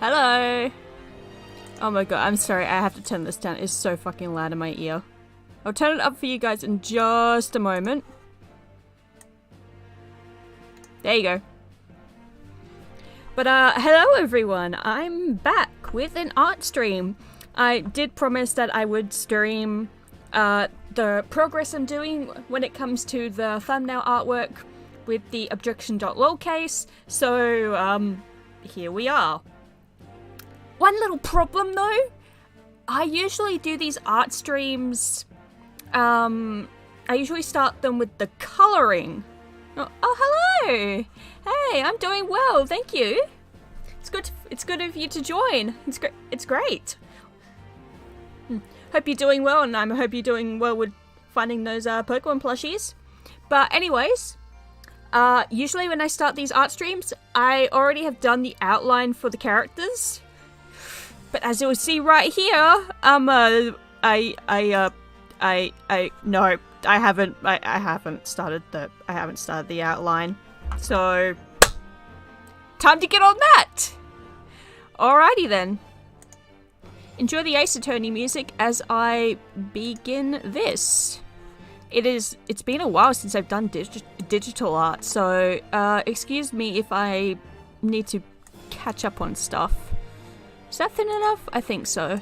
Hello. Oh my god, I'm sorry, I have to turn this down. It's so fucking loud in my ear. I'll turn it up for you guys in just a moment. There you go. But hello everyone, I'm back with an art stream. I did promise that I would stream the progress I'm doing when it comes to the thumbnail artwork with the Objection.lol case, so here we are. One little problem though, I usually do these art streams, I usually start them with the colouring. Oh, hello! Hey, I'm doing well, thank you. It's good of you to join. It's great. Hope you're doing well, and I hope you're doing well with finding those Pokemon plushies. But anyways, usually when I start these art streams, I already have done the outline for the characters. But as you'll see right here, no, I haven't started the outline. So time to get on that. Alrighty then. Enjoy the Ace Attorney music as I begin this. It's been a while since I've done digital art, so excuse me if I need to catch up on stuff. Is that thin enough? I think so.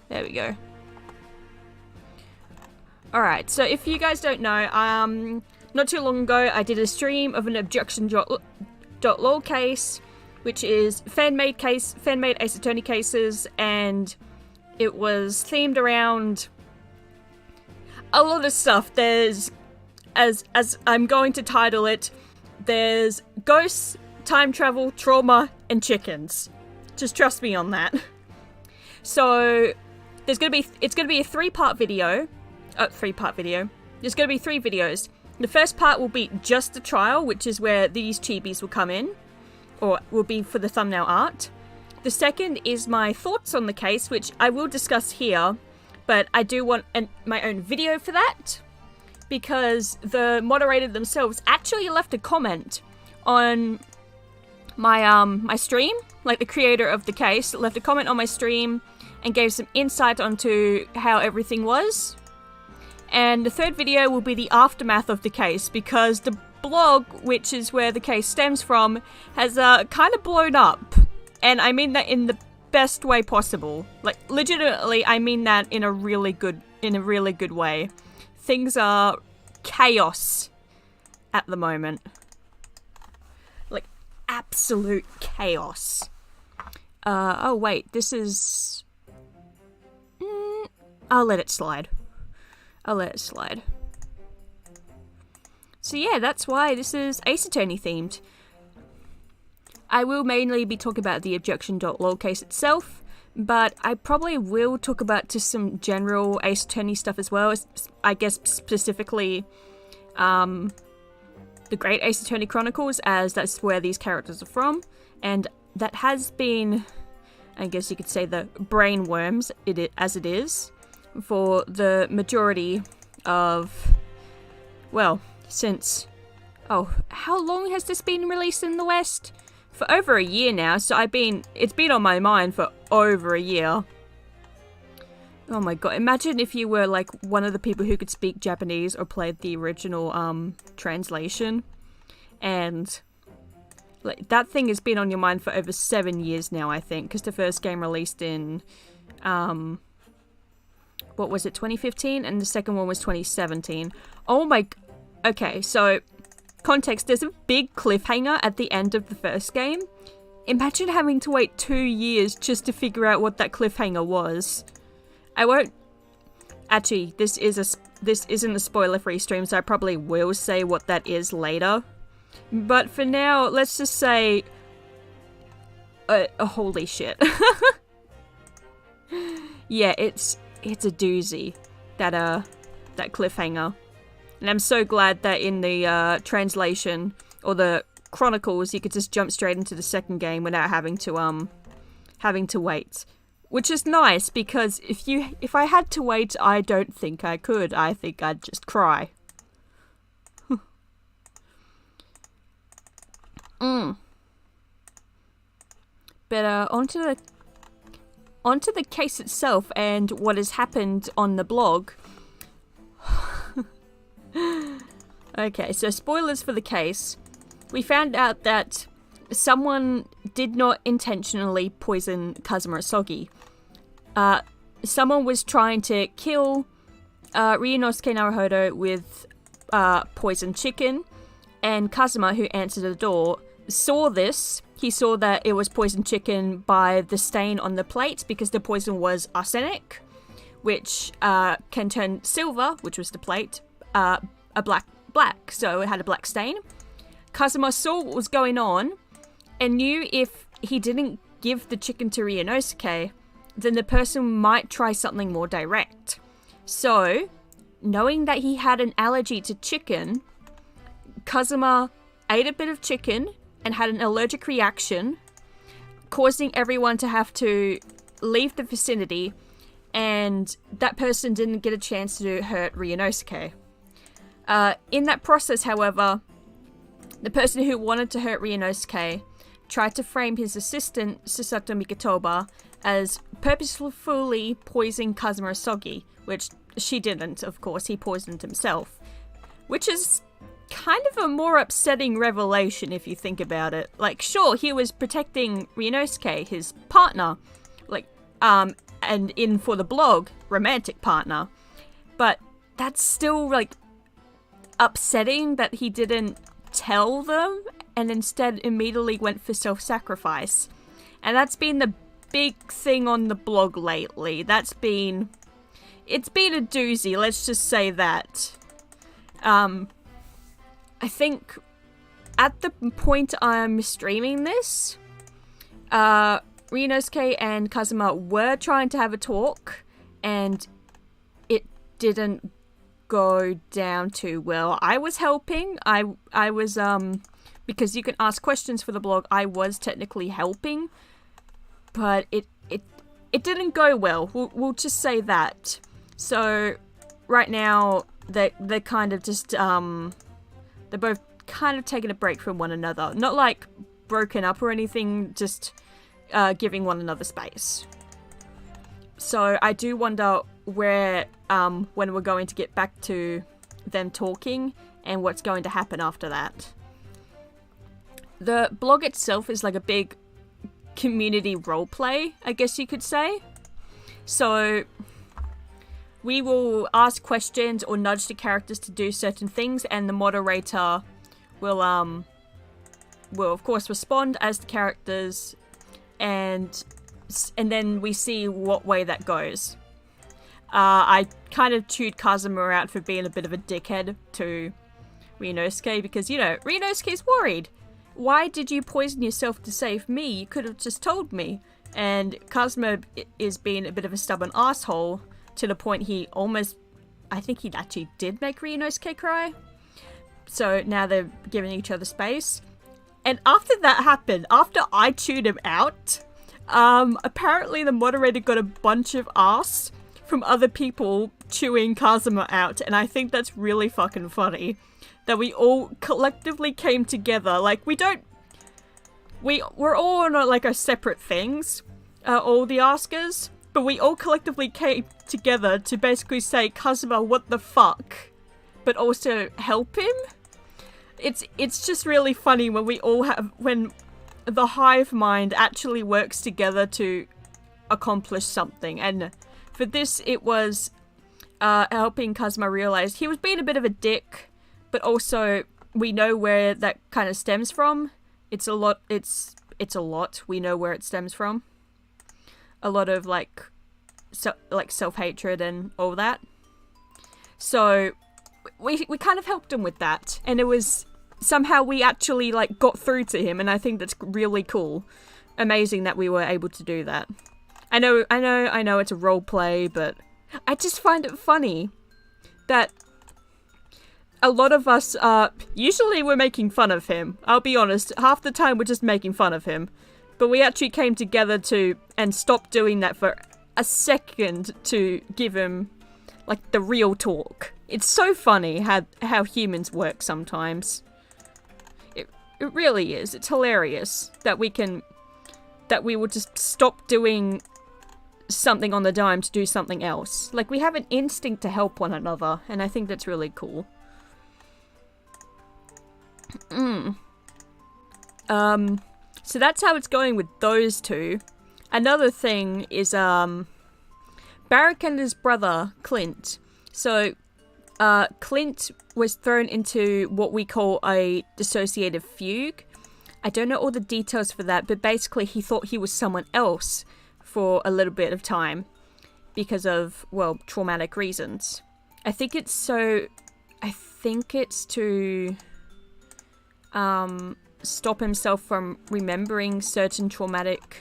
There we go. Alright, so if you guys don't know, not too long ago I did a stream of an Objection.lol case, which is fan-made Ace Attorney cases, and it was themed around a lot of stuff. There's, as I'm going to title it, there's ghosts, time travel, trauma, and chickens. Just trust me on that. So it's gonna be a three-part video. There's gonna be 3 videos. The first part will be just the trial, which is where these chibis will come in, or will be for the thumbnail art. The second is my thoughts on the case, which I will discuss here, but I do want my own video for that, because the moderator themselves actually left a comment on my my stream. Like, the creator of the case left a comment on my stream and gave some insight onto how everything was. And the third video will be the aftermath of the case, because the blog, which is where the case stems from, has kind of blown up. And I mean that in the best way possible. Like, legitimately, I mean that in a really good way. Things are chaos at the moment. Like, absolute chaos. Oh wait, this is... I'll let it slide. So yeah, that's why this is Ace Attorney themed. I will mainly be talking about the Objection.lol case itself, but I probably will talk about just some general Ace Attorney stuff as well. I guess specifically the Great Ace Attorney Chronicles, as that's where these characters are from, and that has been, I guess you could say, the brain worms as it is for the majority of, well, since, oh, how long has this been released in the West? For over a year now, so it's been on my mind for over a year. Oh my god, imagine if you were like one of the people who could speak Japanese or played the original translation, and like, that thing has been on your mind for over 7 years now, I think, because the first game released in what was it, 2015, and the second one was 2017. Oh my... Okay, so, context, there's a big cliffhanger at the end of the first game. Imagine having to wait 2 years just to figure out what that cliffhanger was. I won't... Actually, this isn't a spoiler-free stream, so I probably will say what that is later. But for now, let's just say... holy shit. Yeah, it's a doozy, that cliffhanger. And I'm so glad that in the translation, or the Chronicles, you could just jump straight into the second game without having to wait. Which is nice, because if I had to wait, I don't think I could. I think I'd just cry. But onto the case itself and what has happened on the blog. Okay, so spoilers for the case. We found out that someone did not intentionally poison Kazuma Asogi. Someone was trying to kill Ryunosuke Naruhodo with poisoned chicken, and Kazuma, who answered the door, saw this. He saw that it was poisoned chicken by the stain on the plate, because the poison was arsenic, which can turn silver, which was the plate, a black, so it had a black stain. Kazuma saw what was going on and knew if he didn't give the chicken to Ryunosuke, then the person might try something more direct. So, knowing that he had an allergy to chicken, Kazuma ate a bit of chicken and had an allergic reaction, causing everyone to have to leave the vicinity, and that person didn't get a chance to hurt Ryunosuke. In that process, however, the person who wanted to hurt Ryunosuke tried to frame his assistant, Susato Mikotoba, as purposefully poisoning Kazuma Asogi, which she didn't, of course. He poisoned himself. Which is kind of a more upsetting revelation if you think about it. Like, sure, he was protecting Ryunosuke, his partner, and in for the blog, romantic partner. But that's still, upsetting that he didn't tell them and instead immediately went for self-sacrifice. And that's been the big thing on the blog lately. It's been a doozy, let's just say that. I think at the point I'm streaming this, Ryunosuke and Kazuma were trying to have a talk, and it didn't go down too well. I was helping. I was, because you can ask questions for the blog, I was technically helping, but it didn't go well. We'll just say that. So right now they're kind of just they're both kind of taking a break from one another. Not like broken up or anything, just giving one another space. So I do wonder where when we're going to get back to them talking and what's going to happen after that. The blog itself is like a big community roleplay, I guess you could say. So we will ask questions or nudge the characters to do certain things, and the moderator will of course respond as the characters, and then we see what way that goes. I kind of chewed Kazuma out for being a bit of a dickhead to Ryunosuke, because, Ryunosuke's worried. Why did you poison yourself to save me? You could have just told me. And Kazuma is being a bit of a stubborn asshole, to the point I think he actually did make Ryunosuke cry. So now they're giving each other space. And after that happened, after I chewed him out, apparently the moderator got a bunch of ass from other people chewing Kazuma out, and I think that's really fucking funny. That we all collectively came together. Like, we're all on our separate things, all the askers, but we all collectively came together to basically say, Kazuma, what the fuck? But also help him? It's just really funny when the hive mind actually works together to accomplish something. And for this, it was helping Kazuma realize he was being a bit of a dick, but also we know where that kind of stems from. It's a lot. We know where it stems from. A lot of self-hatred and all that. So we kind of helped him with that, and it was somehow we actually got through to him, and I think that's really cool. Amazing that we were able to do that. I know it's a role play, but I just find it funny that a lot of us usually we're making fun of him. I'll be honest, half the time we're just making fun of him. But we actually came together and stopped doing that for a second to give him the real talk. It's so funny how humans work sometimes. It really is. It's hilarious that we can that we will just stop doing something on the dime to do something else. Like, we have an instinct to help one another, and I think that's really cool. So that's how it's going with those two. Another thing is, Barrick and his brother, Clint. So, Clint was thrown into what we call a dissociative fugue. I don't know all the details for that, but basically he thought he was someone else for a little bit of time because of, well, traumatic reasons. I think it's to stop himself from remembering certain traumatic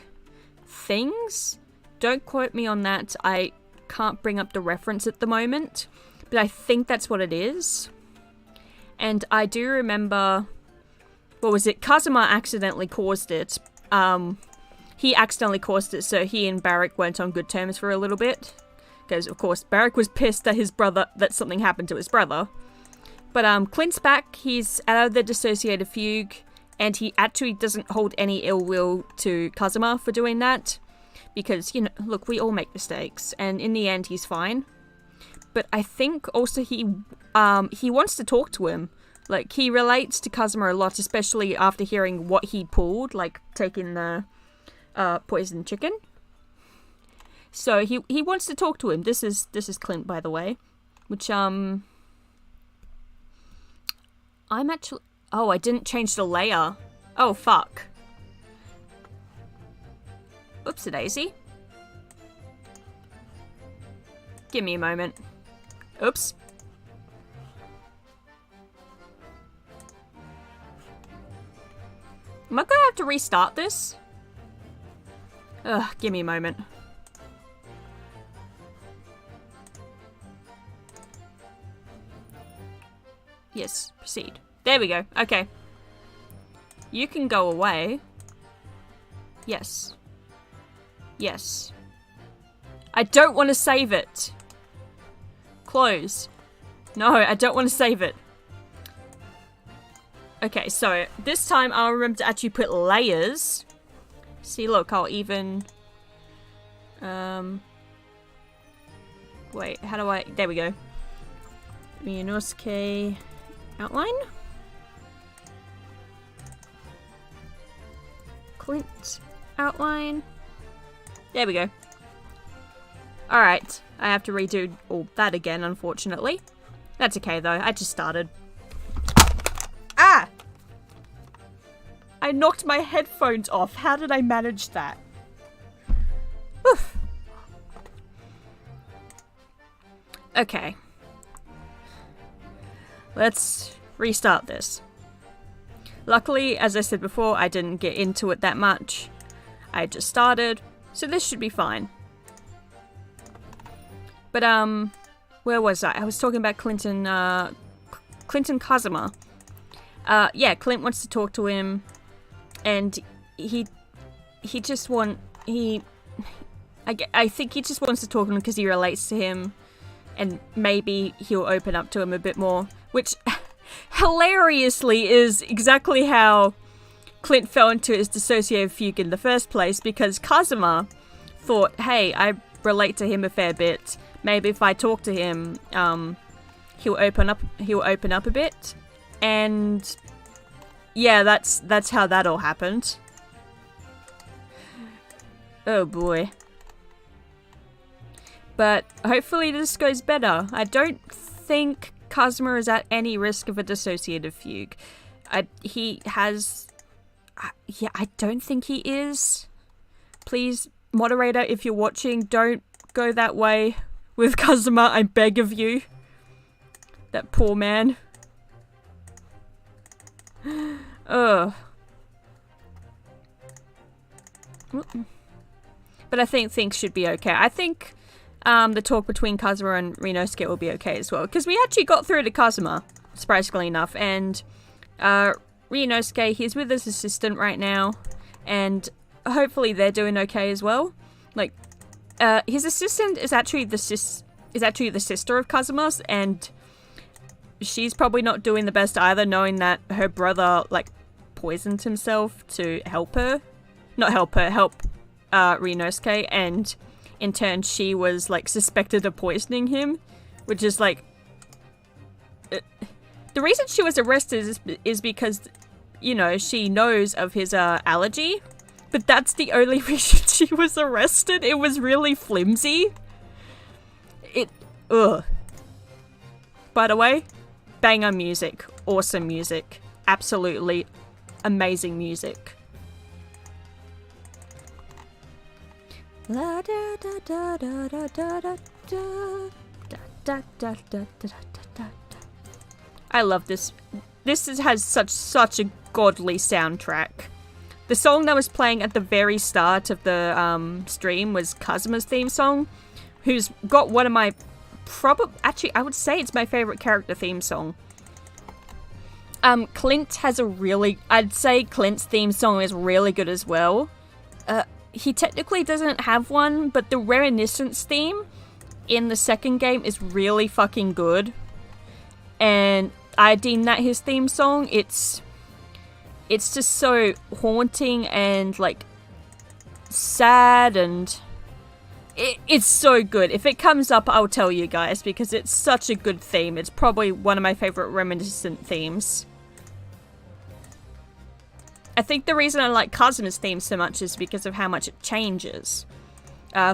things. Don't quote me on that. I can't bring up the reference at the moment, but I think that's what it is. And I do remember, what was it? Kazuma accidentally caused it. He accidentally caused it, so he and Barrick weren't on good terms for a little bit. Because, of course, Barrick was pissed at his brother, that something happened to his brother. But Clint's back, he's out of the dissociative fugue, and he actually doesn't hold any ill will to Kazuma for doing that. Because, you know, look, we all make mistakes, and in the end, he's fine. But I think also he wants to talk to him. Like, he relates to Kazuma a lot, especially after hearing what he pulled, like taking the poisoned chicken. So he wants to talk to him. This is Clint, by the way, which I'm actually, oh, I didn't change the layer. Oh fuck. Oopsie daisy. Give me a moment. Oops. Am I gonna have to restart this? Ugh, give me a moment. Yes, proceed. There we go. Okay. You can go away. Yes. Yes. I don't want to save it. Close. No, I don't want to save it. Okay, so this time I'll remember to actually put layers. See, look, I'll even... Wait, how do I... There we go. Ryunosuke outline. Clint outline. There we go. Alright, I have to redo all that again, unfortunately. That's okay, though. I just started. Ah! I knocked my headphones off. How did I manage that? Oof. Okay. Let's restart this. Luckily, as I said before, I didn't get into it that much. I just started, so this should be fine. But, where was I? I was talking about Clint and Kazuma. Yeah, Clint wants to talk to him, and I think he just wants to talk to him because he relates to him, and maybe he'll open up to him a bit more, which hilariously is exactly how Clint fell into his dissociative fugue in the first place, because Kazuma thought, hey, I relate to him a fair bit. Maybe if I talk to him, he'll open up a bit. And yeah, that's how that all happened. Oh boy. But hopefully this goes better. I don't think Kazuma is at any risk of a dissociative fugue. He has... Yeah, I don't think he is. Please, moderator, if you're watching, don't go that way with Kazuma, I beg of you. That poor man. Ugh. But I think things should be okay. I think the talk between Kazuma and Ryunosuke will be okay as well. Because we actually got through to Kazuma, surprisingly enough. And Ryunosuke, he's with his assistant right now. And hopefully they're doing okay as well. Like, his assistant is actually the sister of Kazuma's, and she's probably not doing the best either, knowing that her brother, like, poisoned himself to help her. not help her, help Rinosuke, and in turn she was like suspected of poisoning him, which is like the reason she was arrested is because, you know, she knows of his allergy, but that's the only reason she was arrested. It was really flimsy. Ugh. By the way, banger music, awesome music, absolutely amazing music. I love this. This has such a godly soundtrack. The song that was playing at the very start of the stream was Kazuma's theme song, who's got one of my actually I would say it's my favorite character theme song. Clint has I'd say Clint's theme song is really good as well. He technically doesn't have one, but the Reminiscence theme in the second game is really fucking good. And I deem that his theme song. It's just so haunting and like sad, and it's so good. If it comes up, I'll tell you guys, because it's such a good theme. It's probably one of my favorite Reminiscent themes. I think the reason I like Kazuma's theme so much is because of how much it changes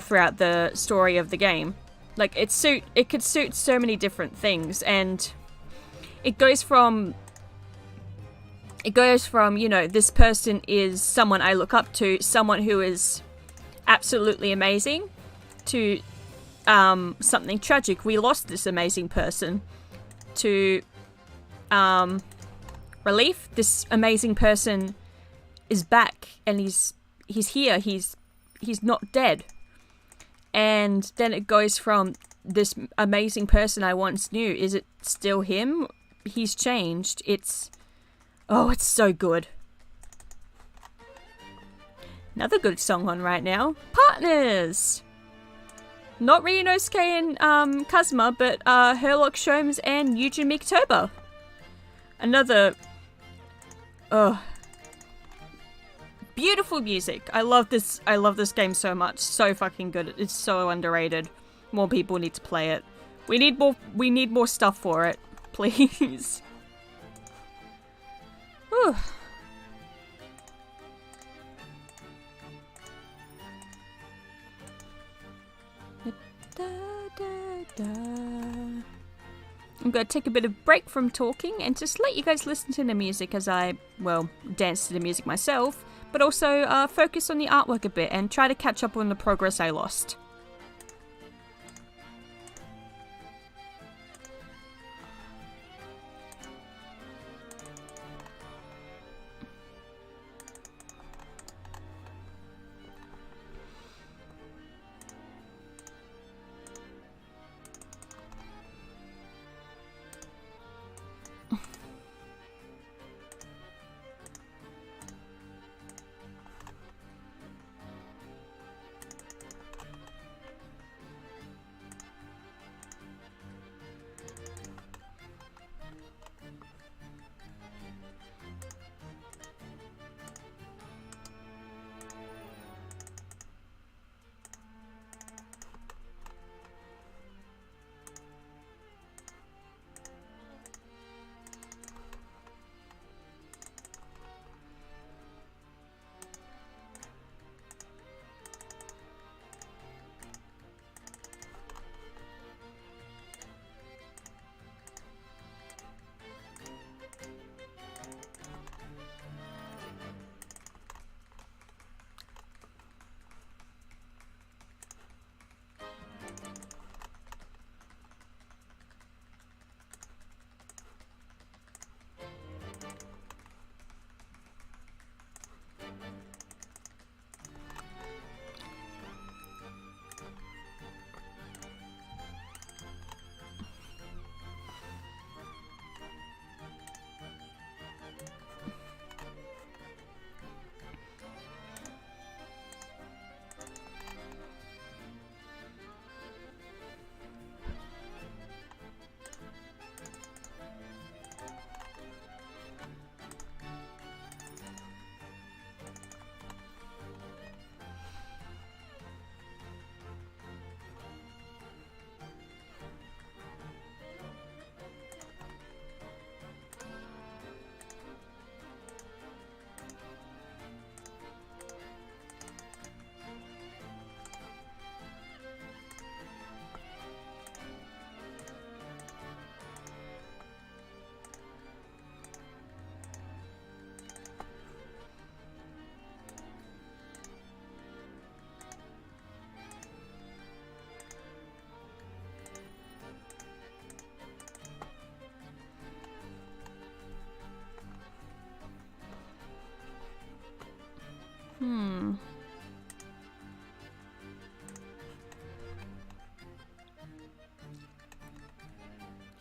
throughout the story of the game. Like, it could suit so many different things, and it goes from, you know, this person is someone I look up to, someone who is absolutely amazing, to something tragic. We lost this amazing person. To relief, this amazing person is back, and he's here. He's not dead. And then it goes from this amazing person I once knew. Is it still him? He's changed. It's so good. Another good song on right now. Partners! Not Ryunosuke and Kazuma, but Herlock Sholmes and Yujin Mikitoba. Another beautiful music. I love this game so much. So fucking good. It's so underrated. More people need to play it. We need more stuff for it. Please. Whew. I'm going to take a bit of break from talking and just let you guys listen to the music as I, well, dance to the music myself, but also focus on the artwork a bit and try to catch up on the progress I lost.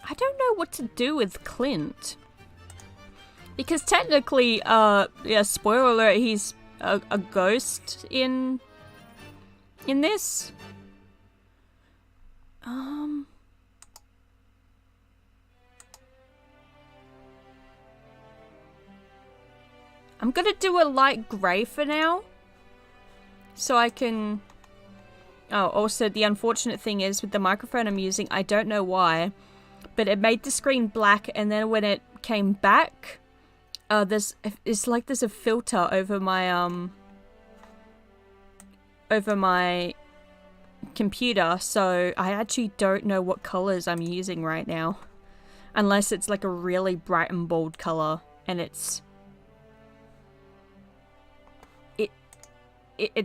I don't know what to do with Clint. Because technically, yeah, spoiler alert, he's a ghost in this. I'm gonna do a light grey for now. So I can... Oh, also the unfortunate thing is with the microphone I'm using, I don't know why, but it made the screen black, and then when it came back, it's like there's a filter over my computer, so I actually don't know what colors I'm using right now. Unless it's like a really bright and bold color, and it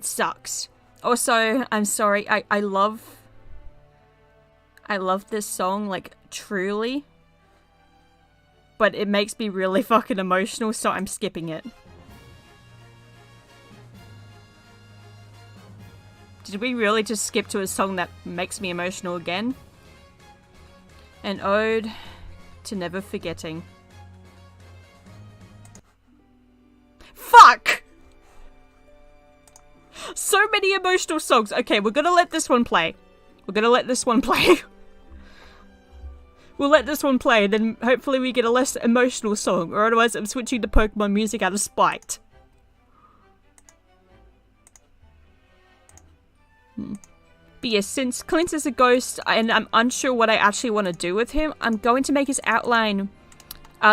sucks. Also, I'm sorry, I love this song, like, truly. But it makes me really fucking emotional, so I'm skipping it. Did we really just skip to a song that makes me emotional again? An ode to never forgetting. Fuck! So many emotional songs. Okay, we're gonna let this one play. We're gonna let this one play. We'll let this one play, then hopefully we get a less emotional song, or otherwise I'm switching to Pokemon music out of spite. But yes, since Clint is a ghost, and I'm unsure what I actually want to do with him, I'm going to make his outline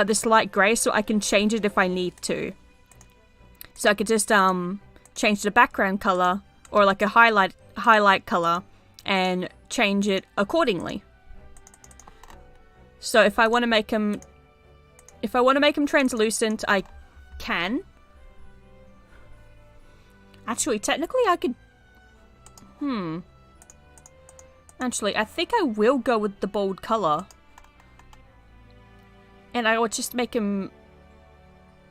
this light grey so I can change it if I need to. So I could just change the background color, or like a highlight color, and change it accordingly. So if I want to make him translucent, I can. Actually, technically I could... Actually, I think I will go with the bold color. And I will just make him...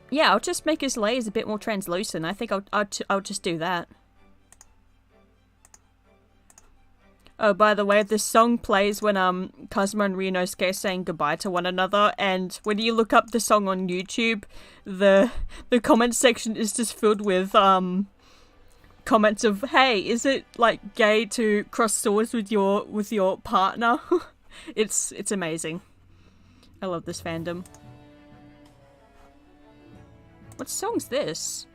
Yeah, I'll just make his layers a bit more translucent. I think I'll just do that. Oh, by the way, this song plays when Kazuma and Ryunosuke are saying goodbye to one another, and when you look up the song on YouTube, the comment section is just filled with comments of, "Hey, is it like gay to cross swords with your partner?" It's amazing. I love this fandom. What song's this?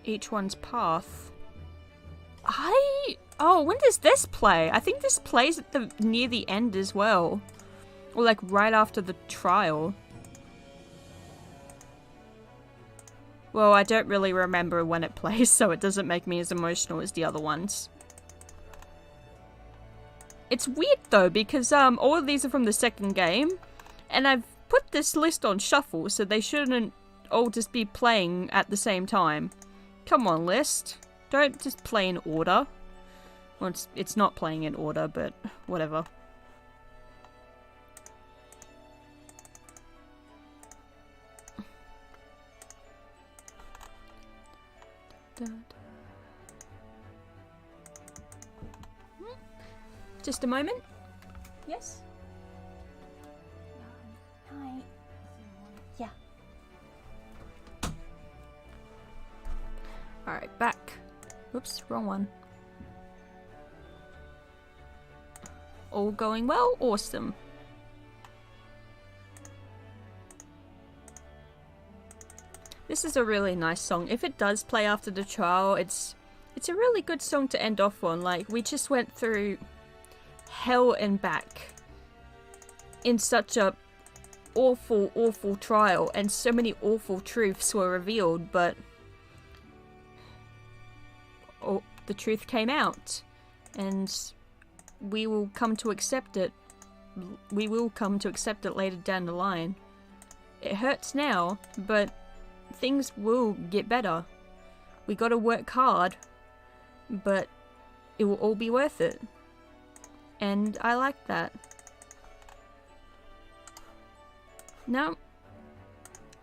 Each one's path. Oh, when does this play? I think this plays at near the end as well. Or like right after the trial. Well, I don't really remember when it plays, so it doesn't make me as emotional as the other ones. It's weird though, because all of these are from the second game, and I've put this list on shuffle, so they shouldn't all just be playing at the same time. Come on, list. Don't just play in order. Well, it's not playing in order, but whatever. Just a moment. Yes? Hi. Yeah. Alright, back. Oops, wrong one. All going well? Awesome. This is a really nice song. If it does play after the trial, it's a really good song to end off on. Like, we just went through hell and back in such a awful, awful trial, and so many awful truths were revealed, but the truth came out, and we will come to accept it. We will come to accept it later down the line. It hurts now, but things will get better. We gotta work hard, but it will all be worth it. And I like that. Now,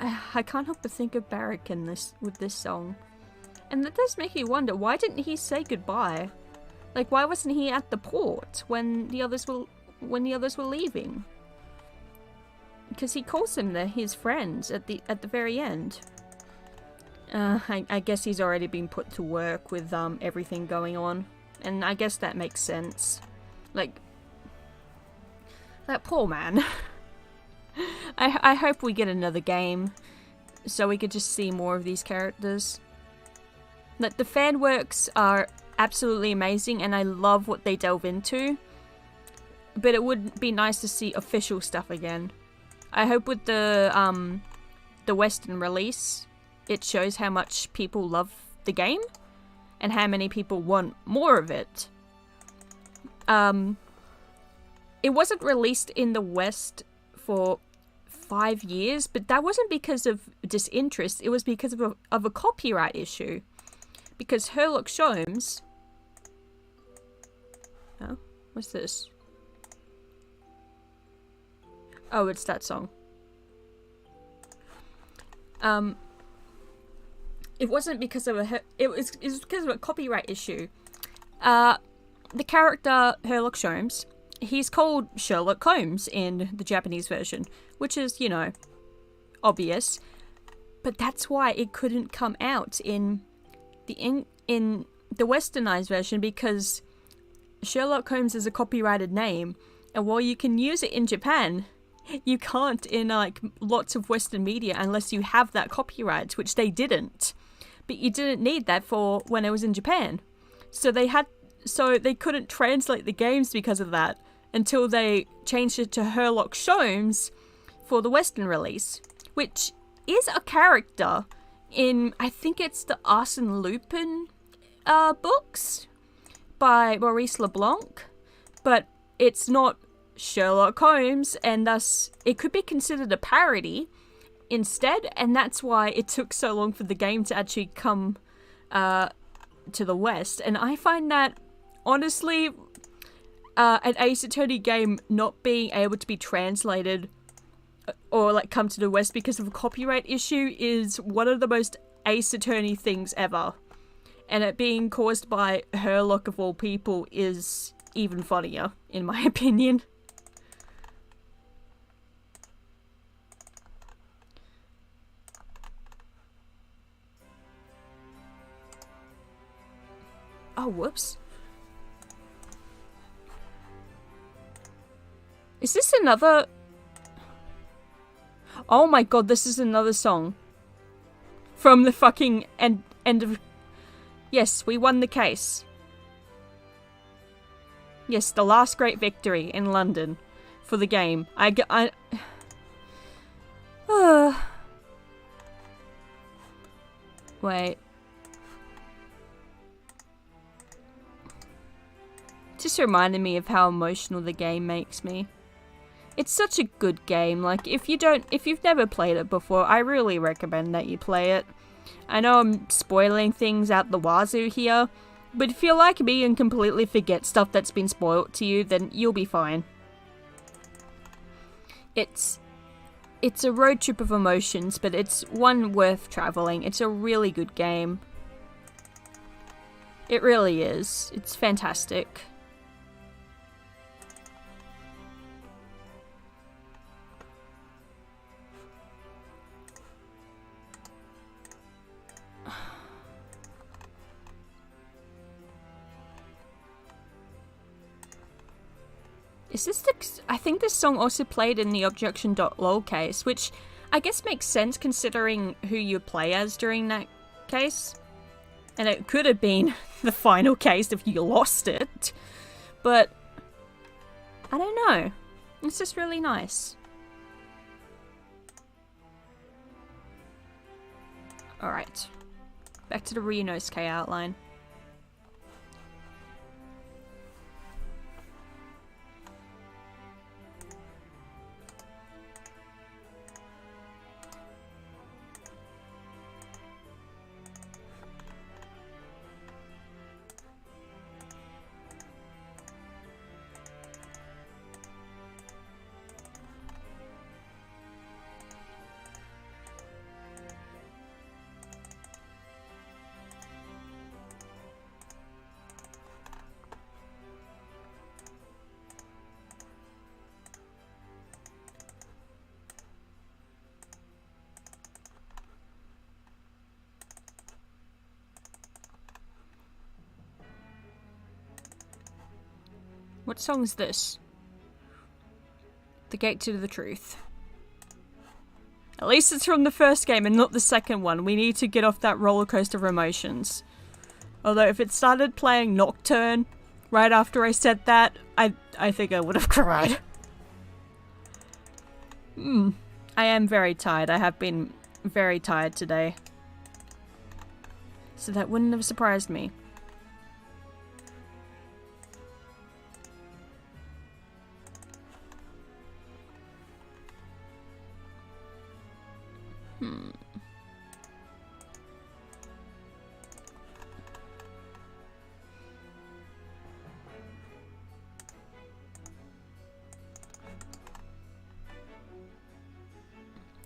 I can't help but think of Barrack in this with this song. And that does make you wonder, why didn't he say goodbye? Like, why wasn't he at the port when the others were leaving? Because he calls them his friends at the very end. I guess he's already been put to work with everything going on, and I guess that makes sense. Like, that poor man. I hope we get another game so we could just see more of these characters. Like, the fan works are absolutely amazing, and I love what they delve into. But it would be nice to see official stuff again. I hope with the Western release, it shows how much people love the game and how many people want more of it. It wasn't released in the West for 5 years, but that wasn't because of disinterest. It was because of a copyright issue. Because Sherlock Holmes... Oh, what's this? Oh, it's that song. It wasn't because of it was because of a copyright issue. The character Sherlock Holmes, he's called Sherlock Holmes in the Japanese version, which is, you know, obvious. But that's why it couldn't come out in the westernized version, because Sherlock Holmes is a copyrighted name, and while you can use it in Japan, you can't in like lots of Western media unless you have that copyright, which they didn't. But you didn't need that for when it was in Japan. So they couldn't translate the games because of that until they changed it to Sherlock Holmes for the Western release, which is a character in, I think it's the Arsène Lupin books by Maurice Leblanc, but it's not Sherlock Holmes, and thus it could be considered a parody instead, and that's why it took so long for the game to actually come to the West. And I find that, honestly, an Ace Attorney game not being able to be translated or like come to the West because of a copyright issue is one of the most Ace Attorney things ever. And it being caused by Sherlock of all people is even funnier, in my opinion. Oh, whoops. Is this another... Oh my god, this is another song. From the fucking end of... Yes, we won the case. Yes, the last great victory in London for the game. Wait. Just reminded me of how emotional the game makes me. It's such a good game. Like, if you've never played it before, I really recommend that you play it. I know I'm spoiling things out the wazoo here, but if you're like me and completely forget stuff that's been spoiled to you, then you'll be fine. It's a road trip of emotions, but it's one worth traveling. It's a really good game. It really is. It's fantastic. Is this the... I think this song also played in the Objection.lol case, which I guess makes sense considering who you play as during that case. And it could have been the final case if you lost it. But I don't know. It's just really nice. Alright. Back to the Ryunosuke outline. What song is this? The Gate to the Truth. At least it's from the first game and not the second one. We need to get off that roller coaster of emotions. Although if it started playing Nocturne right after I said that, I think I would have cried. I am very tired. I have been very tired today. So that wouldn't have surprised me.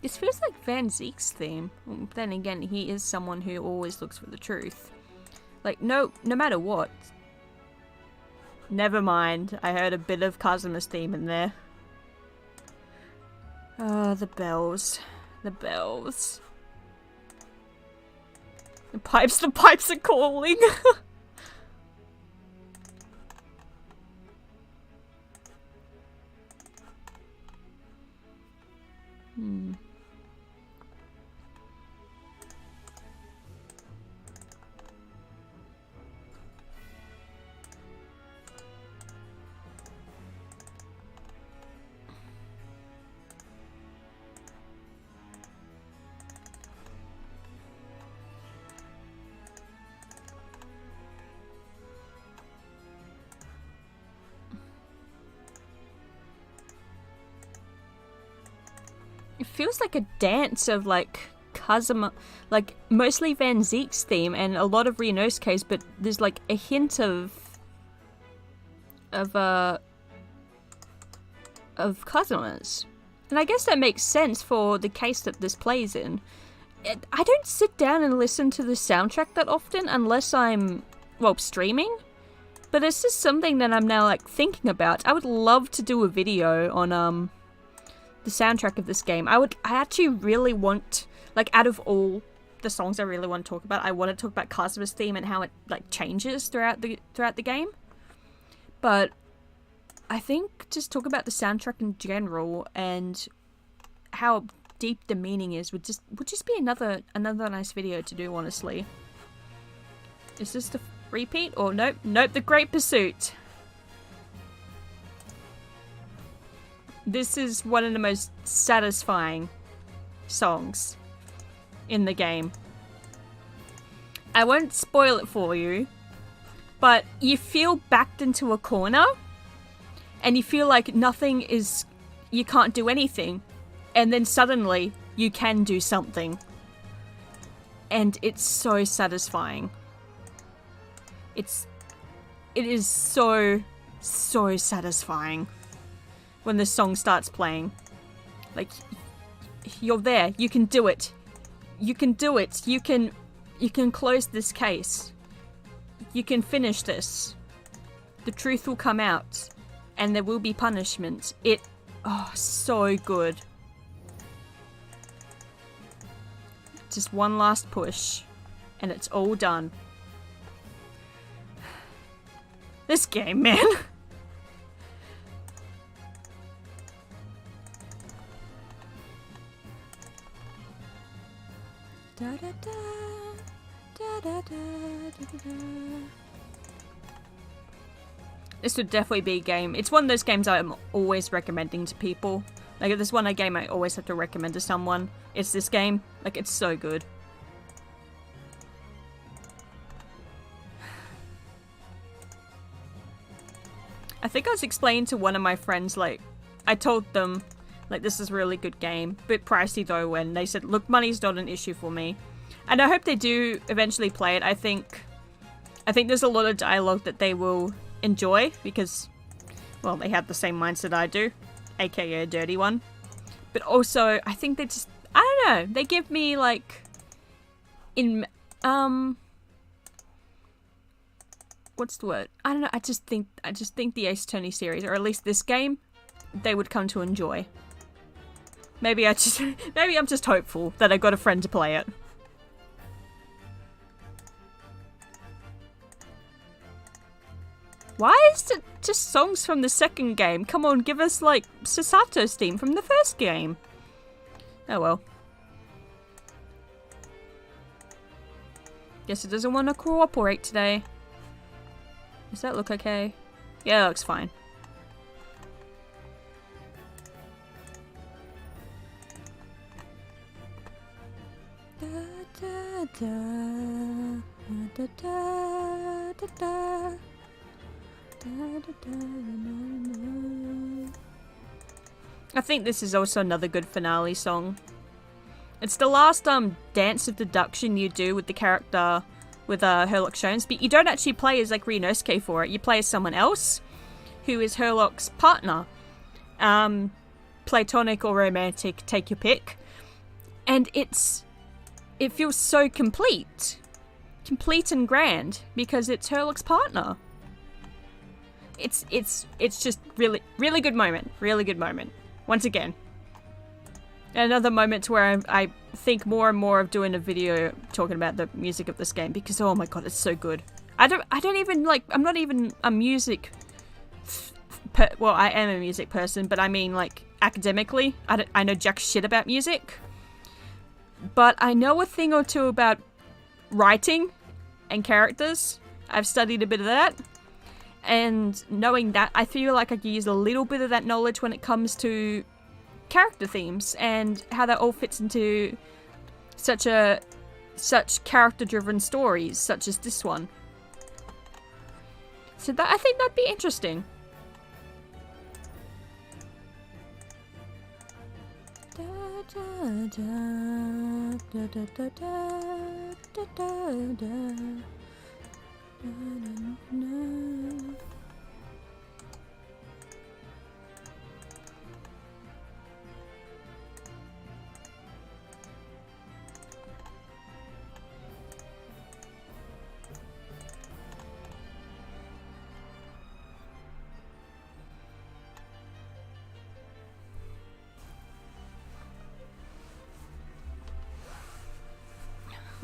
This feels like Van Zeke's theme. Well, then again, he is someone who always looks for the truth. Like, no matter what. Never mind. I heard a bit of Kazuma's theme in there. Oh, the bells. The bells. The pipes are calling. It feels like a dance of like Kazuma, like mostly Van Zeke's theme and a lot of Ryunosuke's, but there's like a hint of Kazuma's. And I guess that makes sense for the case that this plays in. I don't sit down and listen to the soundtrack that often unless I'm, well, streaming. But it's just something that I'm now like thinking about. I would love to do a video on the soundtrack of this game. I actually really want, like, out of all the songs I really want to talk about, I want to talk about Kazuma's theme and how it like changes throughout the game. But I think just talk about the soundtrack in general and how deep the meaning is would just be another nice video to do, honestly. Is this the repeat or nope, The Great Pursuit. This is one of the most satisfying songs in the game. I won't spoil it for you, but you feel backed into a corner and you feel like you can't do anything, and then suddenly you can do something. And it's so satisfying. It is so satisfying when the song starts playing. Like, you're there, you can do it. You can do it. You can close this case. You can finish this. The truth will come out and there will be punishment. So good. Just one last push and it's all done. This game, man. Da, da, da, da, da, da, da, da. This would definitely be a game. It's one of those games I'm always recommending to people. Like, if there's one game I always have to recommend to someone, it's this game. Like, it's so good. I think I was explaining to one of my friends, like, I told them, like, this is a really good game. Bit pricey though, and they said, look, money's not an issue for me. And I hope they do eventually play it. I think there's a lot of dialogue that they will enjoy because, well, they have the same mindset I do, aka a dirty one. But also, I think they just, I don't know, they give me, like, what's the word? I don't know, I just think the Ace Attorney series, or at least this game, they would come to enjoy. Maybe I'm just hopeful that I got a friend to play it. Why is it just songs from the second game? Come on, give us like Sasato's theme from the first game. Oh well. Guess it doesn't want to cooperate today. Does that look okay? Yeah, that looks fine. I think this is also another good finale song. It's the last dance of deduction you do with the character with Herlock's Jones, but you don't actually play as like Ryunosuke for it. You play as someone else who is Herlock's partner. Platonic or romantic, take your pick. And it feels so complete and grand because it's Herlock's partner. It's just really good moment. Really good moment. Once again. Another moment where I think more and more of doing a video talking about the music of this game because oh my god, it's so good. I don't even like, I'm not even a music well, I am a music person, but I mean like academically. I know jack shit about music. But I know a thing or two about writing and characters. I've studied a bit of that. And knowing that, I feel like I can use a little bit of that knowledge when it comes to character themes and how that all fits into such character-driven stories, such as this one. So that, I think that'd be interesting.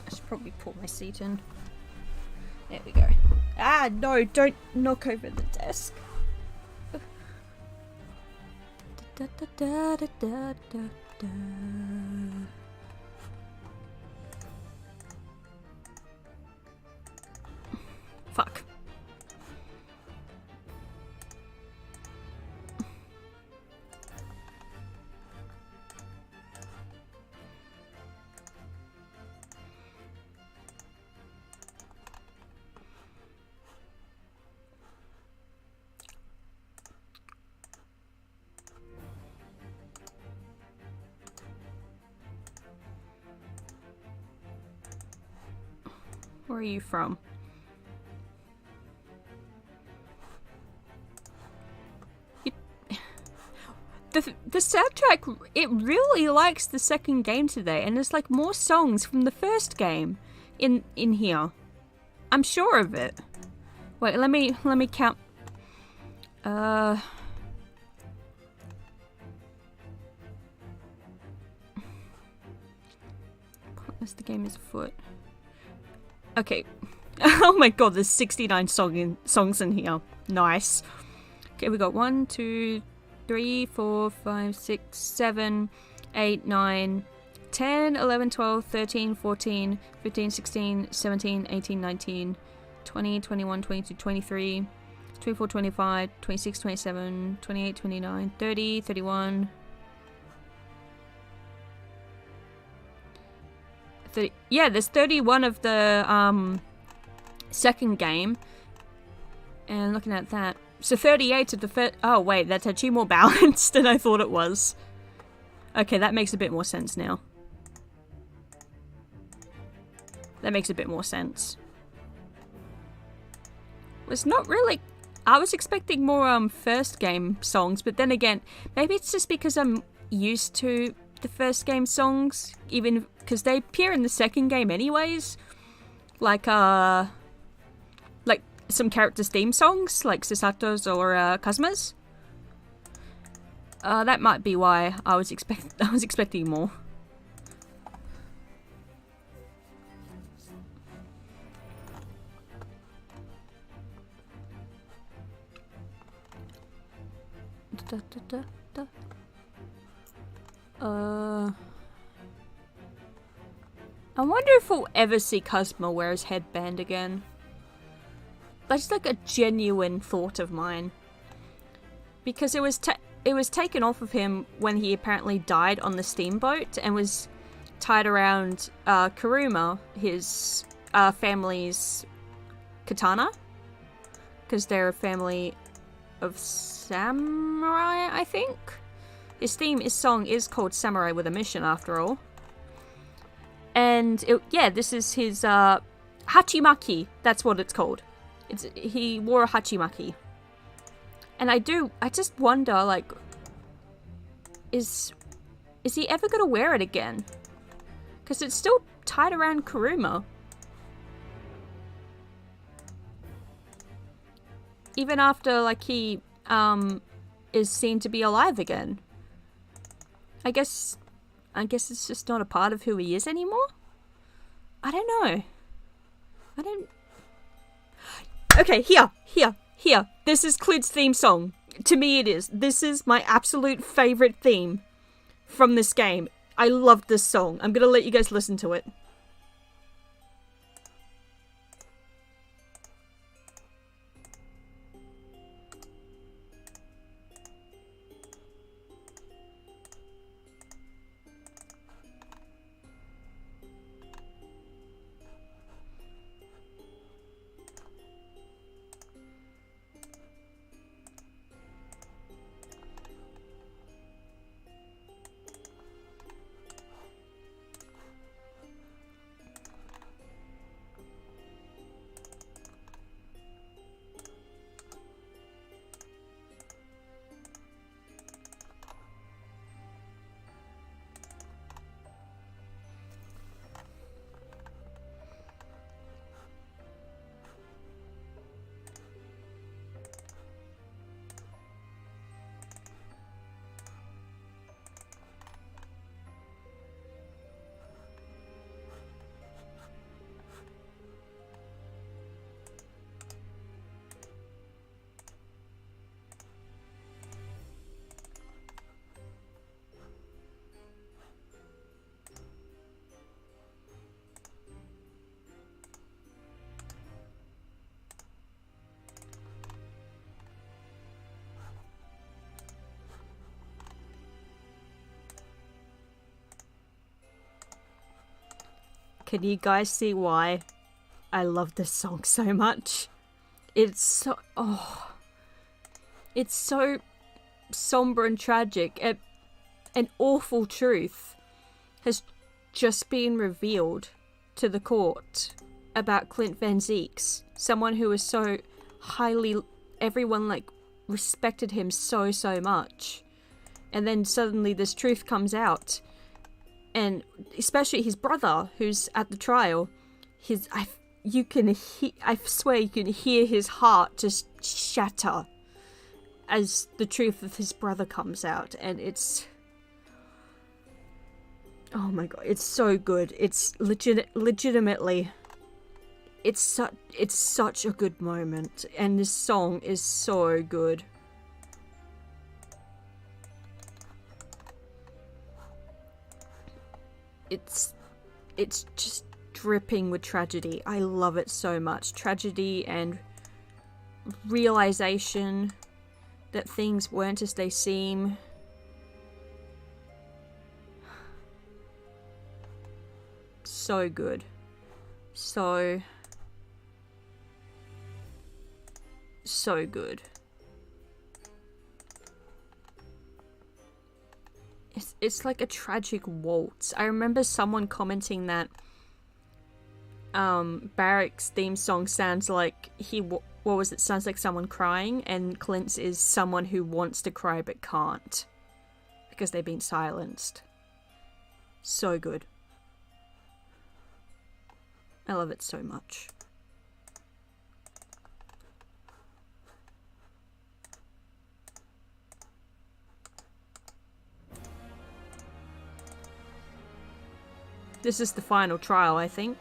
I should probably pull my seat in. There we go. Ah, no, don't knock over the desk. Fuck. Where are you from? The soundtrack, it really likes the second game today, and there's like more songs from the first game in here. I'm sure of it. Wait, let me count. Partners the game is afoot. Okay. Oh my god, there's 69 songs in here. Nice. Okay, we got 1, 2, 3, 4, 5, 6, 7, 8, 9, 10, 11, 12, 13, 14, 15, 16, 17, 18, 19, 20, 21, 22, 23, 24, 25, 26, 27, 28, 29, 30, 31... 30, yeah, there's 31 of the second game. And looking at that. So 38 of the first... Oh, wait, that's actually more balanced than I thought it was. Okay, that makes a bit more sense now. That makes a bit more sense. It's not really... I was expecting more first game songs, but then again, maybe it's just because I'm used to the first game songs, even because they appear in the second game anyways. Like some characters' theme songs, like Sasato's or Kazuma's. That might be why I was expecting more. Da, da, da, da. I wonder if we'll ever see Cosmo wear his headband again. That's like a genuine thought of mine. Because it was taken off of him when he apparently died on the steamboat and was tied around Kuruma, his family's katana. Because they're a family of samurai, I think? His song is called Samurai with a Mission, after all. And, this is his, hachimaki. That's what it's called. He wore a hachimaki. And I just wonder, like, is he ever gonna wear it again? Because it's still tied around Kuruma. Even after, like, he, is seen to be alive again. I guess it's just not a part of who he is anymore? I don't know. Okay, here. This is Clint's theme song. To me it is. This is my absolute favourite theme from this game. I love this song. I'm gonna let you guys listen to it. Can you guys see why I love this song so much? It's so... oh. It's so somber and tragic. An awful truth has just been revealed to the court about Clint Van Zieks. Someone who was so highly... everyone, like, respected him so much. And then suddenly this truth comes out. And especially his brother, who's at the trial, I swear you can hear his heart just shatter as the truth of his brother comes out, and it's... oh my god, it's so good. It's legitimately... It's such a good moment, and this song is so good. It's just dripping with tragedy. I love it so much. Tragedy and realization that things weren't as they seem. So good. So good. It's like a tragic waltz. I remember someone commenting that Barrick's theme song sounds like sounds like someone crying, and Clint's is someone who wants to cry but can't because they've been silenced. So good. I love it so much. This is the final trial, I think.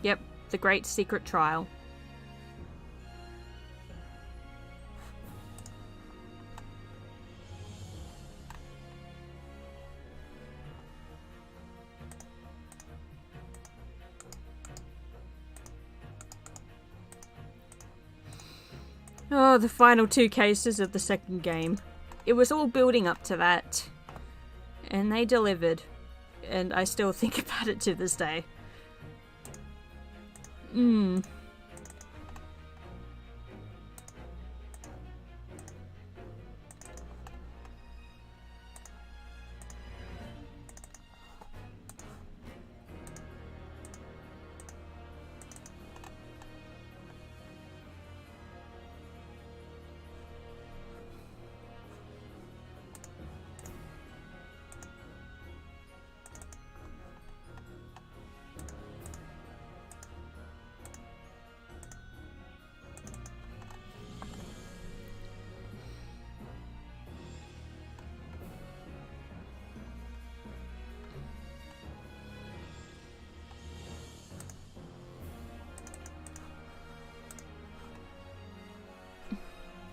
Yep, the great secret trial. Oh, the final 2 cases of the second game. It was all building up to that. And they delivered. And I still think about it to this day.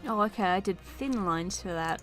Oh, okay, I did thin lines for that.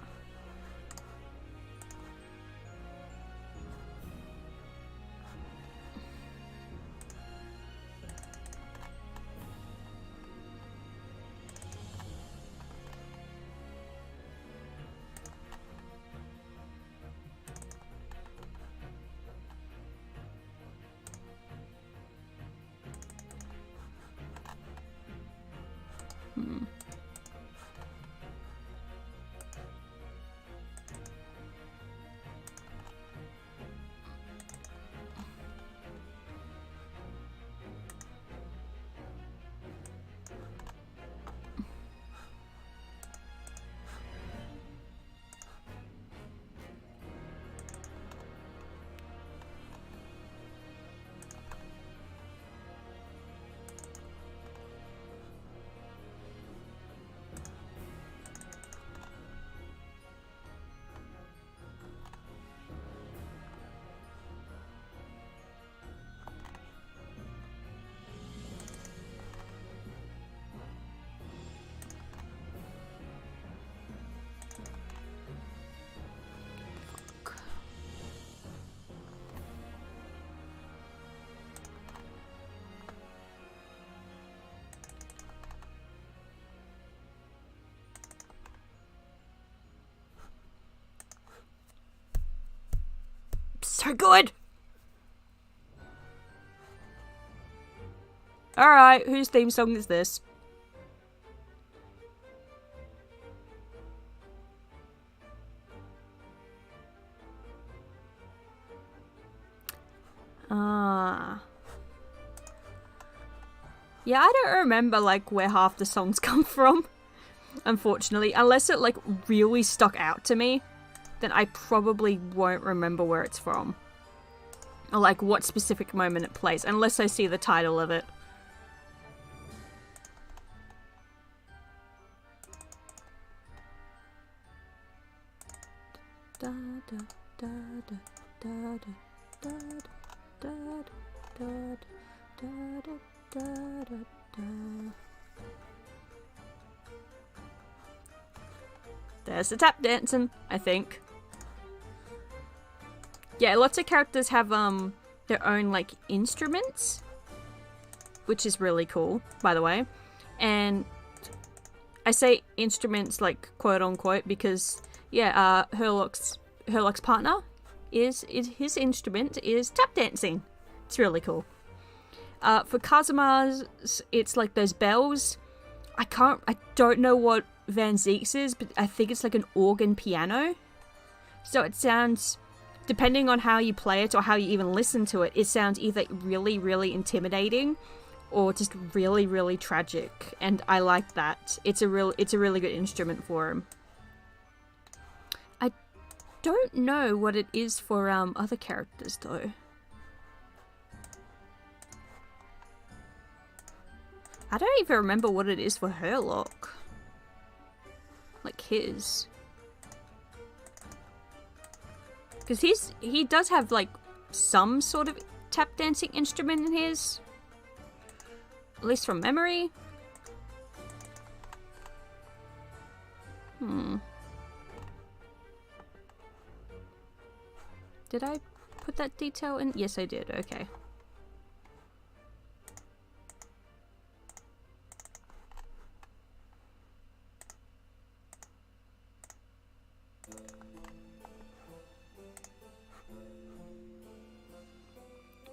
So good! Alright, whose theme song is this? Yeah, I don't remember, like, where half the songs come from. Unfortunately. Unless it, like, really stuck out to me, then I probably won't remember where it's from. Or, like, what specific moment it plays. Unless I see the title of it. Da, da, da, da, da, da, da, da, da, da, da. Da, da, da. There's the tap dancing, I think. Yeah, lots of characters have their own like instruments, which is really cool, by the way. And I say instruments like quote unquote because yeah, Herlock's partner is his instrument is tap dancing. It's really cool. For Kazuma's, it's like those bells. I don't know what Van Zeek's is, but I think it's like an organ piano. So it sounds, depending on how you play it or how you even listen to it, it sounds either really, really intimidating or just really, really tragic. And I like that. It's a really good instrument for him. I don't know what it is for other characters though. I don't even remember what it is for Herlock. Like his. Because he does have like some sort of tap dancing instrument in his. At least from memory. Did I put that detail in? Yes, I did. Okay.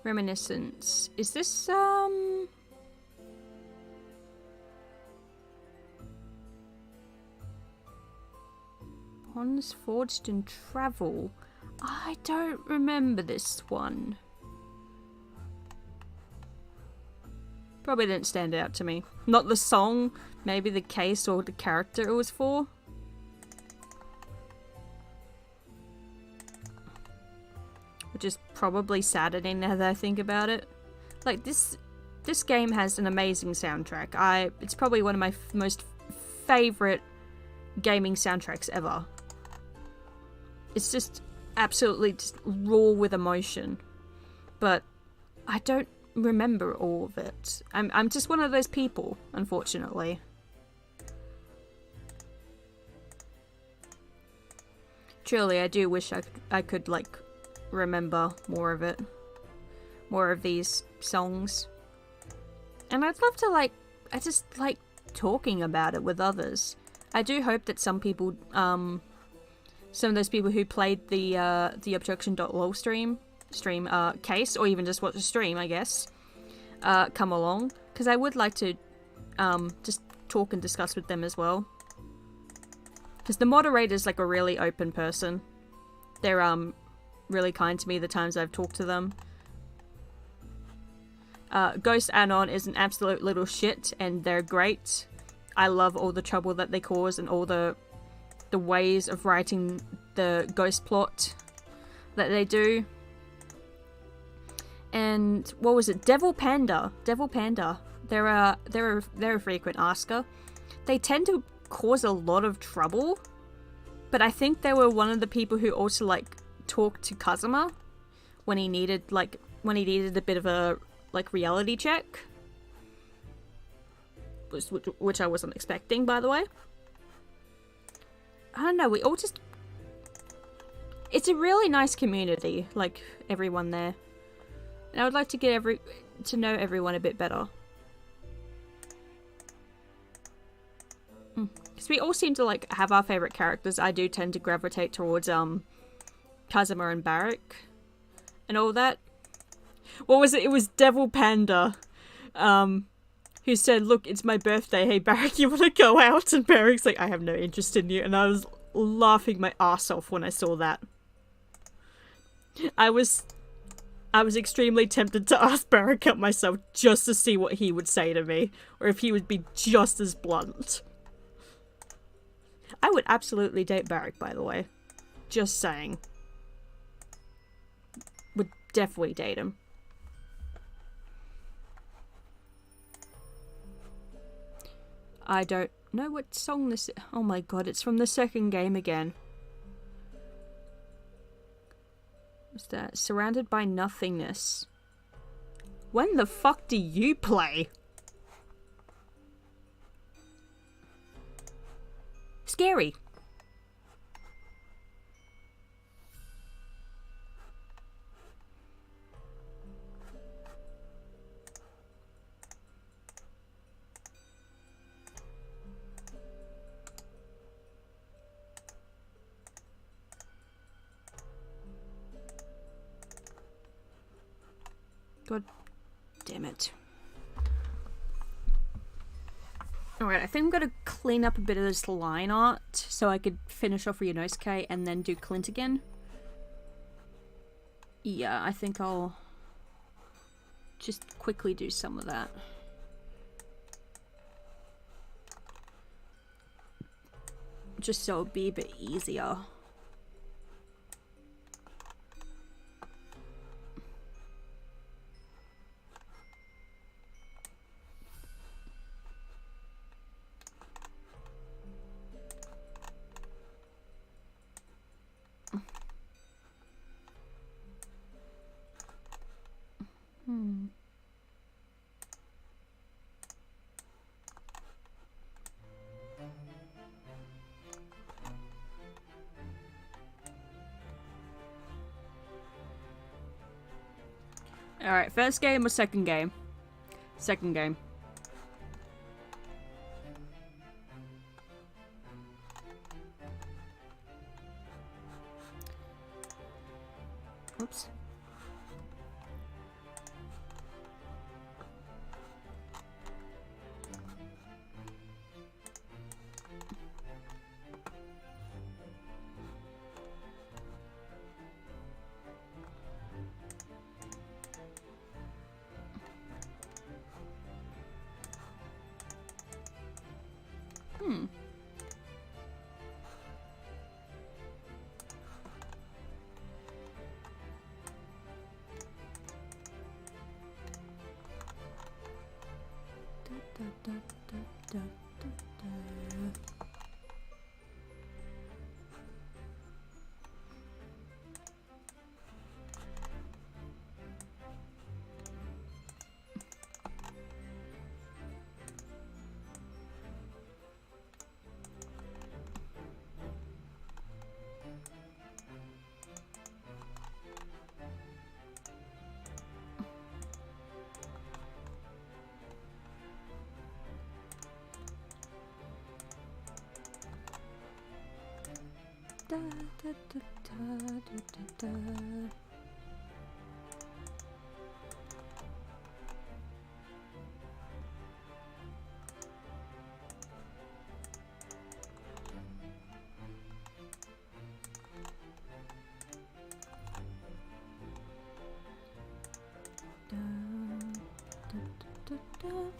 Reminiscence. Is this, Bonds forged in travel? I don't remember this one. Probably didn't stand out to me. Not the song, maybe the case or the character it was for. Which is probably saddening now that I think about it. Like, this game has an amazing soundtrack. It's probably one of my most favorite gaming soundtracks ever. It's just absolutely just raw with emotion. But I don't remember all of it. I'm just one of those people, unfortunately. Truly, I do wish I could like remember more of it. More of these songs. And I'd love to I just like talking about it with others. I do hope that some people, some of those people who played the Objection.lol stream case, or even just watch the stream, I guess, come along. Because I would like to just talk and discuss with them as well. Because the moderator's like a really open person. They're really kind to me the times I've talked to them. Ghost Anon is an absolute little shit, and they're great. I love all the trouble that they cause and all the ways of writing the ghost plot that they do. And what was it? Devil Panda. They're a frequent asker. They tend to cause a lot of trouble, but I think they were one of the people who also like talked to Kazuma when he needed a bit of a reality check, which I wasn't expecting, by the way. I don't know, we all just... It's a really nice community, like, everyone there. And I would like to get to know everyone a bit better. Because we all seem to, like, have our favourite characters. I do tend to gravitate towards, Kazuma and Barrack. And all that. What was it? It was Devil Panda. Who said, look, it's my birthday. Hey, Barrack, you want to go out? And Barrack's like, I have no interest in you. And I was laughing my ass off when I saw that. I was extremely tempted to ask Barrack out myself just to see what he would say to me. Or if he would be just as blunt. I would absolutely date Barrack, by the way. Just saying. Would definitely date him. I don't know what song this is. Oh my god, it's from the second game again. What's that? Surrounded by Nothingness. When the fuck do you play? Scary. God damn it. Alright, I think I'm gonna clean up a bit of this line art so I could finish off Ryunosuke and then do Clint again. Yeah, I think I'll just quickly do some of that. Just so it'll be a bit easier. Alright, first game or second game? Second game. Oops.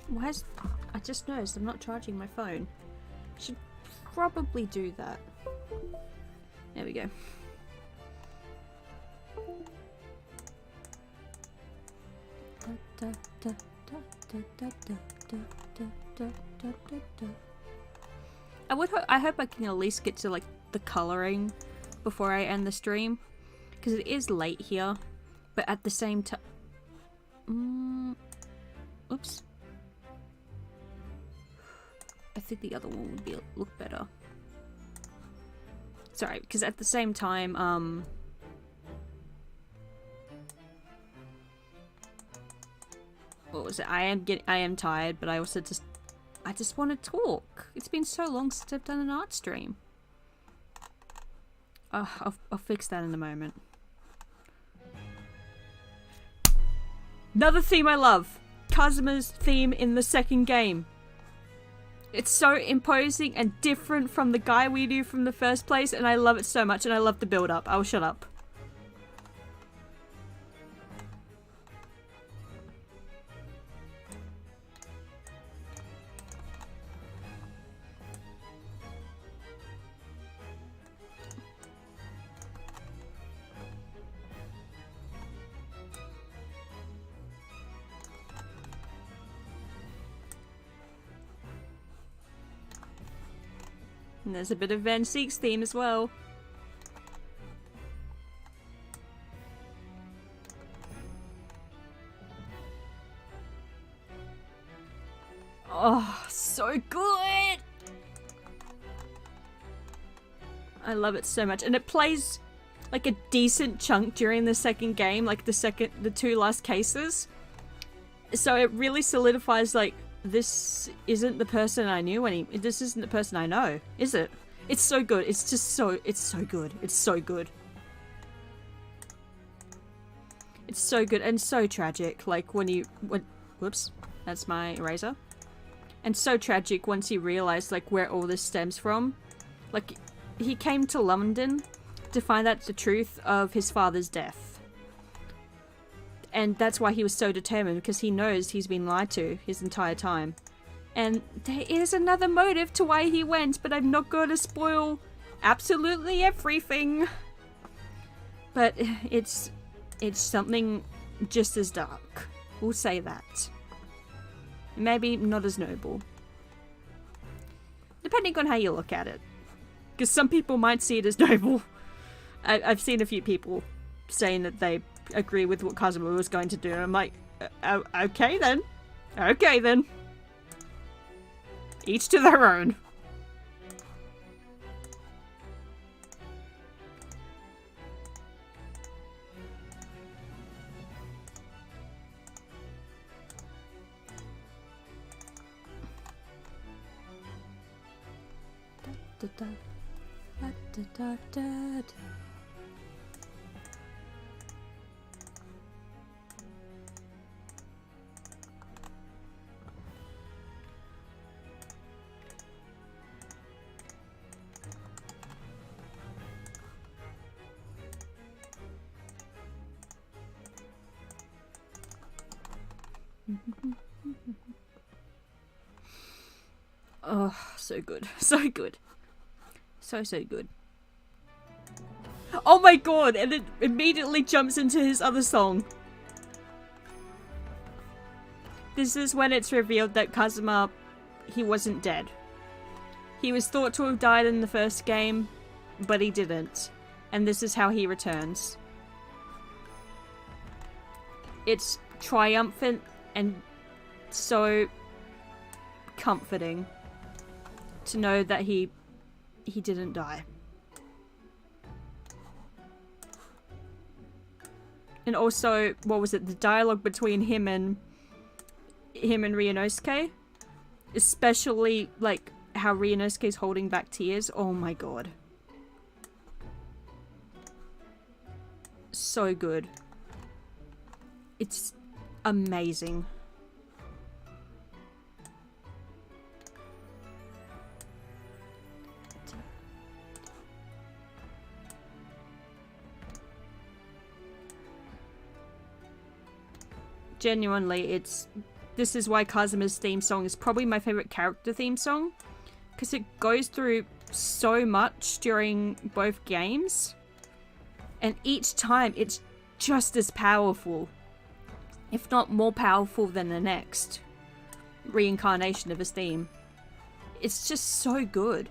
Why is... I just noticed I'm not charging my phone. Should probably do that. There we go. I hope I can at least get to like the coloring before I end the stream, because it is late here, but at the same time, oops. I think the other one would look better. Sorry, because at the same time, what was it? I am tired, but I also I just want to talk. It's been so long since I've done an art stream. Oh, I'll fix that in a moment. Another theme I love. Kazuma's theme in the second game. It's so imposing and different from the guy we knew from the first place, and I love it so much, and I love the build-up. I'll shut up. And there's a bit of Van Seek's theme as well. Oh, so good! I love it so much. And it plays like a decent chunk during the second game, like the two last cases. So it really solidifies like, this isn't the person I knew this isn't the person I know, is it? It's so good. It's just so, it's so good. It's so good. It's so good and so tragic. Like whoops, that's my eraser. And so tragic once he realized like where all this stems from. Like he came to London to find out the truth of his father's death. And that's why he was so determined, because he knows he's been lied to his entire time. And there is another motive to why he went, but I'm not going to spoil absolutely everything. But it's something just as dark. We'll say that. Maybe not as noble. Depending on how you look at it. Because some people might see it as noble. I've seen a few people saying that they agree with what Kazuma was going to do, and I'm like, okay then. Okay then. Each to their own. Da, da, da, da, da, da, da. Oh, so good. So good. So good. Oh my god! And it immediately jumps into his other song. This is when it's revealed that Kazuma, he wasn't dead. He was thought to have died in the first game, but he didn't. And this is how he returns. It's triumphant and so comforting to know that he didn't die. And also, what was it? The dialogue between him and Ryunosuke, especially like how Ryunosuke's holding back tears. Oh my god. so good. It's amazing. Genuinely, this is why Kazuma's theme song is probably my favorite character theme song, because it goes through so much during both games, and each time it's just as powerful, if not more powerful than the next reincarnation of his theme. It's just so good.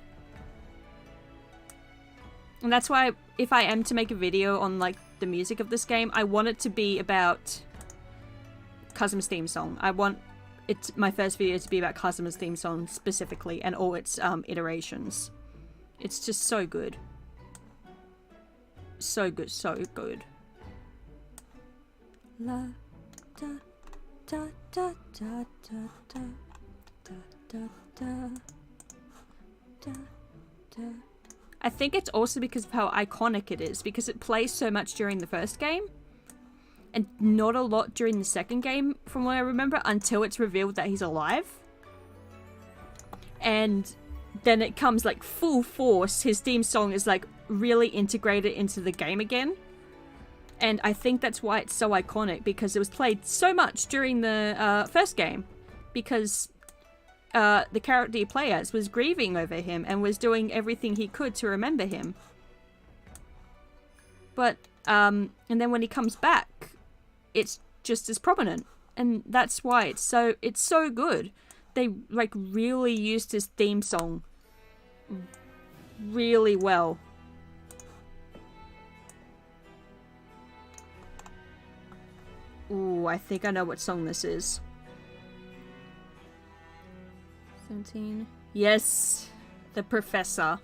And that's why if I am to make a video on like the music of this game, I want it to be about Kazuma's theme song. I want my first video to be about Kazuma's theme song specifically and all its iterations. It's just so good. So good, so good. La da da da da da da da da da da da. I think it's also because of how iconic it is, because it plays so much during the first game and not a lot during the second game, from what I remember, until it's revealed that he's alive. And then it comes like full force. His theme song is like really integrated into the game again. And I think that's why it's so iconic, because it was played so much during the first game. Because the character you play as was grieving over him and was doing everything he could to remember him. But, and then when he comes back, it's just as prominent, and that's why it's so good. They like really used his theme song really well. Ooh, I think I know what song this is. 17. Yes, the Professor.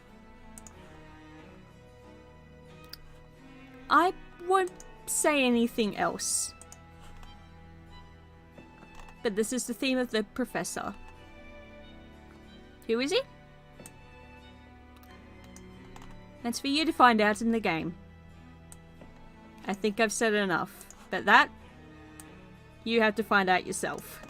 I won't say anything else. But this is the theme of the Professor. Who is he? That's for you to find out in the game. I think I've said enough. But that, you have to find out yourself.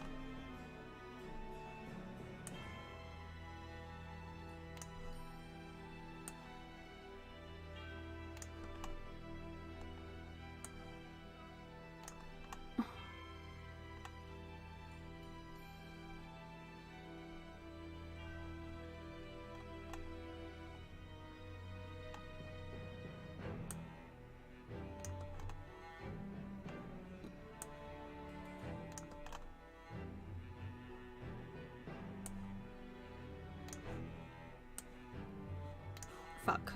Fuck.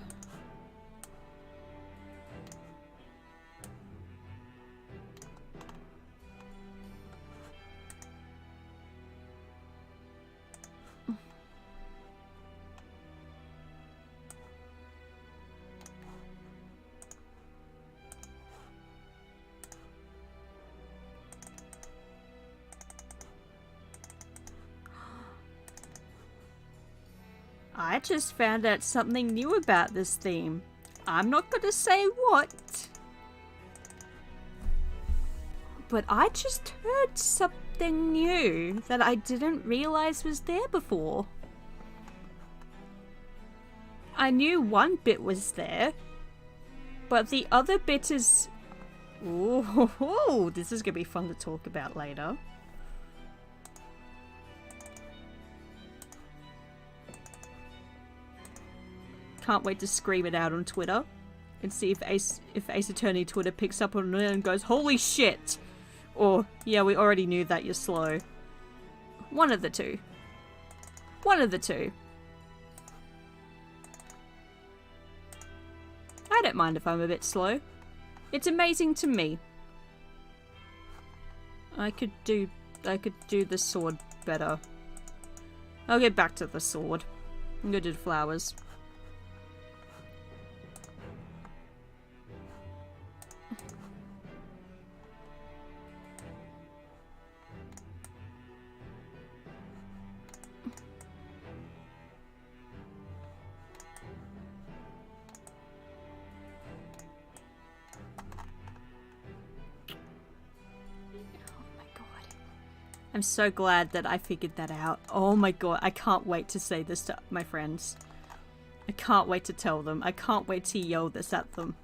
I just found out something new about this theme. I'm not gonna say what. But I just heard something new that I didn't realize was there before. I knew one bit was there, but the other bit is... Ooh, this is gonna be fun to talk about later. Can't wait to scream it out on Twitter and see if Ace Attorney Twitter picks up on it and goes, holy shit! Or, yeah, we already knew that, you're slow. One of the two. One of the two. I don't mind if I'm a bit slow. It's amazing to me. I could do the sword better. I'll get back to the sword. I'm gonna do the flowers. I'm so glad that I figured that out. Oh my god, I can't wait to say this to my friends. I can't wait to tell them. I can't wait to yell this at them.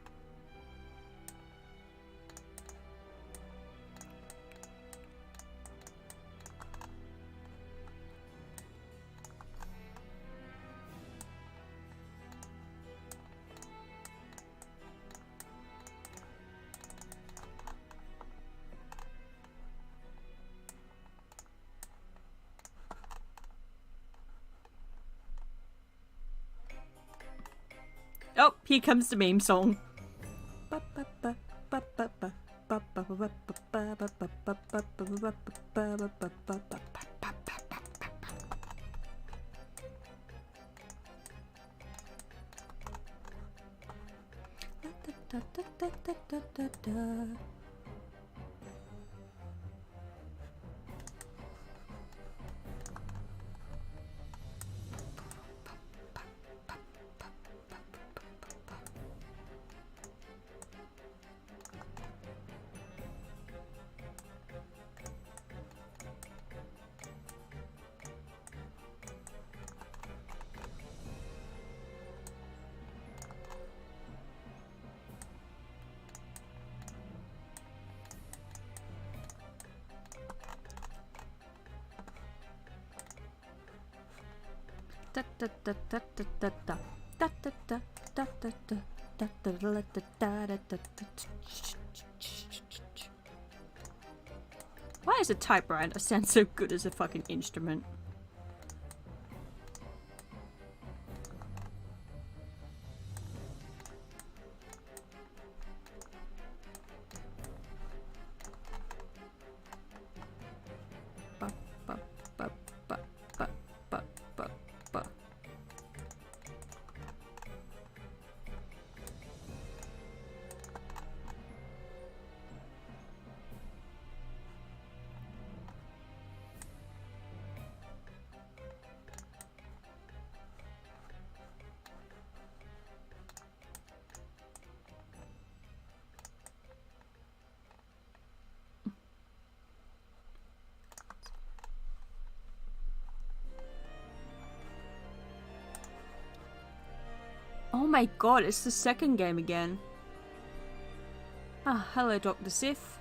Oh, here comes the meme song. Why is a typewriter sound so good as a fucking instrument? Oh my god, it's the second game again. Ah, hello Dr. Sith.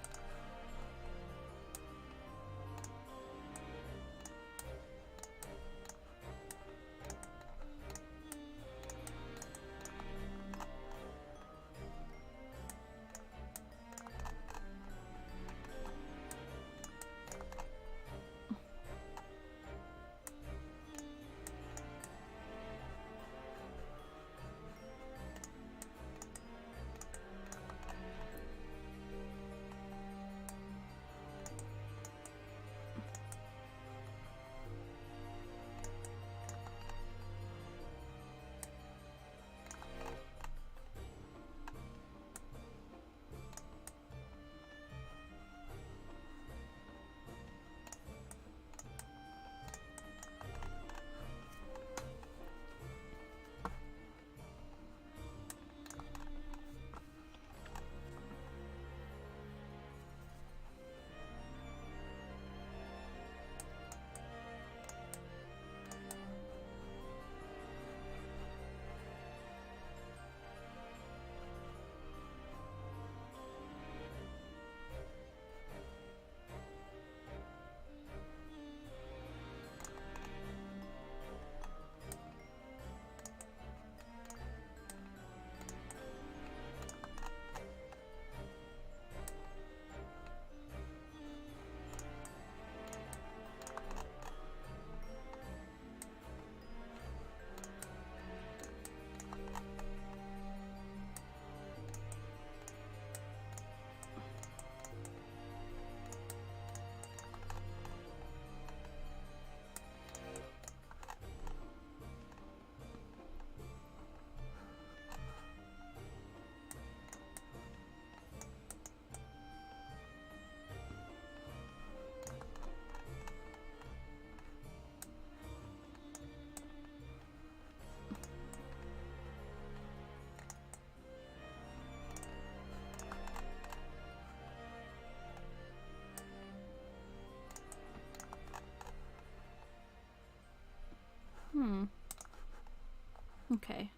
Okay.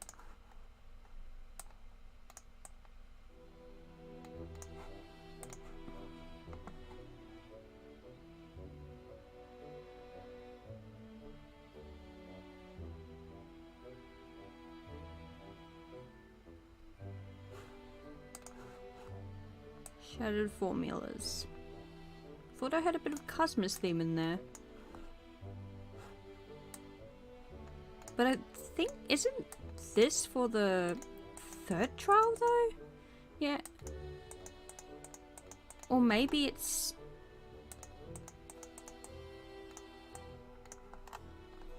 Shattered formulas. Thought I had a bit of Cosmos theme in there. But I think, isn't this for the third trial though? Yeah. Or maybe it's...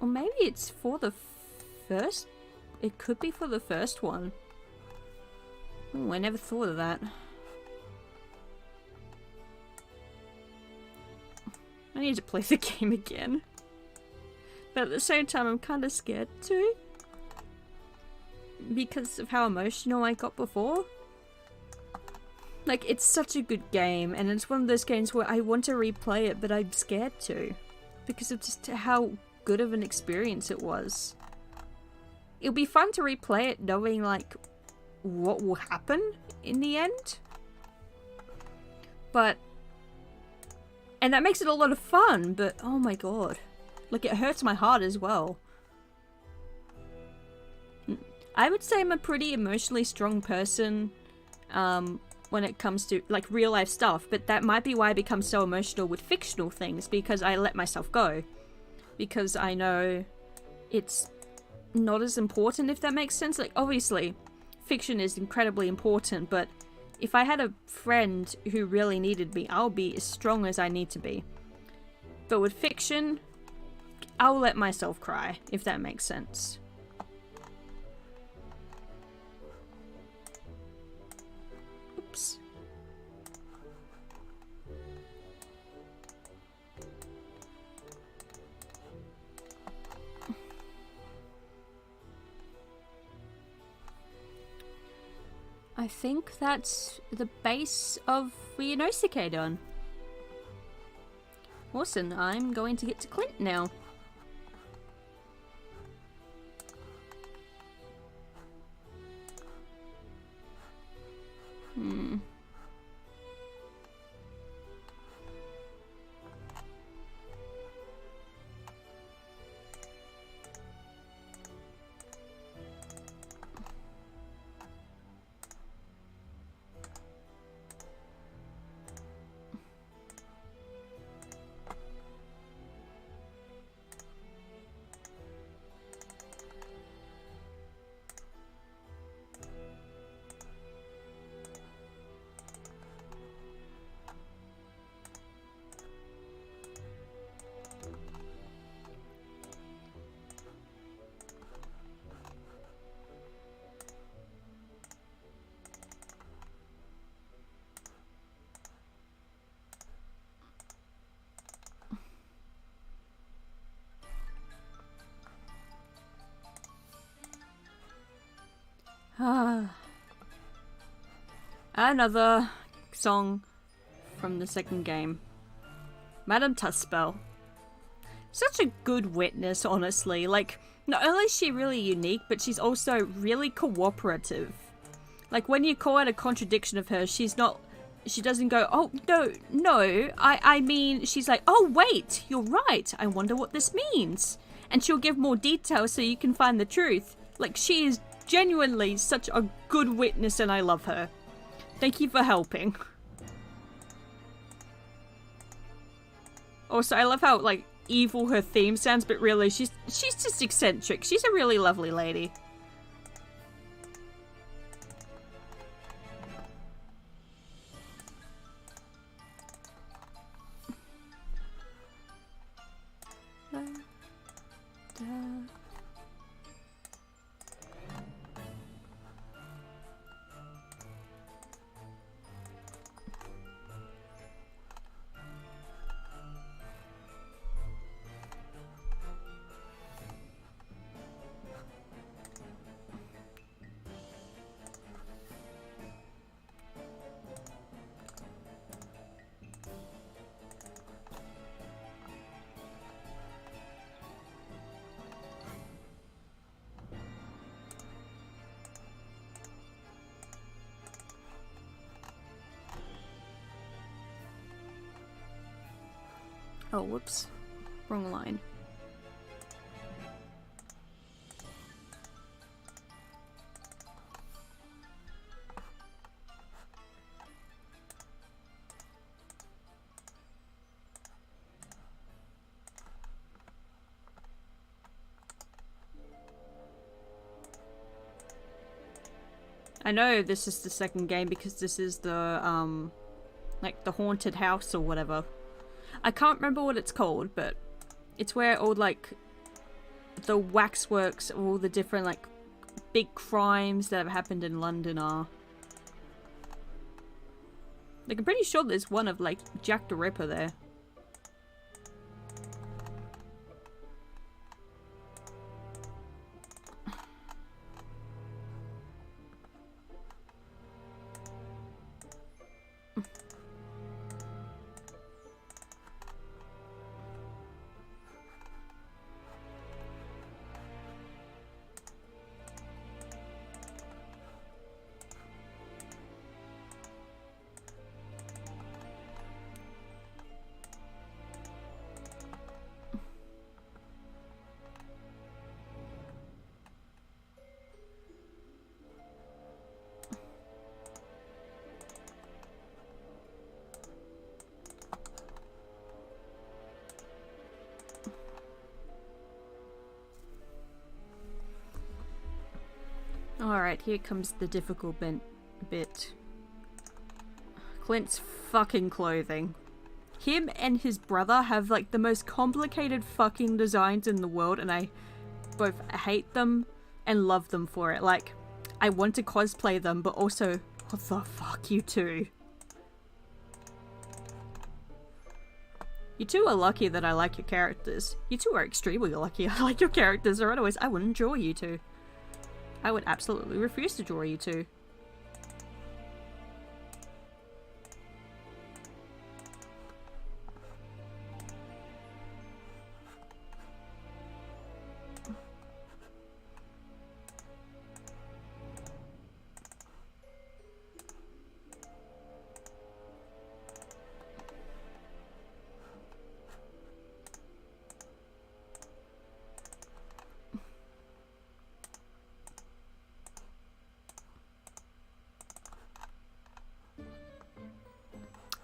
Or maybe it's for the first... It could be for the first one. Oh, I never thought of that. I need to play the game again. But at the same time, I'm kind of scared too. Because of how emotional I got before. Like, it's such a good game, and it's one of those games where I want to replay it, but I'm scared to. Because of just how good of an experience it was. It'll be fun to replay it knowing, like, what will happen in the end. But... And that makes it a lot of fun, but oh my god. Like, it hurts my heart as well. I would say I'm a pretty emotionally strong person when it comes to, like, real life stuff, but that might be why I become so emotional with fictional things, because I let myself go. Because I know it's not as important, if that makes sense. Like, obviously, fiction is incredibly important, but if I had a friend who really needed me, I'll be as strong as I need to be. But with fiction, I'll let myself cry, if that makes sense. Oops. I think that's the base of the Inosuke done. Awesome, I'm going to get to Clint now. Another song from the second game. Madame Tuspel. Such a good witness, honestly. Like, not only is she really unique, but she's also really cooperative. Like, when you call out a contradiction of her, she doesn't go, oh, no, I mean, she's like, oh, wait, you're right, I wonder what this means. And she'll give more details so you can find the truth. Like, she is genuinely such a good witness and I love her. Thank you for helping. Also, I love how, like, evil her theme sounds, but really, she's just eccentric. She's a really lovely lady. Oh, whoops. Wrong line. I know this is the second game because this is the, like the haunted house or whatever. I can't remember what it's called, but it's where all, like, the waxworks of all the different, like, big crimes that have happened in London are. Like, I'm pretty sure there's one of, like, Jack the Ripper there. Alright, here comes the difficult bit. Clint's fucking clothing. Him and his brother have, like, the most complicated fucking designs in the world, and I both hate them and love them for it. Like, I want to cosplay them, but also, what the fuck, you two? You two are lucky that I like your characters. You two are extremely lucky I like your characters, or otherwise I wouldn't draw you two. I would absolutely refuse to draw you two.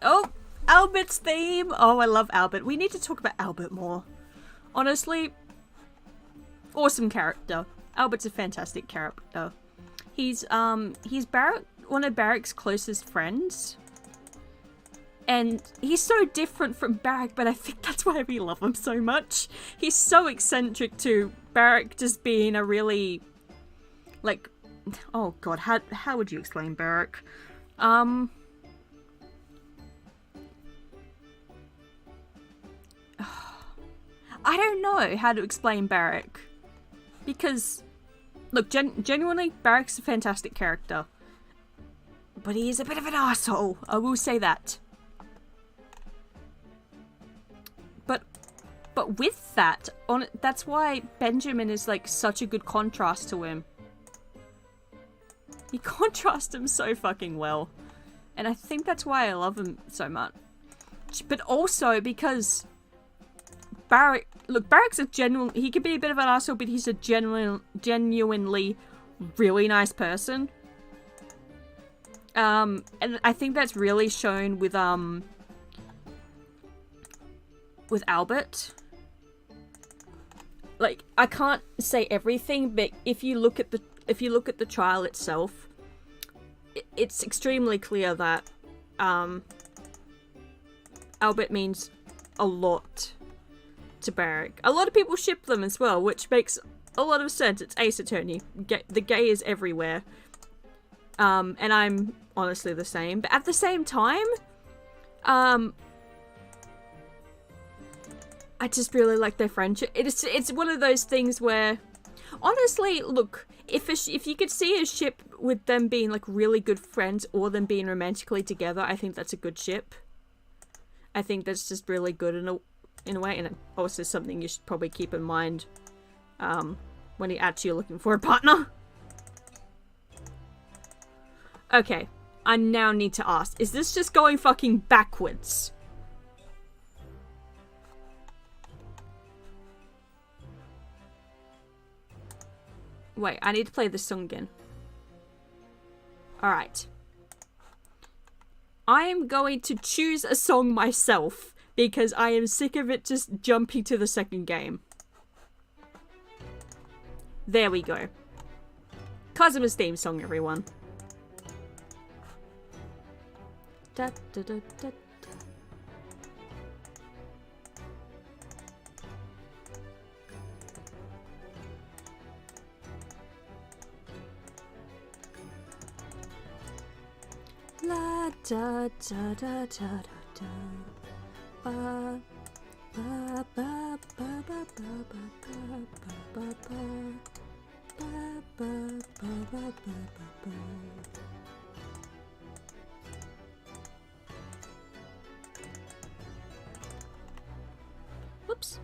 Oh, Albert's theme! Oh, I love Albert. We need to talk about Albert more. Honestly, awesome character. Albert's a fantastic character. He's Barrack, one of Barrack's closest friends. And he's so different from Barrack, but I think that's why we love him so much. He's so eccentric to Barrack just being a really, like, oh god, how would you explain Barrack? I don't know how to explain Barrack. Because, look, genuinely, Barrack's a fantastic character. But he is a bit of an asshole, I will say that. But with that, that's why Benjamin is, like, such a good contrast to him. He contrasts him so fucking well. And I think that's why I love him so much. But also because Barrack, look, Barrack's a he could be a bit of an asshole, but he's a genuinely really nice person. And I think that's really shown with Albert. Like, I can't say everything, but if you look at the trial itself, it's extremely clear that Albert means a lot to Barrack. A lot of people ship them as well, which makes a lot of sense. It's Ace Attorney. The gay is everywhere. And I'm honestly the same. But at the same time, I just really like their friendship. It's one of those things where, honestly, look, if you could see a ship with them being, like, really good friends or them being romantically together, I think that's a good ship. I think that's just really good in a way, and also something you should probably keep in mind when you're actually looking for a partner. Okay, I now need to ask, is this just going fucking backwards? Wait, I need to play this song again. Alright. I am going to choose a song myself because I am sick of it just jumping to the second game. There we go. Kazuma's theme song, everyone. Da, da, da, da. La da da da da da da. Ba ba ba ba ba ba ba ba ba ba ba ba ba ba ba. Whoops.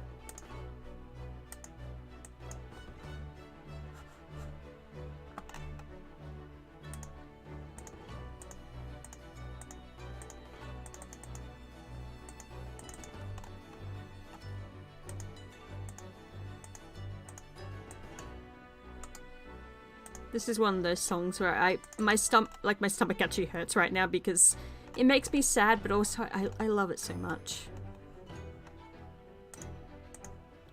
This is one of those songs where my stomach actually hurts right now because it makes me sad, but also I love it so much.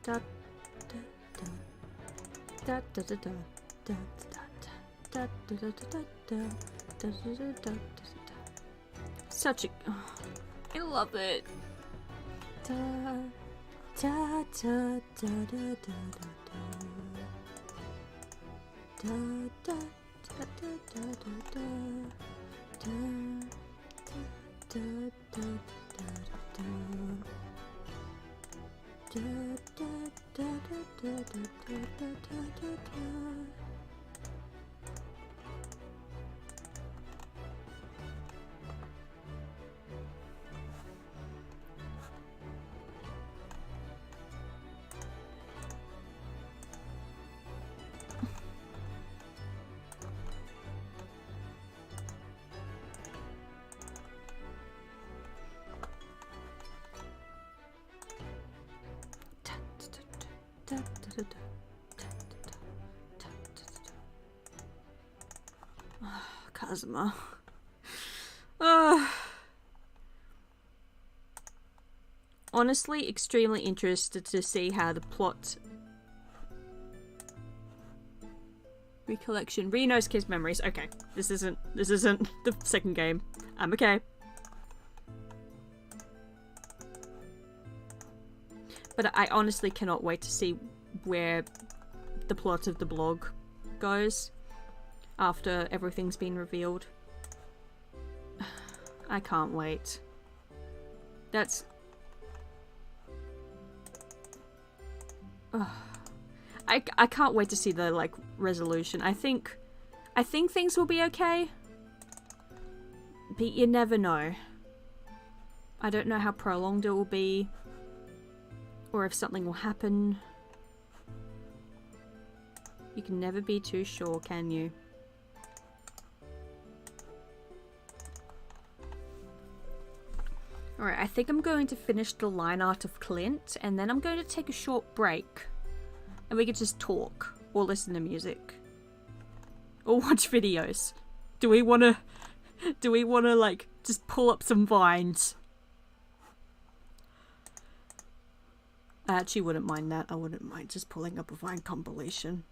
Da da da da da da da da da da da da da da. Such a, I love it. Da da da da da da da. Da da da da da da da da da da da Kazuma. Honestly, extremely interested to see how the plot recollection. Reno's kiss memories. Okay, this isn't the second game. I'm okay. But I honestly cannot wait to see where the plot of the blog goes after everything's been revealed. I can't wait. That's... I can't wait to see the, like, resolution. I think things will be okay. But you never know. I don't know how prolonged it will be. Or if something will happen. You can never be too sure, can you? Alright, I think I'm going to finish the line art of Clint, and then I'm going to take a short break. And we can just talk, or listen to music. Or watch videos. Do we wanna, like, just pull up some vines? I actually wouldn't mind that. I wouldn't mind just pulling up a Vine compilation.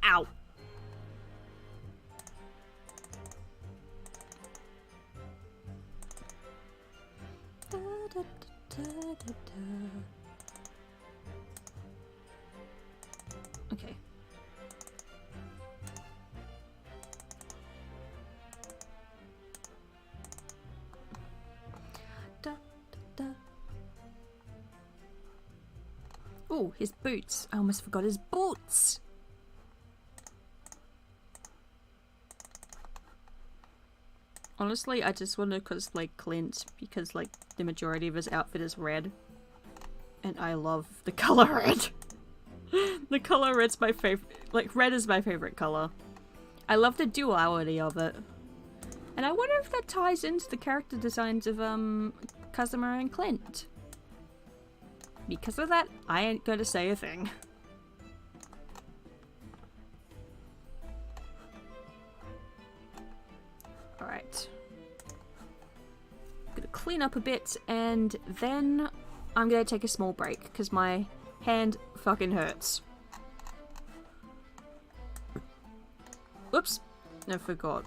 Ow. Okay. Oh, his boots. I almost forgot his boots. Honestly, I just want to cosplay Clint because, like, the majority of his outfit is red. And I love the color red. The color red's my favorite. Like, red is my favorite color. I love the duality of it. And I wonder if that ties into the character designs of, Kazuma and Clint. Because of that, I ain't gonna say a thing. Alright. Gonna clean up a bit, and then I'm gonna take a small break, because my hand fucking hurts. Whoops. I forgot.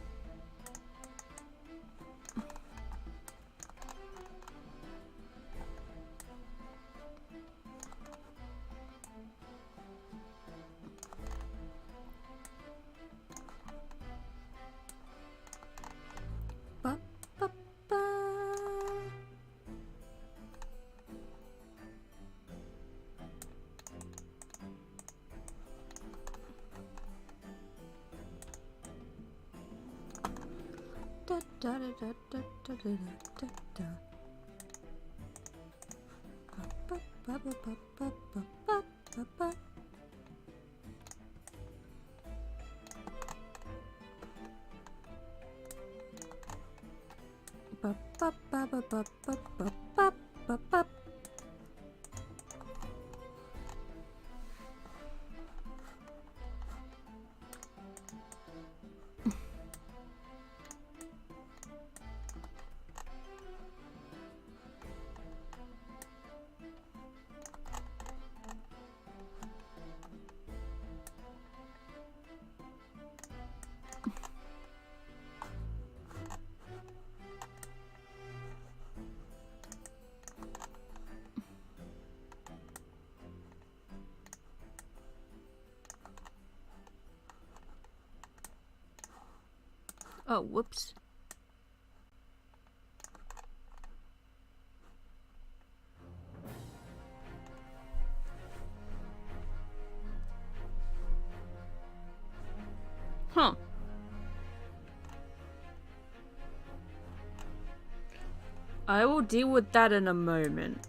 Oh, whoops. Huh. I will deal with that in a moment.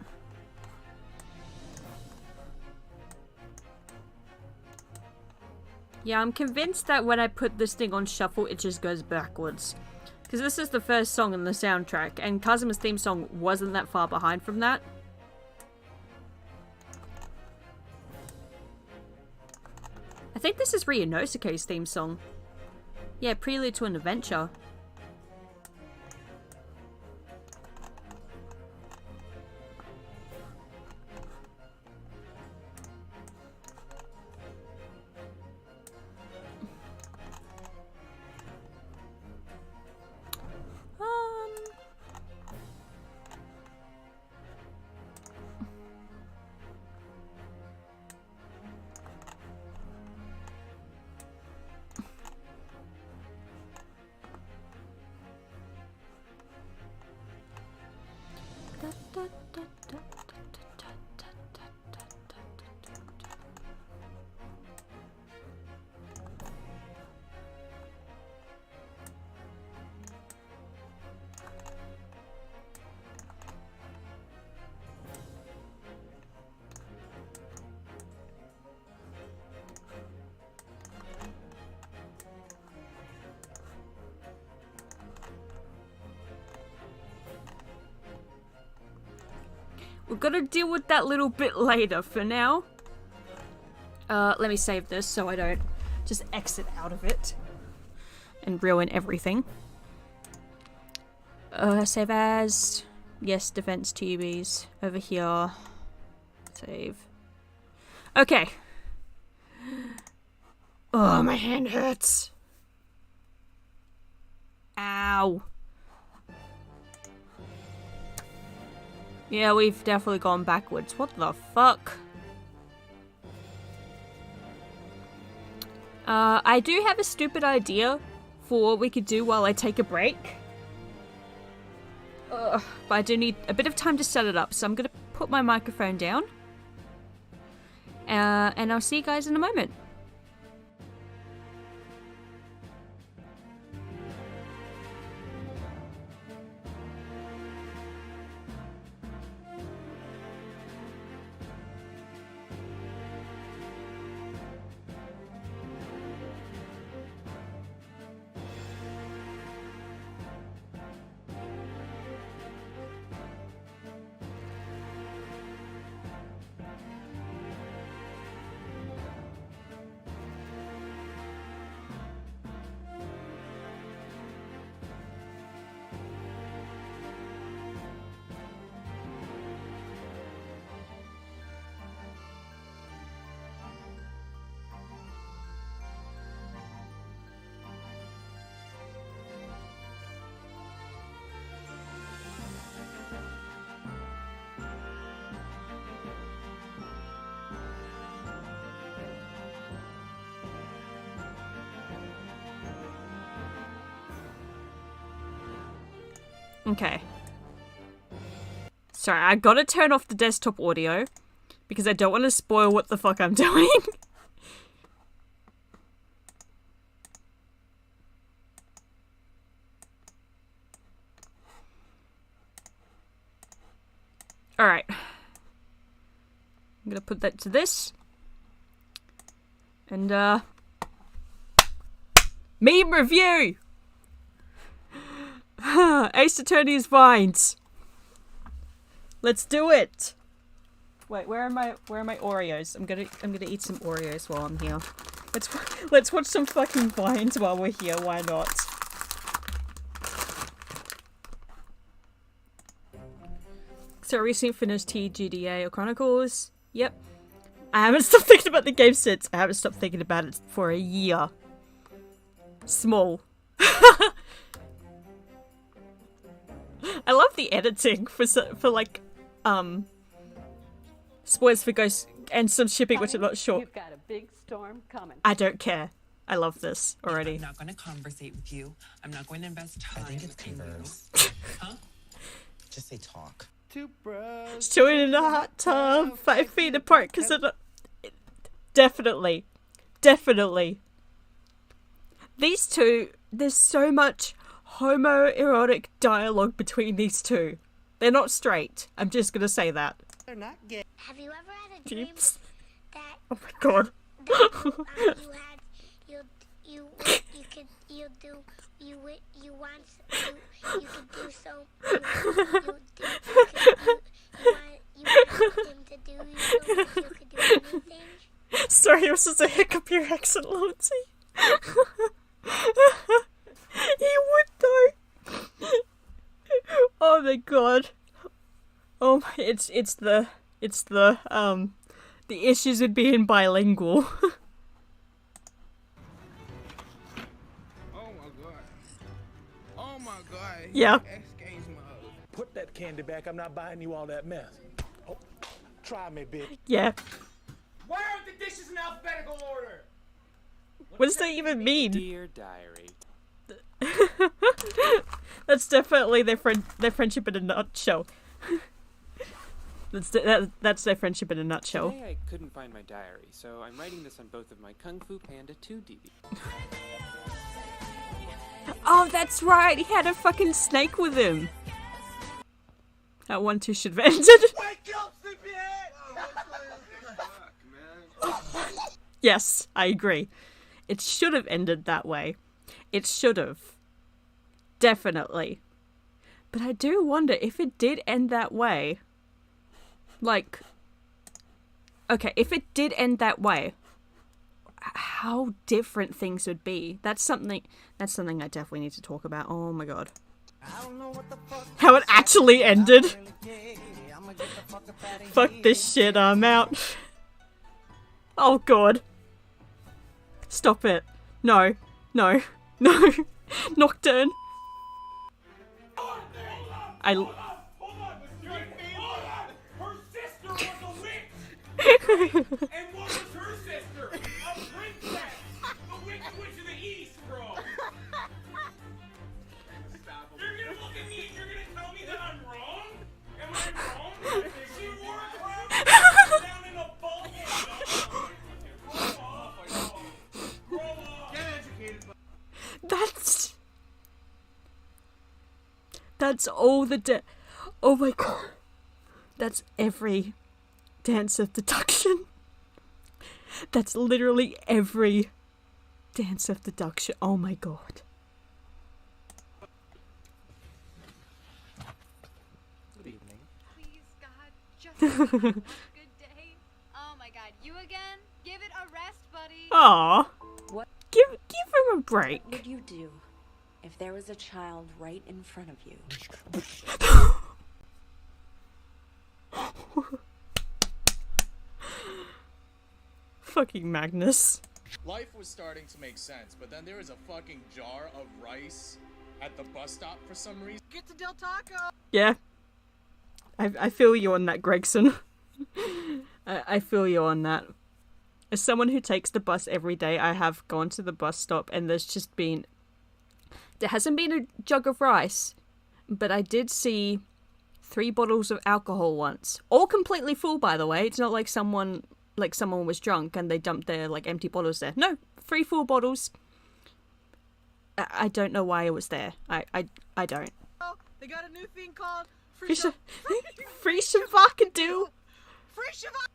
Yeah, I'm convinced that when I put this thing on shuffle, it just goes backwards. Because this is the first song in the soundtrack, and Kazuma's theme song wasn't that far behind from that. I think this is Ryunosuke's theme song. Yeah, Prelude to an Adventure. We're gonna deal with that little bit later. For now, let me save this so I don't just exit out of it and ruin everything. Save as. Yes, defense TVs. Over here. Save. Okay. Oh, my hand hurts. Ow. Yeah, we've definitely gone backwards. What the fuck? I do have a stupid idea for what we could do while I take a break. But I do need a bit of time to set it up, so I'm gonna put my microphone down. And I'll see you guys in a moment. Okay. Sorry, I gotta turn off the desktop audio because I don't want to spoil what the fuck I'm doing. Alright. I'm gonna put that to this. And, meme review! Ace Attorney's Vines. Let's do it. Wait, where are my Oreos? I'm gonna eat some Oreos while I'm here. Let's watch some fucking Vines while we're here. Why not? So recently finished TGDA or Chronicles. Yep. I haven't stopped thinking about the game since. I haven't stopped thinking about it for a year. Small. I love the editing for like, spoilers for Ghost and some shipping, which I'm not sure. You've got a big storm coming. I don't care. I love this already. I'm not going to conversate with you. I'm not going to invest time. I think it's converse. Huh? Just say talk. Chilling in a hot tub, 5 feet apart, because definitely. These two, there's so much homoerotic dialogue between these two. They're not straight. I'm just gonna say that. They're not gay. Have you ever had a dream Jeeps. that Oh my god. you could do so you want him to do you so much you could do anything? Sorry, it was just a hiccup your accent, Lindsay. He would though. Oh my god. Oh my, it's the issues with being bilingual. Oh my god. Yeah. Put that candy back. I'm not buying you all that mess. Oh, try me, bitch. Yeah. Why aren't the dishes in alphabetical order? What does that even mean? Dear diary. That's definitely their friendship in a nutshell. That's their friendship in a nutshell. Today I couldn't find my diary, so I'm writing this on both of my Kung Fu Panda 2 DVDs. Oh, that's right. He had a fucking snake with him. That one too should have ended. Wake up, sleepyhead! Yes, I agree. It should have ended that way. It should have. Definitely. But I do wonder if it did end that way. Like, okay, if it did end that way, how different things would be. That's something I definitely need to talk about. Oh my god. How it actually ended. Fuck this shit, I'm out. Oh god. Stop it. No. No. No. Nocturne. Hold on, her sister was a witch! And what was her sister? A princess! The wicked witch of the east, bro! You're gonna look at me and you're gonna tell me that I'm wrong? Am I wrong? She wore a crown down in a ball. Grow up, I know. Grow up. Get educated. That's all the oh my god. That's every dance of deduction. That's literally every dance of deduction. Oh my god. Good evening. Please, God, just have a good day. Oh my God, you again? Give it a rest, buddy. Aw. What Give him a break. would you do if there was a child right in front of you? Fucking Magnus. Life was starting to make sense, but then there was a fucking jar of rice at the bus stop for some reason. Get to Del Taco! Yeah. I feel you on that, Gregson. I feel you on that. As someone who takes the bus every day, I have gone to the bus stop and there hasn't been a jug of rice, but I did see 3 bottles of alcohol once. All completely full, by the way. It's not like someone was drunk and they dumped their empty bottles there. No, 3 full bottles. I don't know why it was there. I don't. Oh, they got a new thing called Free Shavakadu. Free Shavak!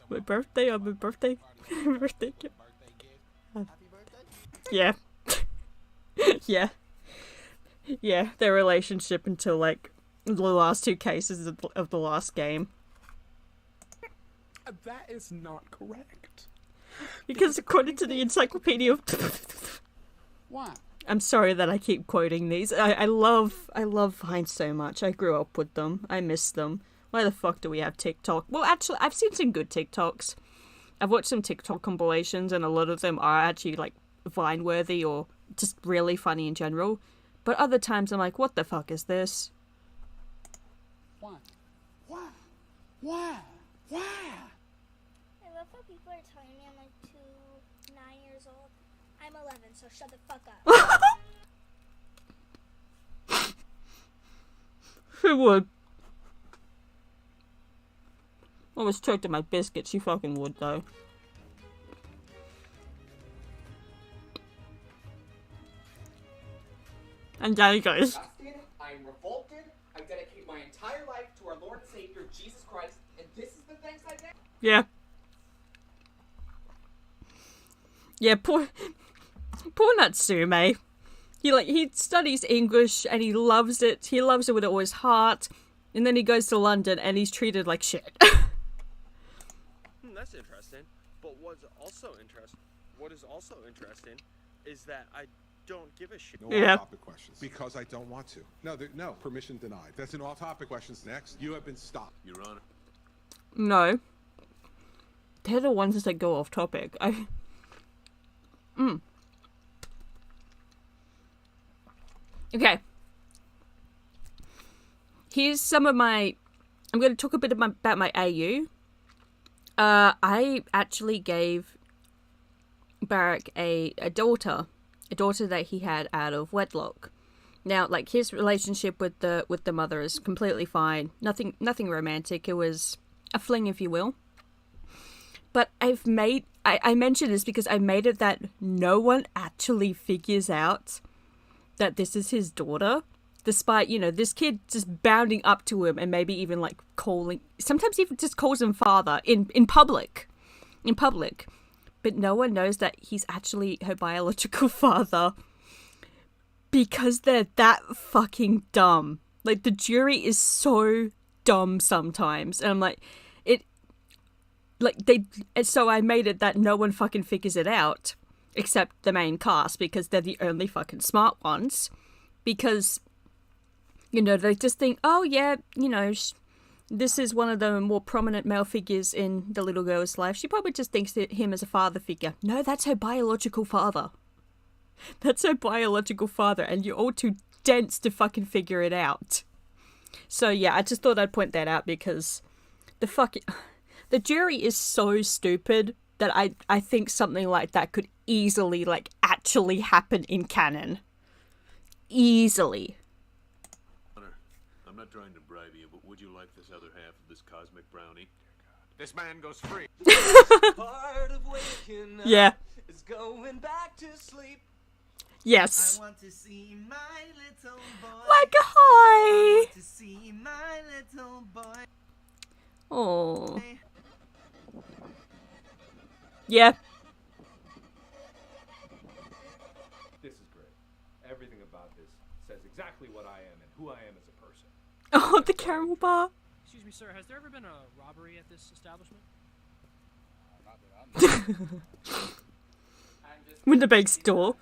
My birthday on my birthday. Birthday gift. Yeah. Yeah. Yeah, their relationship until the last 2 cases of the last game. That is not correct. Because according to the encyclopedia of What? I'm sorry that I keep quoting these. I love Vine so much. I grew up with them. I miss them. Why the fuck do we have TikTok? Well, actually, I've seen some good TikToks. I've watched some TikTok compilations, and a lot of them are actually Vine-worthy or just really funny in general. But other times I'm like, what the fuck is this? Why? I love how people are telling me I'm too 9 years old. I'm 11, so shut the fuck up. Who would? I was choked on my biscuits, you fucking would though. And Danny goes. I am revolted. I dedicate my entire life to our Lord and Savior, Jesus Christ, and this is the thanks I get? Yeah. Yeah, poor Natsume. He studies English and he loves it. He loves it with all his heart. And then he goes to London and he's treated like shit. That's interesting. But what is also interesting is that I don't give a shit. No off-topic questions. Because I don't want to. No, permission denied. That's an off-topic questions. Next, you have been stopped. Your Honor. No. They're the ones that go off topic. Okay. Here's some of my... I'm going to talk a bit about my AU. I actually gave Barack a daughter that he had out of wedlock. Now, his relationship with the mother is completely fine. Nothing romantic. It was a fling, if you will. But I mention this because I made it that no one actually figures out that this is his daughter. Despite, this kid just bounding up to him and maybe even calling, sometimes even just calls him father in public. But no one knows that he's actually her biological father because they're that fucking dumb. The jury is so dumb sometimes. And I'm so I made it that no one fucking figures it out except the main cast because they're the only fucking smart ones. Because, they just think, oh yeah, this is one of the more prominent male figures in the little girl's life. She probably just thinks of him as a father figure. No, that's her biological father. That's her biological father, and you're all too dense to fucking figure it out. So yeah, I just thought I'd point that out because the jury is so stupid that I think something like that could easily, like, actually happen in canon. Easily. I'm not trying to bribe you, but would you like this other half of this cosmic brownie? This man goes free. Part of waking up Yeah. is going back to sleep. Yes. I want to see my little boy. Like a hi. Want to see my little boy. Oh. Yeah. This is great. Everything about this says exactly what I am and who I am as a person. Oh, the caramel bar. Excuse me, sir. Has there ever been a robbery at this establishment? Winterbank store.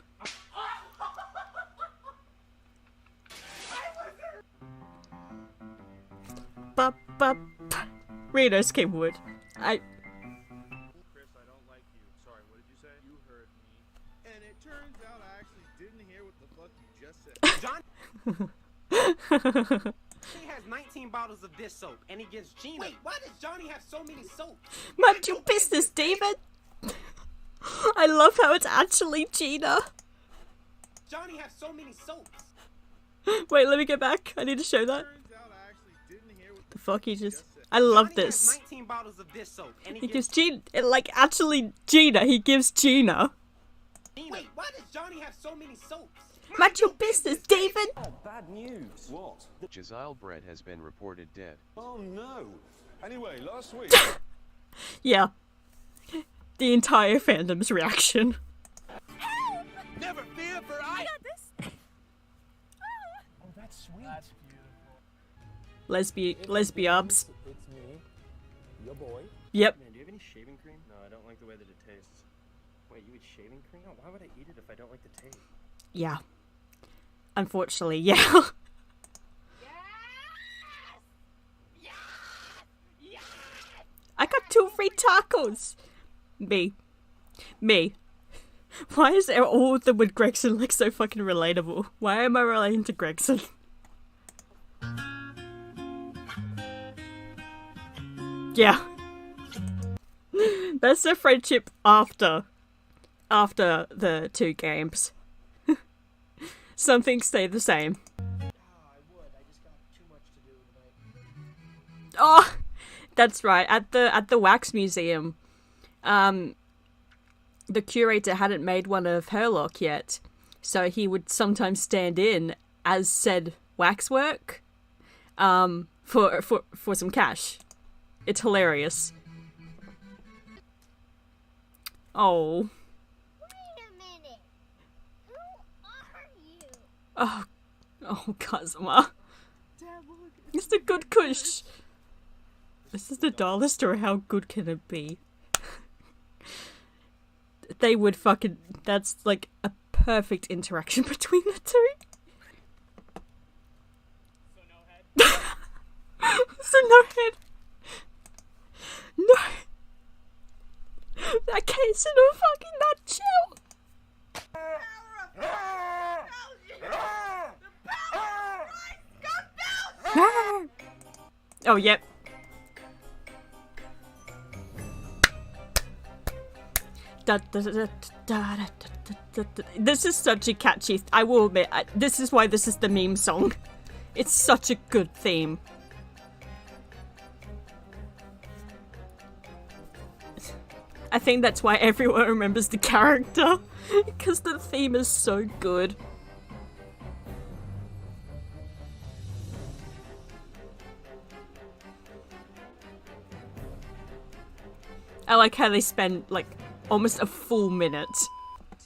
Bop, bop. Reno Skimwood. Chris, I don't like you. Sorry, what did you say? You heard me. And it turns out I actually didn't hear what the fuck you just said. John. He has 19 bottles of dish soap, and he gives Gina. Wait, why does Johnny have so many soaps? Mind your business, David. I love how it's actually Gina. Johnny has so many soaps. Wait, let me go back. I need to show that. The fuck he just... I love Johnny this. has 19 bottles of dish soap, and He gives Gina... Like, actually Gina. He gives Gina. Wait, why does Johnny have so many soaps? Mind your business, David. Bad news. What? Giselle Brett has been reported dead. Oh no. Anyway, last week. Yeah. The entire fandom's reaction. Never fear, for I got this. Oh, that's sweet. That's beautiful. Lesbiabs. It's me, your boy. Yep. Man, do you have any shaving cream? No, I don't like the way that it tastes. Wait, you eat shaving cream? No, why would I eat it if I don't like the taste? Yeah. Unfortunately, yeah. I got 2 free tacos. Me. Why is there all of them with Gregson like so fucking relatable? Why am I relating to Gregson? Yeah. That's their friendship after the 2 games. Some things stay the same. Oh, that's right. At the Wax Museum, the curator hadn't made one of Herlock yet, so he would sometimes stand in as said waxwork, for some cash. It's hilarious. Oh. Wait a minute. Who are you? Oh, Kazuma. It's the good kush. This is the dollar store. How good can it be? They would fucking... That's like a perfect interaction between the two. So no head. No. That case in a fucking nutshell. Oh, yep. This is such a catchy... I will admit, this is why this is the meme song. It's such a good theme. I think that's why everyone remembers the character. Because the theme is so good. I like how they spend, like, almost a full minute.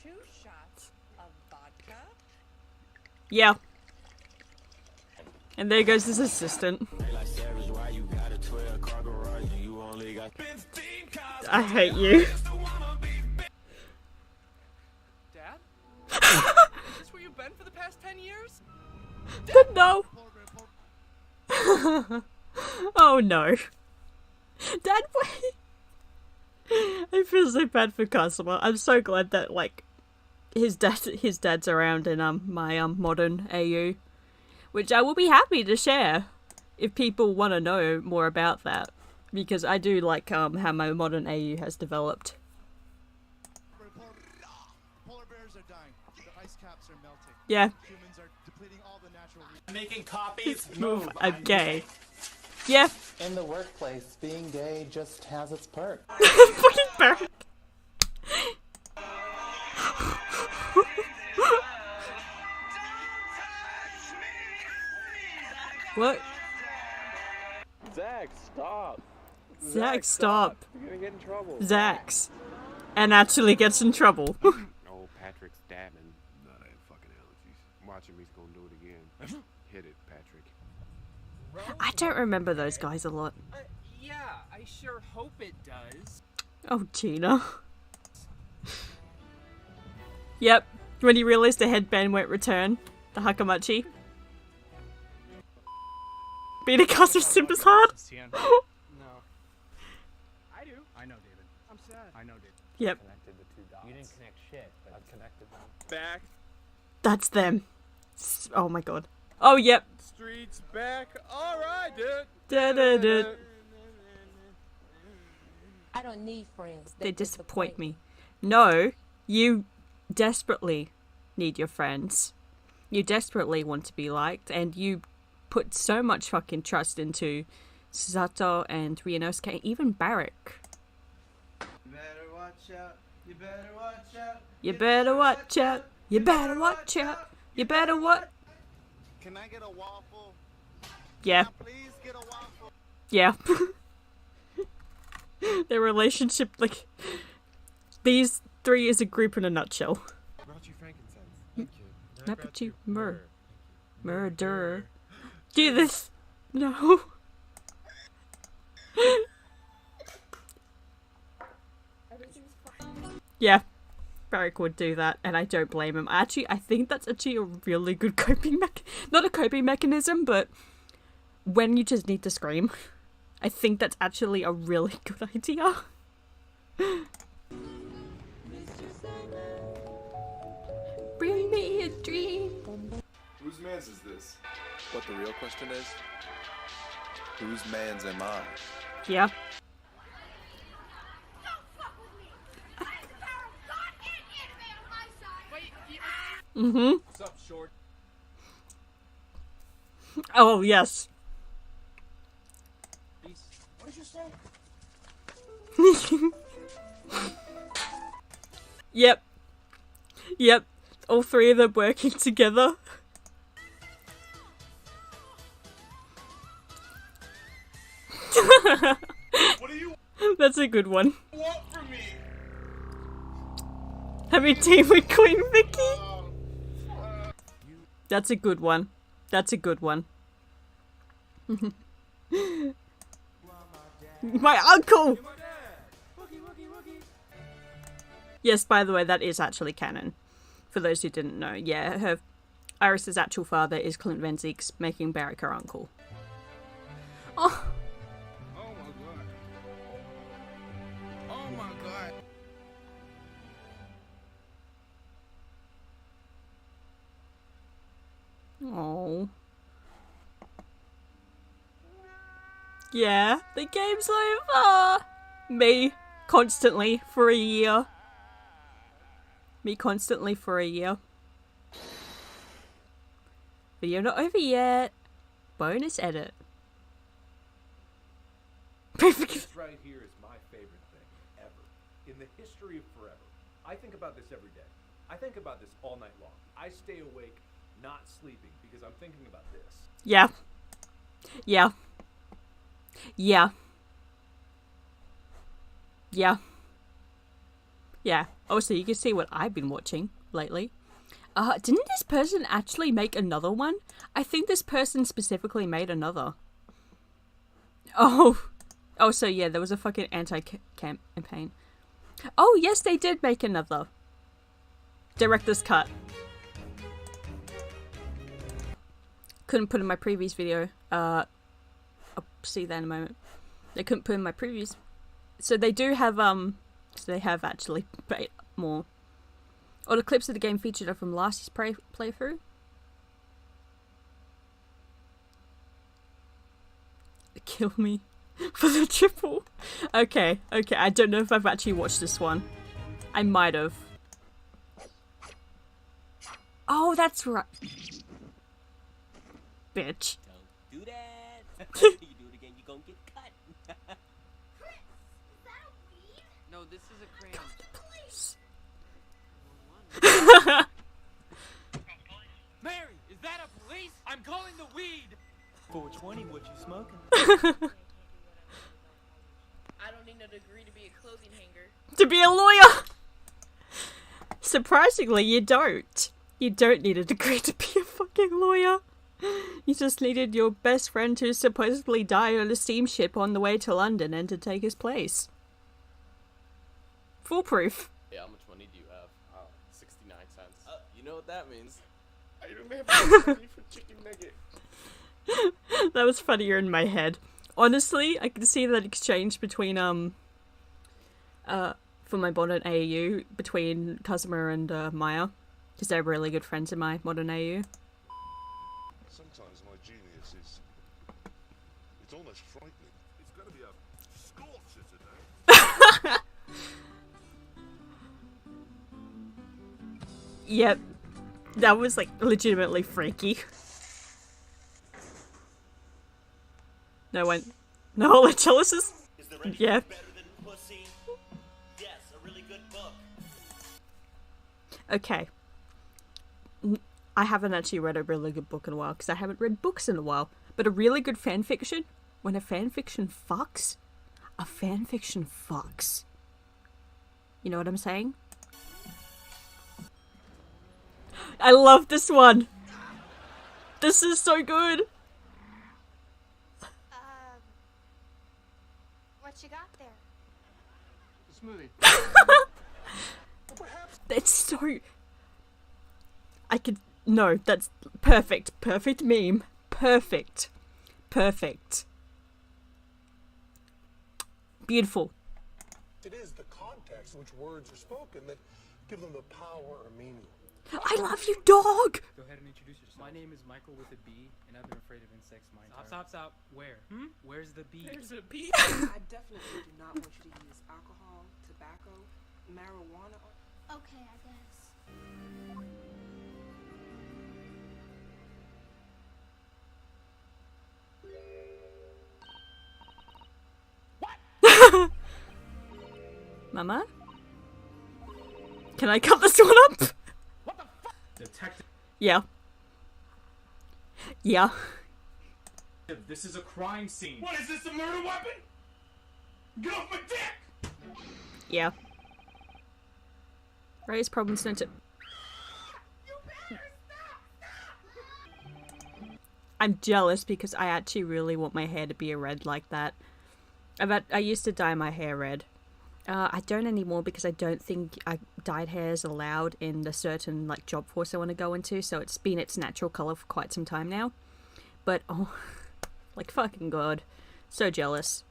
2 shots of vodka. Yeah. And there goes his assistant. I hate you. Dad? Is this where you've been for the past 10 years? No. Oh no. Dad, I feel so bad for Customer. I'm so glad that like his dad's around in my modern AU, which I will be happy to share if people want to know more about that, because I do like how my modern AU has developed. Polar bears are dying. The ice caps are melting. Yeah. Humans are depleting all the natural Making copies. Move. I'm gay. Yeah. In the workplace, being gay just has its perk. Fucking perk. What? Zach, stop. Zach, stop. You're gonna get in trouble. Zach's. And actually gets in trouble. Oh, Patrick's dabbing. Not I have fucking allergies. Watch him, he's gonna do it again. Hit it, Patrick. I don't remember those guys a lot. Yeah, I sure hope it does. Oh, Gina. Yep. When he realized the headband won't return. The Hakamachi. Being a custom sim is hard. No. I do. I know, David. I'm sad. I know, David. Yep. Connected the two dots. You didn't connect shit, but I've connected them. Back. That's them. Oh my god. Oh, yep. Streets back. Alright, dude. Da-da-da. I don't need friends. They disappoint me. No, you desperately need your friends. You desperately want to be liked, and you put so much fucking trust into Susato and Ryunosuke, even Barrack. You better watch out. You better watch out. You better watch out. You better watch out. You better what? Can I get a waffle? Yeah. Please get a waffle. Yeah. Their relationship, like, these three is a group in a nutshell. Brought you frankincense. Thank you. Not but you murder. Do this. No. Yeah. Barrack would do that, and I don't blame him. I think that's actually a really good coping not a coping mechanism, but when you just need to scream. I think that's actually a really good idea. Bring me a dream. Whose man's is this? What the real question is? Whose man's am I? Yeah. Mm-hmm. What's up, short? Oh, yes. What did you say? Yep. Yep. All three of them working together. What do you That's a good one. want from me? Having team with Queen Vicky. That's a good one. That's a good one. My uncle! Yes, by the way, that is actually canon. For those who didn't know. Yeah, Iris's actual father is Clint Van Zieks, making Barrack her uncle. Oh. Oh my god. Oh my god. Oh. Yeah, the game's over! Me, constantly, for a year. Me constantly for a year. Video not over yet. Bonus edit. This right here is my favorite thing ever. In the history of forever. I think about this every day. I think about this all night long. I stay awake, not sleeping, because I'm thinking about this. Yeah. Yeah. Yeah. Yeah. Yeah. Oh, so you can see what I've been watching lately. Didn't this person actually make another one? I think this person specifically made another. Oh. Oh, so yeah, there was a fucking anti-campaign. Oh, yes, they did make another. Director's cut. Couldn't put in my previous video. I'll see that in a moment. They couldn't put in my previews. So they do have, so they have actually more. All the clips of the game featured are from last year's playthrough. Kill me for the triple. Okay, I don't know if I've actually watched this one. I might have. Oh, that's right. Bitch. Don't do that. You do it again, you gonna get cut. No, this is a crayon. Please. Mary, is that a police? I'm calling the weed. 420, what you smoking? I don't need a degree to be a clothing hanger. To be a lawyer! Surprisingly, you don't. You don't need a degree to be a fucking lawyer. You just needed your best friend to supposedly die on a steamship on the way to London and to take his place. Foolproof. Yeah, how much money do you have? 69 cents. You know what that means. I don't have enough money for chicken nugget. That was funnier in my head. Honestly, I can see that exchange between, for my modern AU, between Kazuma and, Maya. Because they're really good friends in my modern AU. Sometimes my genius is... it's almost frightening. It's gonna be a scorcher today. Yep. That was, like, legitimately freaky. No one... No, like, Chalices? Yeah. Yes, a really good book. Okay. I haven't actually read a really good book in a while, because I haven't read books in a while. But a really good fanfiction? When a fanfiction fucks? A fanfiction fucks. You know what I'm saying? I love this one! This is so good! What you got there? Smoothie. That's so... I could... No, that's perfect. Perfect meme. Perfect. Perfect. Beautiful. It is the context in which words are spoken that give them the power or meaning. I love you, dog! Go ahead and introduce yourself. My name is Michael with a B, and I've been afraid of insects my entire life. Stop. Where? Where's the B? There's a bee. I definitely do not want you to use alcohol, tobacco, marijuana. Okay, I guess. Mama? Can I cut this one up? What the fuck? Detective. Yeah. Yeah. This is a crime scene. What is this, a murder weapon? Get off my dick! Yeah. Raise problems center. I'm jealous because I actually really want my hair to be a red like that. I used to dye my hair red. I don't anymore because I don't think dyed hair is allowed in the certain like job force I want to go into, so it's been its natural color for quite some time now. But oh, like fucking god, so jealous.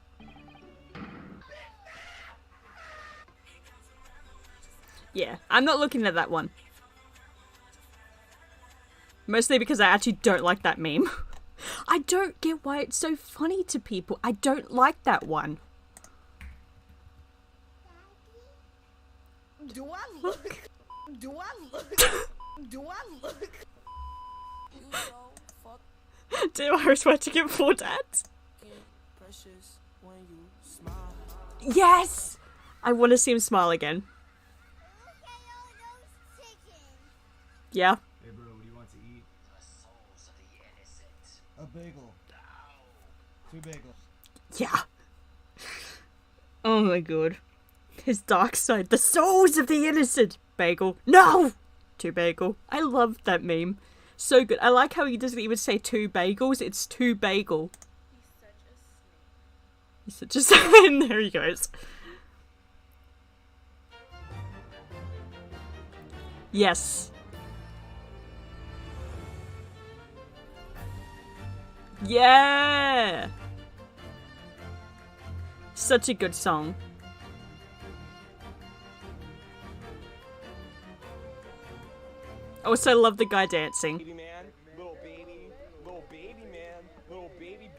Yeah, I'm not looking at that one. Mostly because I actually don't like that meme. I don't get why it's so funny to people. I don't like that one. Do I look? Do I look? Do I look? You so fuck. Do I swear to get 4 dads? Precious when you smile. Yes! I want to see him smile again. Yeah. Hey bro, what do you want to eat? A bagel. 2 bagels. Yeah. Oh my god. His dark side. The souls of the innocent. Bagel. No! 2 bagel. I love that meme. So good. I like how he doesn't even say 2 bagels. It's 2 bagel. He's such a snake. There he goes. Yes. Yeah! Such a good song. Also love the guy dancing. Baby man, little baby man, little baby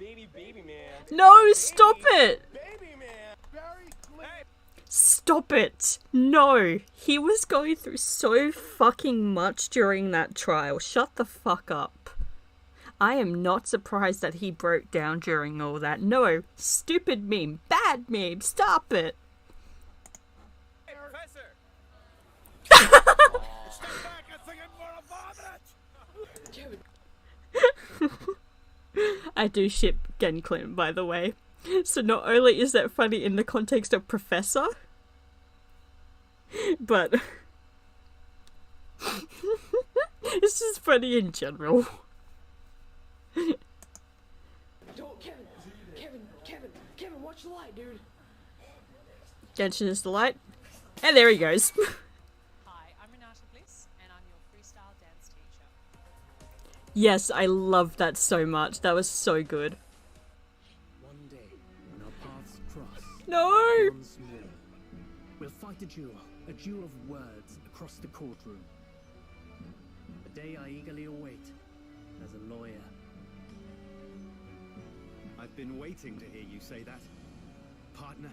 man. No, stop it! Stop it! No! He was going through so fucking much during that trial. Shut the fuck up. I am not surprised that he broke down during all that. No! Stupid meme. Bad meme. Stop it! Hey, Professor! Step back, I think I'm gonna vomit! I do ship Gen Clinton, by the way. So not only is that funny in the context of Professor, but it's just funny in general. Don't, Kevin, watch the light, dude. Genshin is the light. And there he goes. Hi, I'm Renata Bliss, and I'm your freestyle dance teacher. Yes, I love that so much. That was so good. One day, when our paths cross, No! once more, we'll fight a duel of words across the courtroom. A day I eagerly await as a lawyer. I've been waiting to hear you say that, partner.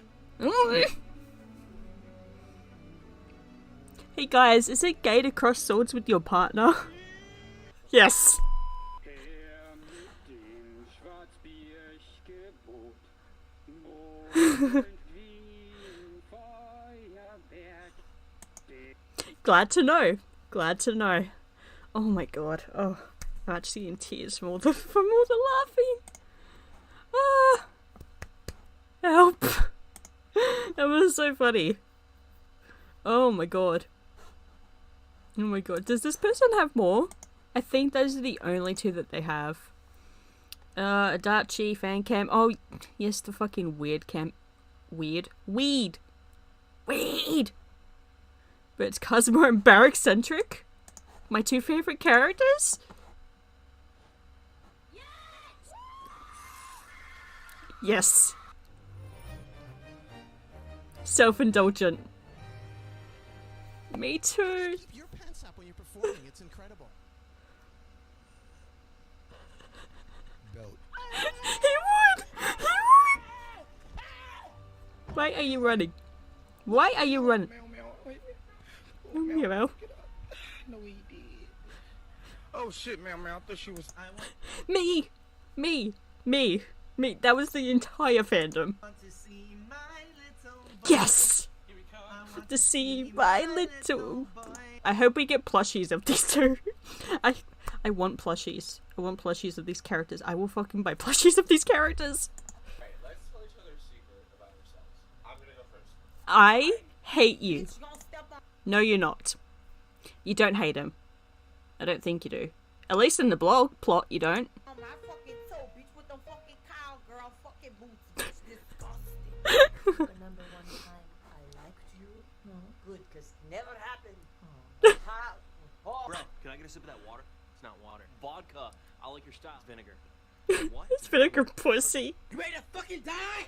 Hey guys, is it gay to cross swords with your partner? Yes. Glad to know. Glad to know. Oh my god. Oh, I'm actually in tears from all the laughing. Ah. Help. That was so funny. Oh my god. Oh my god. Does this person have more? I think those are the only two that they have. Adachi, fan cam. Oh, yes, the fucking weird cam. Weird. Weed! But it's Kazuma and Barrack centric? My two favorite characters? Yes. Self-indulgent. Me too. Keep your pants up when you're performing. It's incredible. Belt. He would! Why are you running? Why are you running? Meow. No, he did. Oh shit, meow. I thought she was. Me. That was the entire fandom. Yes! To see my little... I hope we get plushies of these two. I want plushies. I want plushies of these characters. I will fucking buy plushies of these characters. Okay, let's tell each other a secret about ourselves. I'm gonna go first. I hate you. No, you're not. You don't hate him. I don't think you do. At least in the blog plot, you don't. On my fucking toe, bitch, with them fucking cowgirl fucking boots. It's disgusting. Remember one time I liked you? Good, because never happened. Bro, can I get a sip of that water? It's not water. Vodka. I like your style. Vinegar. What? It's vinegar pussy. You ready to fucking die?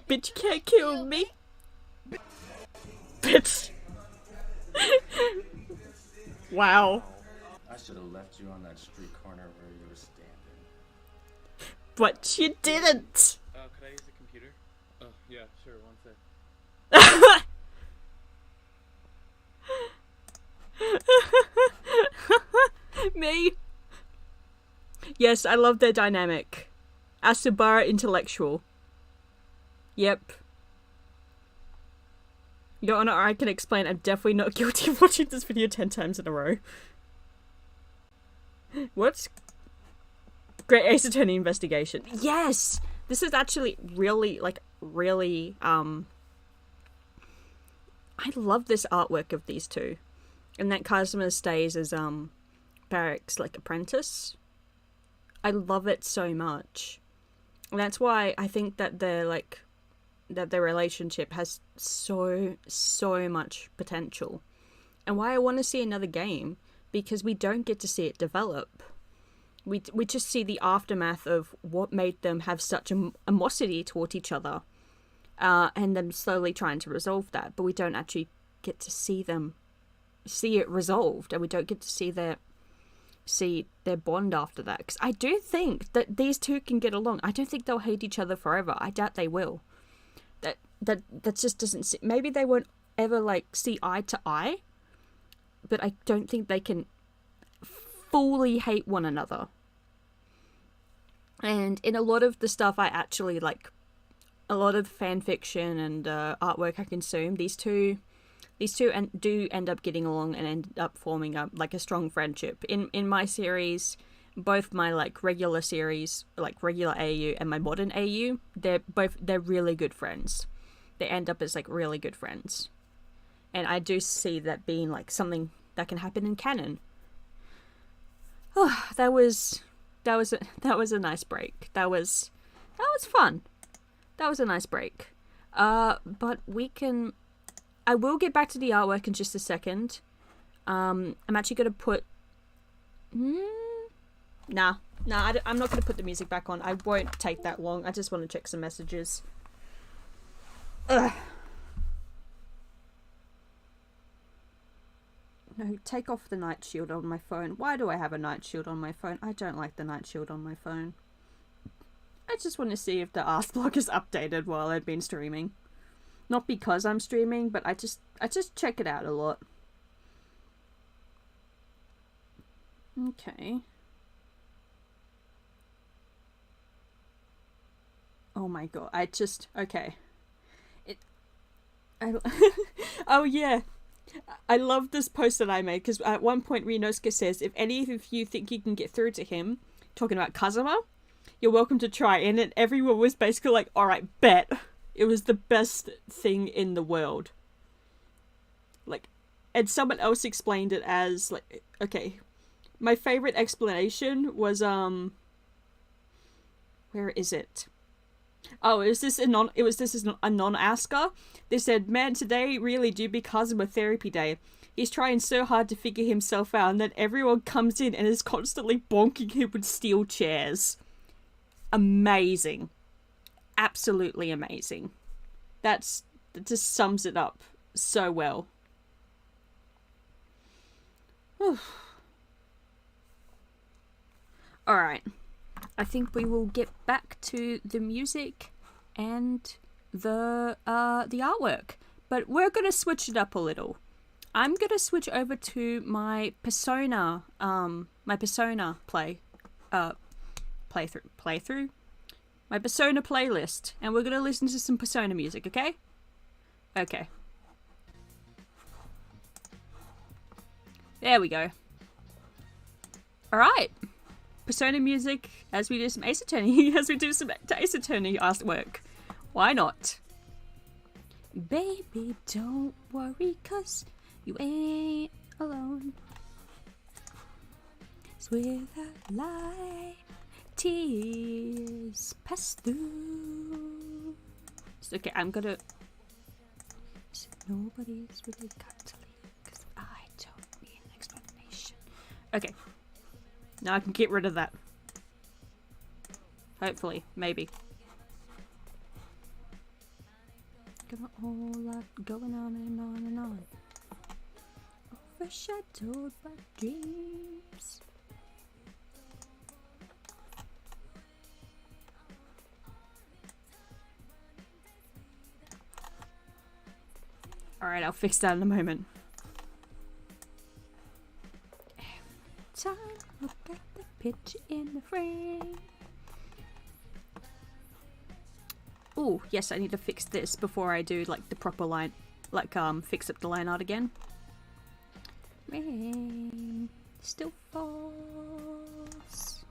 Bitch, you can't kill me. Bitch. Wow. I should have left you on that street corner where you were standing. But you didn't. Could I use the computer? Oh, yeah, sure, one sec. Me. Yes, I love their dynamic. Asubara intellectual. Yep. Your Honor, I can explain I'm definitely not guilty of watching this video 10 times in a row. What? Great Ace Attorney investigation. Yes! This is actually really, I love this artwork of these two. And that Kazuma stays as, Barrack's, apprentice. I love it so much. And that's why I think that their relationship has so much potential. And why I want to see another game, because we don't get to see it develop. We just see the aftermath of what made them have such animosity toward each other. and them slowly trying to resolve that, but we don't actually get to see it resolved, and we don't get to see their bond after that. Because I do think that these two can get along. I don't think they'll hate each other forever. I doubt they will. That just doesn't. Maybe they won't ever like see eye to eye, but I don't think they can fully hate one another. And in a lot of the stuff I actually like, a lot of fan fiction and artwork I consume, these two do end up getting along and end up forming like a strong friendship. In my series, both my like regular series, like regular AU, and my modern AU, they're really good friends. They end up as like really good friends, and I do see that being like something that can happen in canon. Oh, that was a nice break. That was fun. That was a nice break. But I will get back to the artwork in just a second. I'm actually gonna put. Nah, I'm not gonna put the music back on. I won't take that long. I just want to check some messages. Ugh. No, take off the night shield on my phone. Why do I have a night shield on my phone? I don't like the night shield on my phone. I just want to see if the ask block is updated while I've been streaming. Not because I'm streaming, but I just check it out a lot. Okay. Oh my god, okay. Oh yeah. I love this post that I made, because at one point Rinosuke says, if any of you think you can get through to him, talking about Kazuma, you're welcome to try. And then everyone was basically like, alright, bet. It was the best thing in the world. Like, and someone else explained it as, like, okay, my favorite explanation was, where is it? Oh, it was this a non-asker. They said, man, today really do be Kazuma therapy day. He's trying so hard to figure himself out, and then everyone comes in and is constantly bonking him with steel chairs. Amazing. Absolutely amazing. That just sums it up so well. Alright. I think we will get back to the music and the artwork. But we're gonna switch it up a little. I'm gonna switch over to my Persona playthrough. My Persona playlist, and we're gonna listen to some Persona music, okay? Okay. There we go. Alright. Persona music as we do some Ace Attorney, Ace Attorney artwork. Why not? Baby, don't worry, 'cause you ain't alone. It's without light, tears pass through. Okay, I'm gonna. So nobody's really got to leave, 'cause I don't need an explanation. Okay. Now I can get rid of that. Hopefully. Maybe. Got a whole lot going on and on and on. Overshadowed by dreams. Alright, I'll fix that in a moment. Time, look at the picture in the frame. Oh, yes, I need to fix this before I do like the proper line, like fix up the line art again. Rain still falls.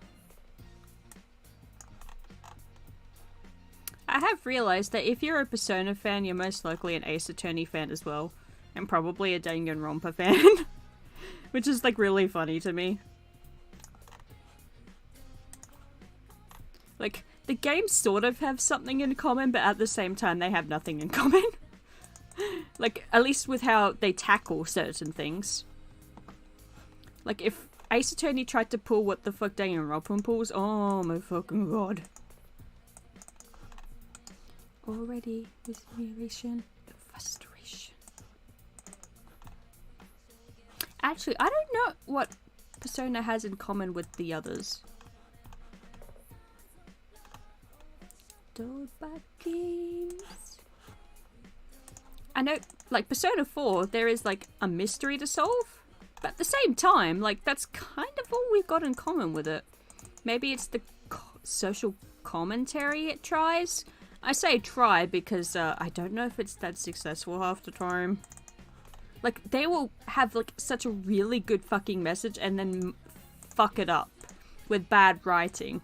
I have realized that if you're a Persona fan, you're most likely an Ace Attorney fan as well, and probably a Danganronpa fan. Which is like really funny to me. Like, the games sort of have something in common, but at the same time they have nothing in common. Like, at least with how they tackle certain things. Like, if Ace Attorney tried to pull what the fuck Danganronpa pulls, oh my fucking god. already with admiration and frustration. Actually, I don't know what Persona has in common with the others. Dollback games. I know, like, Persona 4, there is, like, a mystery to solve. But at the same time, like, that's kind of all we've got in common with it. Maybe it's the social commentary it tries. I say try because I don't know if it's that successful half the time. Like, they will have, like, such a really good fucking message and then fuck it up with bad writing.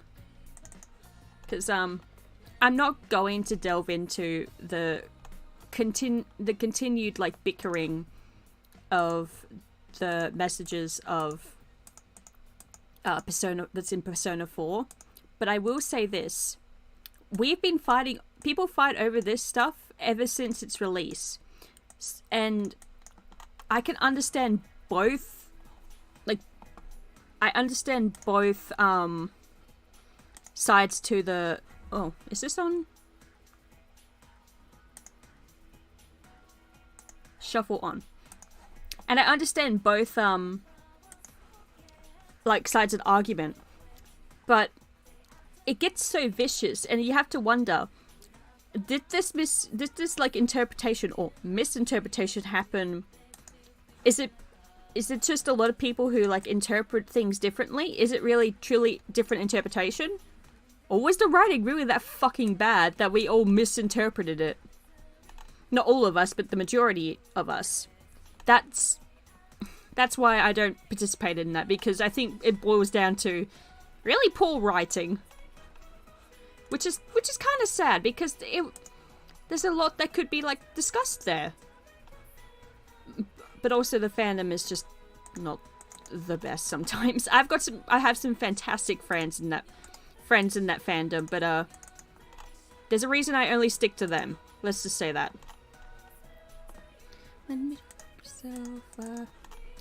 Because, I'm not going to delve into the continued, like, bickering of the messages of Persona that's in Persona 4. But I will say this. We've been fighting... People fight over this stuff ever since its release. And I can understand both, like, I understand both, sides to the, oh, is this on? Shuffle on. And I understand both, like, sides of the argument. But it gets so vicious, and you have to wonder, did this like, interpretation or misinterpretation happen? Is it just a lot of people who, like, interpret things differently? Is it really truly different interpretation? Or was the writing really that fucking bad that we all misinterpreted it? Not all of us, but the majority of us. That's why I don't participate in that, because I think it boils down to really poor writing. Which is kind of sad, because there's a lot that could be, like, discussed there. But also the fandom is just not the best sometimes. I have some fantastic friends in that fandom, but there's a reason I only stick to them. Let's just say that.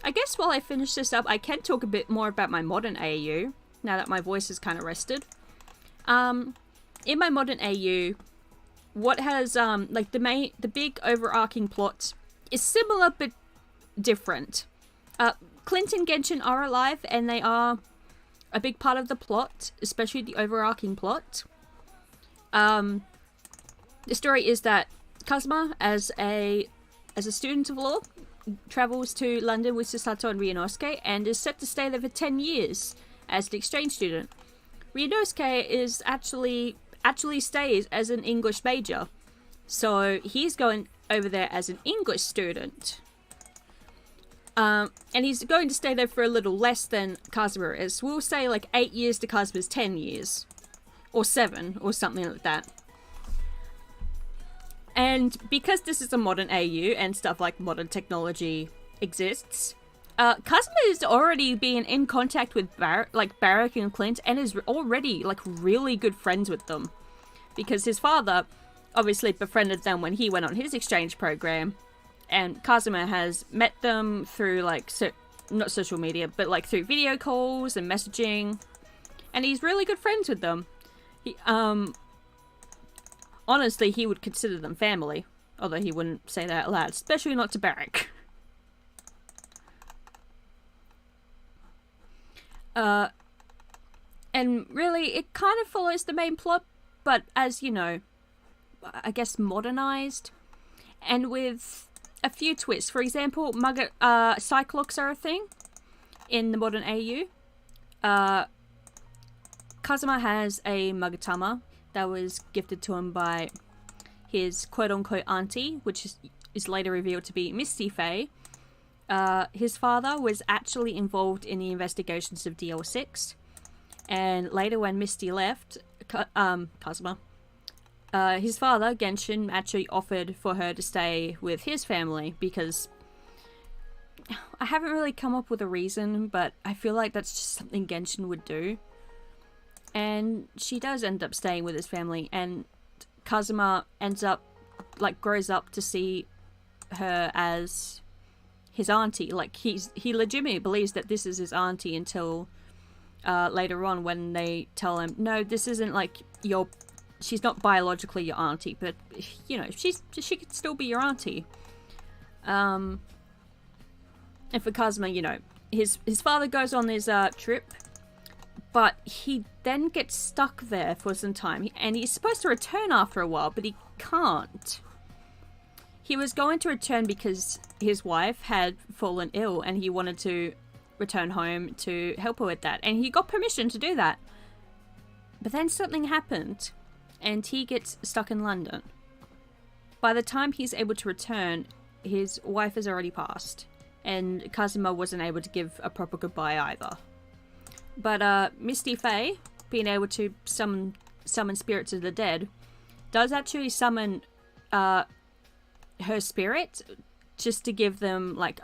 I guess while I finish this up, I can talk a bit more about my modern AU, now that my voice is kind of rested. In my modern AU, what has like the big overarching plot is similar but different. Clint and Genshin are alive, and they are a big part of the plot, especially the overarching plot. The story is that Kazuma, as a student of law, travels to London with Susato and Ryunosuke, and is set to stay there for 10 years as an exchange student. Ryunosuke is actually stays as an English major, so he's going over there as an English student. And he's going to stay there for a little less than Kazuma is. We'll say like 8 years to Kazuma's 10 years. Or 7, or something like that. And because this is a modern AU, and stuff like modern technology exists, Kazuma is already being in contact with Barrack and Clint, and is already, like, really good friends with them. Because his father obviously befriended them when he went on his exchange program. And Kazuma has met them through, like, not social media, but, like, through video calls and messaging. And he's really good friends with them. He, honestly, he would consider them family. Although he wouldn't say that out loud, especially not to Barrack. And really, it kind of follows the main plot, but as, you know, I guess modernized. And with a few twists. For example, Cyclocks are a thing in the modern AU. Kazuma has a Magatama that was gifted to him by his quote-unquote auntie, which is later revealed to be Misty Faye. His father was actually involved in the investigations of DL6, and later when Misty left, Kazuma, his father, Genshin, actually offered for her to stay with his family because I haven't really come up with a reason, but I feel like that's just something Genshin would do. And she does end up staying with his family, and Kazuma ends up, like, grows up to see her as his auntie. Like, he legitimately believes that this is his auntie until later on when they tell him, no, this isn't, like, your she's not biologically your auntie, but you know, she could still be your auntie. And for Kazuma, you know, his father goes on this trip, but he then gets stuck there for some time, and he's supposed to return after a while, but he can't. He was going to return because his wife had fallen ill, and he wanted to return home to help her with that, and he got permission to do that. But then something happened, and he gets stuck in London. By the time he's able to return, his wife has already passed, and Kazuma wasn't able to give a proper goodbye either. But Misty Faye, being able to summon spirits of the dead, does actually summon her spirit just to give them like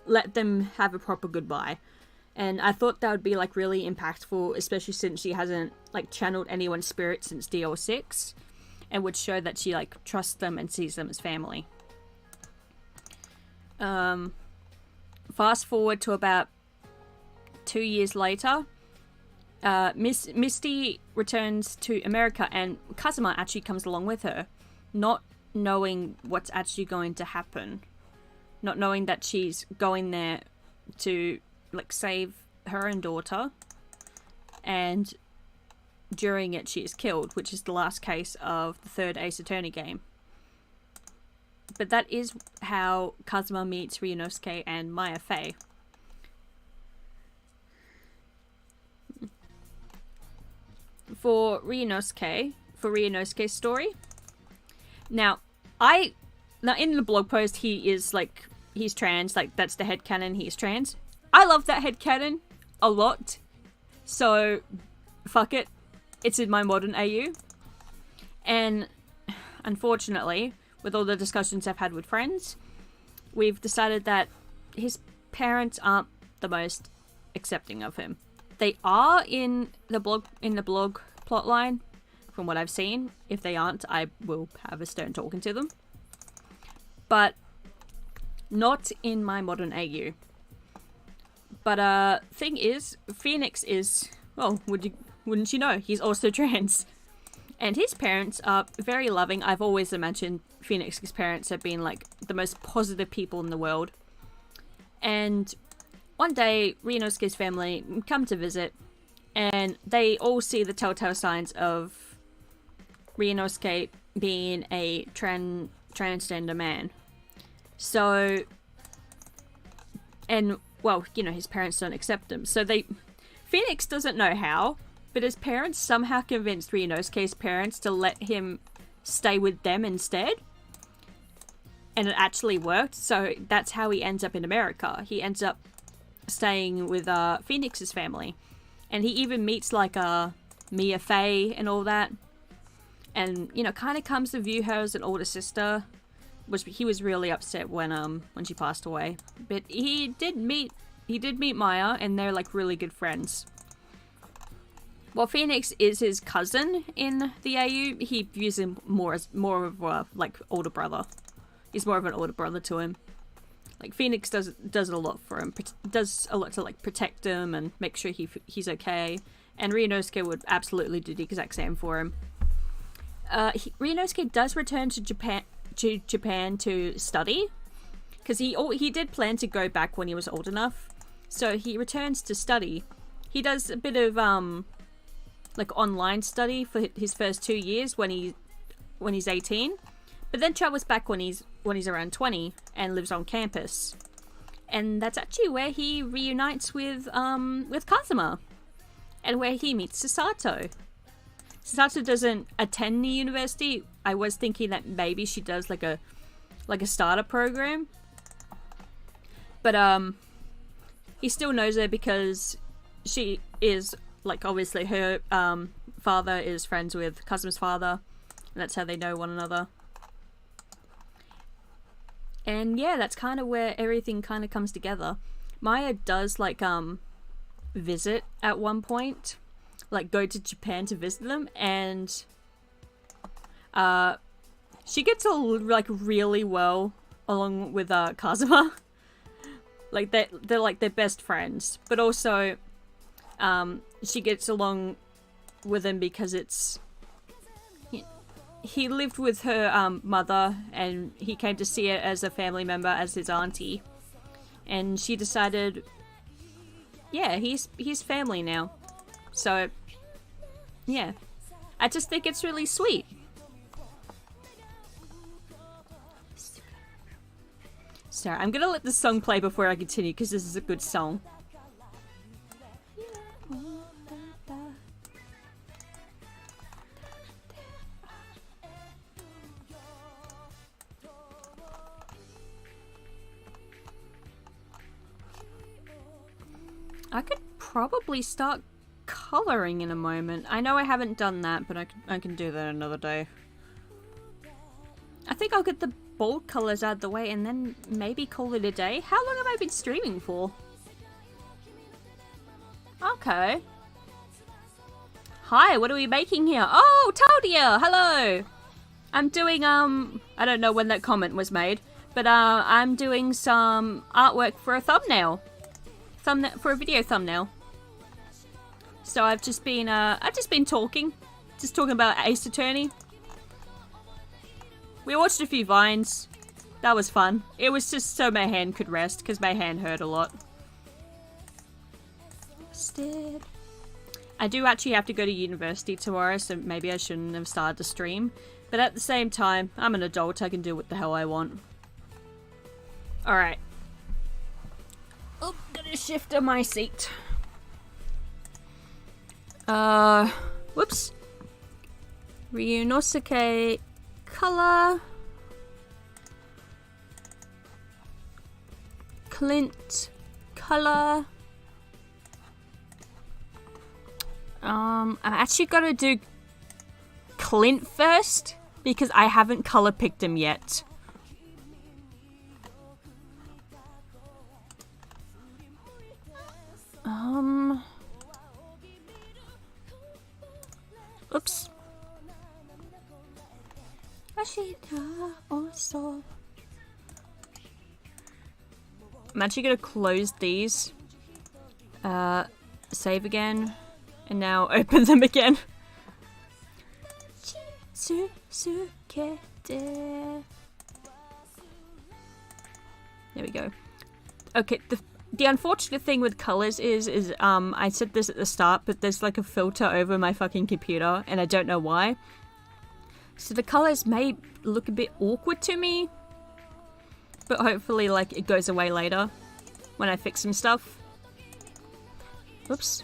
let them have a proper goodbye. And I thought that would be like really impactful, especially since she hasn't like channeled anyone's spirit since DL6, and would show that she like trusts them and sees them as family. Fast forward to about 2 years later, Misty returns to America, and Kazuma actually comes along with her, not knowing what's actually going to happen, not knowing that she's going there to like save her own daughter, and during it she is killed, which is the last case of the third Ace Attorney game. But that is how Kazuma meets Ryunosuke and Maya Faye. For Ryunosuke's story, now in the blog post he is like, he's trans, like that's the headcanon, he's trans. I love that headcanon a lot, so fuck it, it's in my modern AU. And unfortunately, with all the discussions I've had with friends, we've decided that his parents aren't the most accepting of him. They are in the blog plotline, from what I've seen. If they aren't, I will have a stern talking to them. But not in my modern AU. But thing is, Phoenix is, well, wouldn't you know, he's also trans. And his parents are very loving. I've always imagined Phoenix's parents have been like the most positive people in the world. And one day, Ryunosuke's family come to visit, and they all see the telltale signs of Ryunosuke being a transgender man. So, and well, you know, his parents don't accept him. So Phoenix doesn't know how, but his parents somehow convinced Ryunosuke's parents to let him stay with them instead. And it actually worked, so that's how he ends up in America. He ends up staying with Phoenix's family. And he even meets like Mia Faye and all that. And, you know, kind of comes to view her as an older sister. Which he was really upset when she passed away. But he did meet Maya, and they're like really good friends. While Phoenix is his cousin in the AU, he views him more of a like older brother. He's more of an older brother to him. Like Phoenix does a lot for him, does a lot to like protect him and make sure he's okay. And Ryunosuke would absolutely do the exact same for him. Ryunosuke does return to Japan to study, because he did plan to go back when he was old enough. So he returns to study. He does a bit of like online study for his first 2 years when he's 18, but then travels back when he's around 20 and lives on campus. And that's actually where he reunites with Kazuma, and where he meets Sasato. Sasato doesn't attend the university. I was thinking that maybe she does like a starter program, but he still knows her because she is like, obviously her father is friends with Kazuma's father, and that's how they know one another. And yeah, that's kind of where everything kind of comes together. Maya does like visit at one point, like go to Japan to visit them, and she gets like really well along with Kazuma. Like they're like their best friends, but also she gets along with him because it's he lived with her mother, and he came to see it as a family member, as his auntie. And she decided, yeah, he's family now. So, yeah. I just think it's really sweet. Sorry, I'm gonna let the song play before I continue, because this is a good song. I could probably start coloring in a moment. I know I haven't done that, but I can do that another day. I think I'll get the bold colors out of the way and then maybe call it a day. How long have I been streaming for? Okay. Hi, what are we making here? Oh, Taldia! Hello! I'm doing, I don't know when that comment was made, but, I'm doing some artwork for a thumbnail. For a video thumbnail. So I've just been talking. Just talking about Ace Attorney. We watched a few vines. That was fun. It was just so my hand could rest, because my hand hurt a lot. I do actually have to go to university tomorrow, so maybe I shouldn't have started the stream. But at the same time, I'm an adult, I can do what the hell I want. Alright. Oh, gonna shift to my seat. Whoops. Ryunosuke color. Clint color. I'm actually gonna do Clint first, because I haven't color picked him yet. Oops. I'm actually gonna close these. Save again. And now open them again. There we go. Okay, the unfortunate thing with colors is I said this at the start, but there's like a filter over my fucking computer, and I don't know why. So the colors may look a bit awkward to me, but hopefully like it goes away later when I fix some stuff. Oops.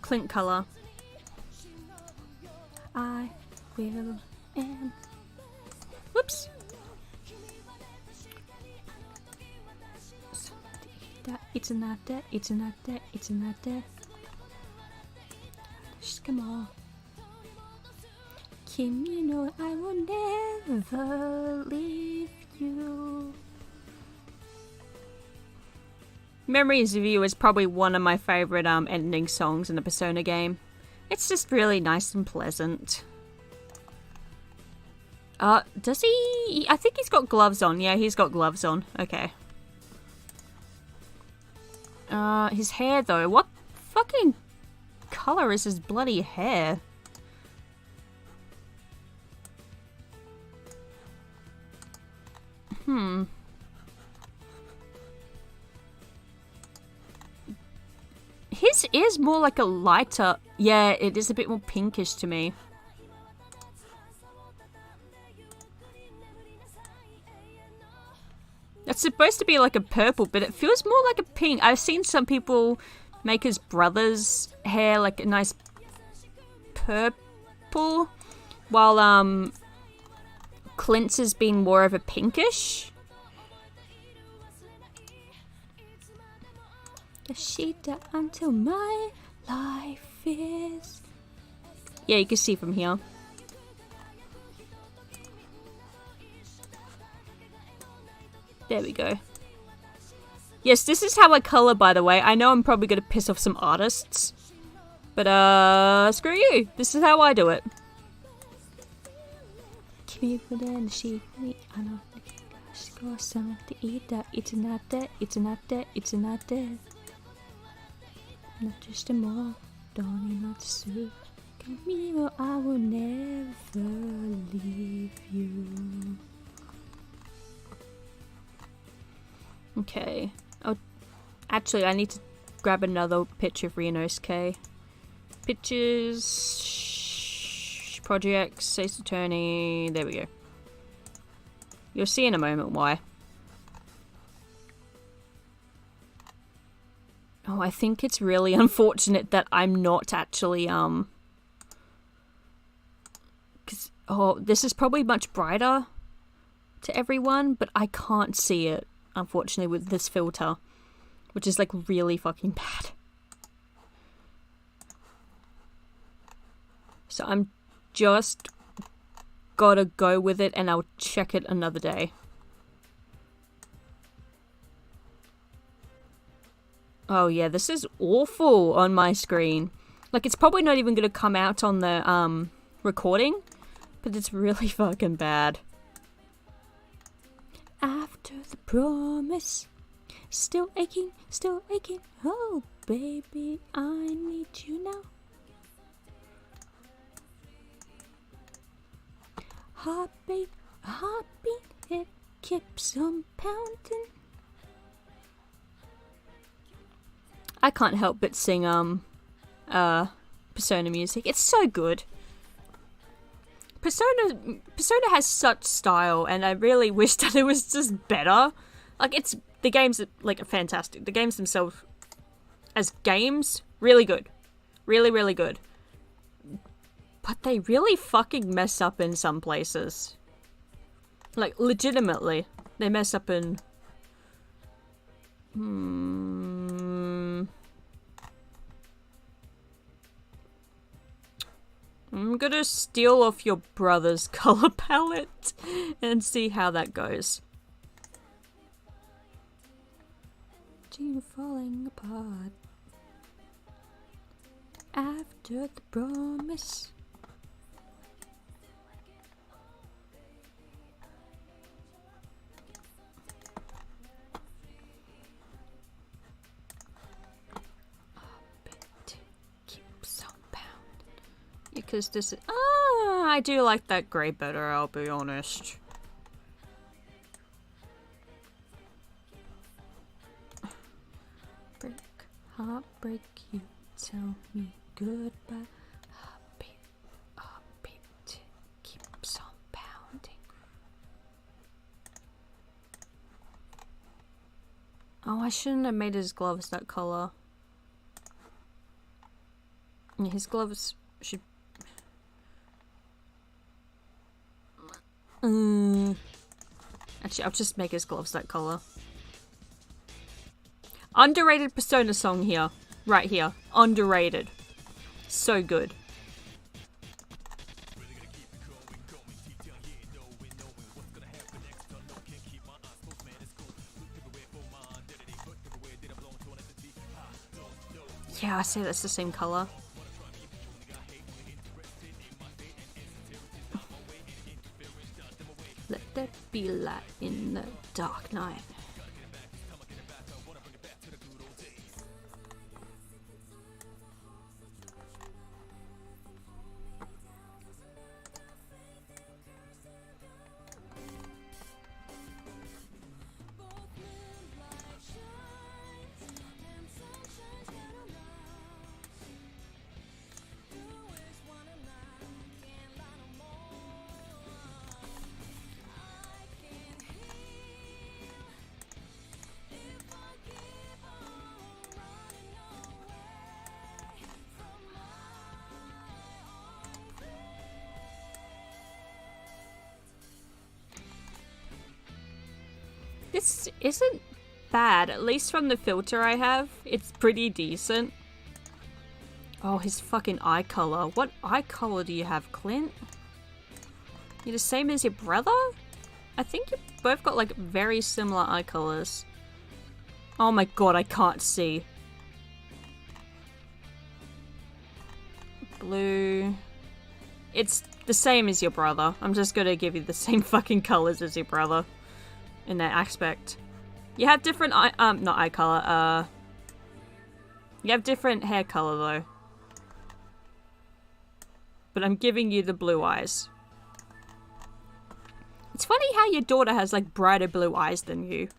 Clint color. I will am. Whoops. It's not there. It's not there. It's not there. Come on. Kimi no, I will never leave you. Memories of You is probably one of my favorite ending songs in the Persona game. It's just really nice and pleasant. Does he? I think he's got gloves on. Yeah, he's got gloves on. Okay. His hair though. What fucking color is his bloody hair? His is more like a lighter. Yeah, it is a bit more pinkish to me. It's supposed to be like a purple, but it feels more like a pink. I've seen some people make his brother's hair like a nice purple, while Clint's has been more of a pinkish. Until my life is. Yeah, you can see from here. There we go. Yes, this is how I color, by the way. I know I'm probably gonna piss off some artists, but screw you. This is how I do it. Not just a more, don't not soon. Conmigo, I will never leave you. Okay. Oh, actually, I need to grab another picture for Inosuke. Pictures, projects, Ace Attorney. There we go. You'll see in a moment why. Oh, I think it's really unfortunate that I'm not actually, cause, oh, this is probably much brighter to everyone, but I can't see it, unfortunately, with this filter, which is, like, really fucking bad. So I'm just gotta go with it, and I'll check it another day. Oh yeah, this is awful on my screen. Like, it's probably not even gonna come out on the, recording, but it's really fucking bad. After the promise, still aching, oh baby, I need you now. Heartbeat, it keeps on pounding. I can't help but sing, Persona music. It's so good. Persona has such style, and I really wish that it was just better. Like, the games, like, are fantastic. The games themselves, as games, really good. Really, really good. But they really fucking mess up in some places. Like, legitimately. They mess up in... I'm gonna steal off your brother's color palette and see how that goes. Gene falling apart after the promise. Because this is... Ah, I do like that grey better, I'll be honest. Heartbreak, you tell me goodbye. Heartbeat keeps on pounding. Oh, I shouldn't have made his gloves that colour. His gloves should... Actually, I'll just make his gloves that colour. Underrated Persona song here. Right here. Underrated. So good. Yeah, I say that's the same colour. Let there be light in the dark night. This isn't bad, at least from the filter I have. It's pretty decent. Oh, his fucking eye color. What eye color do you have, Clint? You're the same as your brother? I think you both got like very similar eye colors. Oh my god, I can't see. Blue. It's the same as your brother. I'm just gonna give you the same fucking colors as your brother. In that aspect. You have different eye, not eye color, You have different hair color though. But I'm giving you the blue eyes. It's funny how your daughter has like brighter blue eyes than you.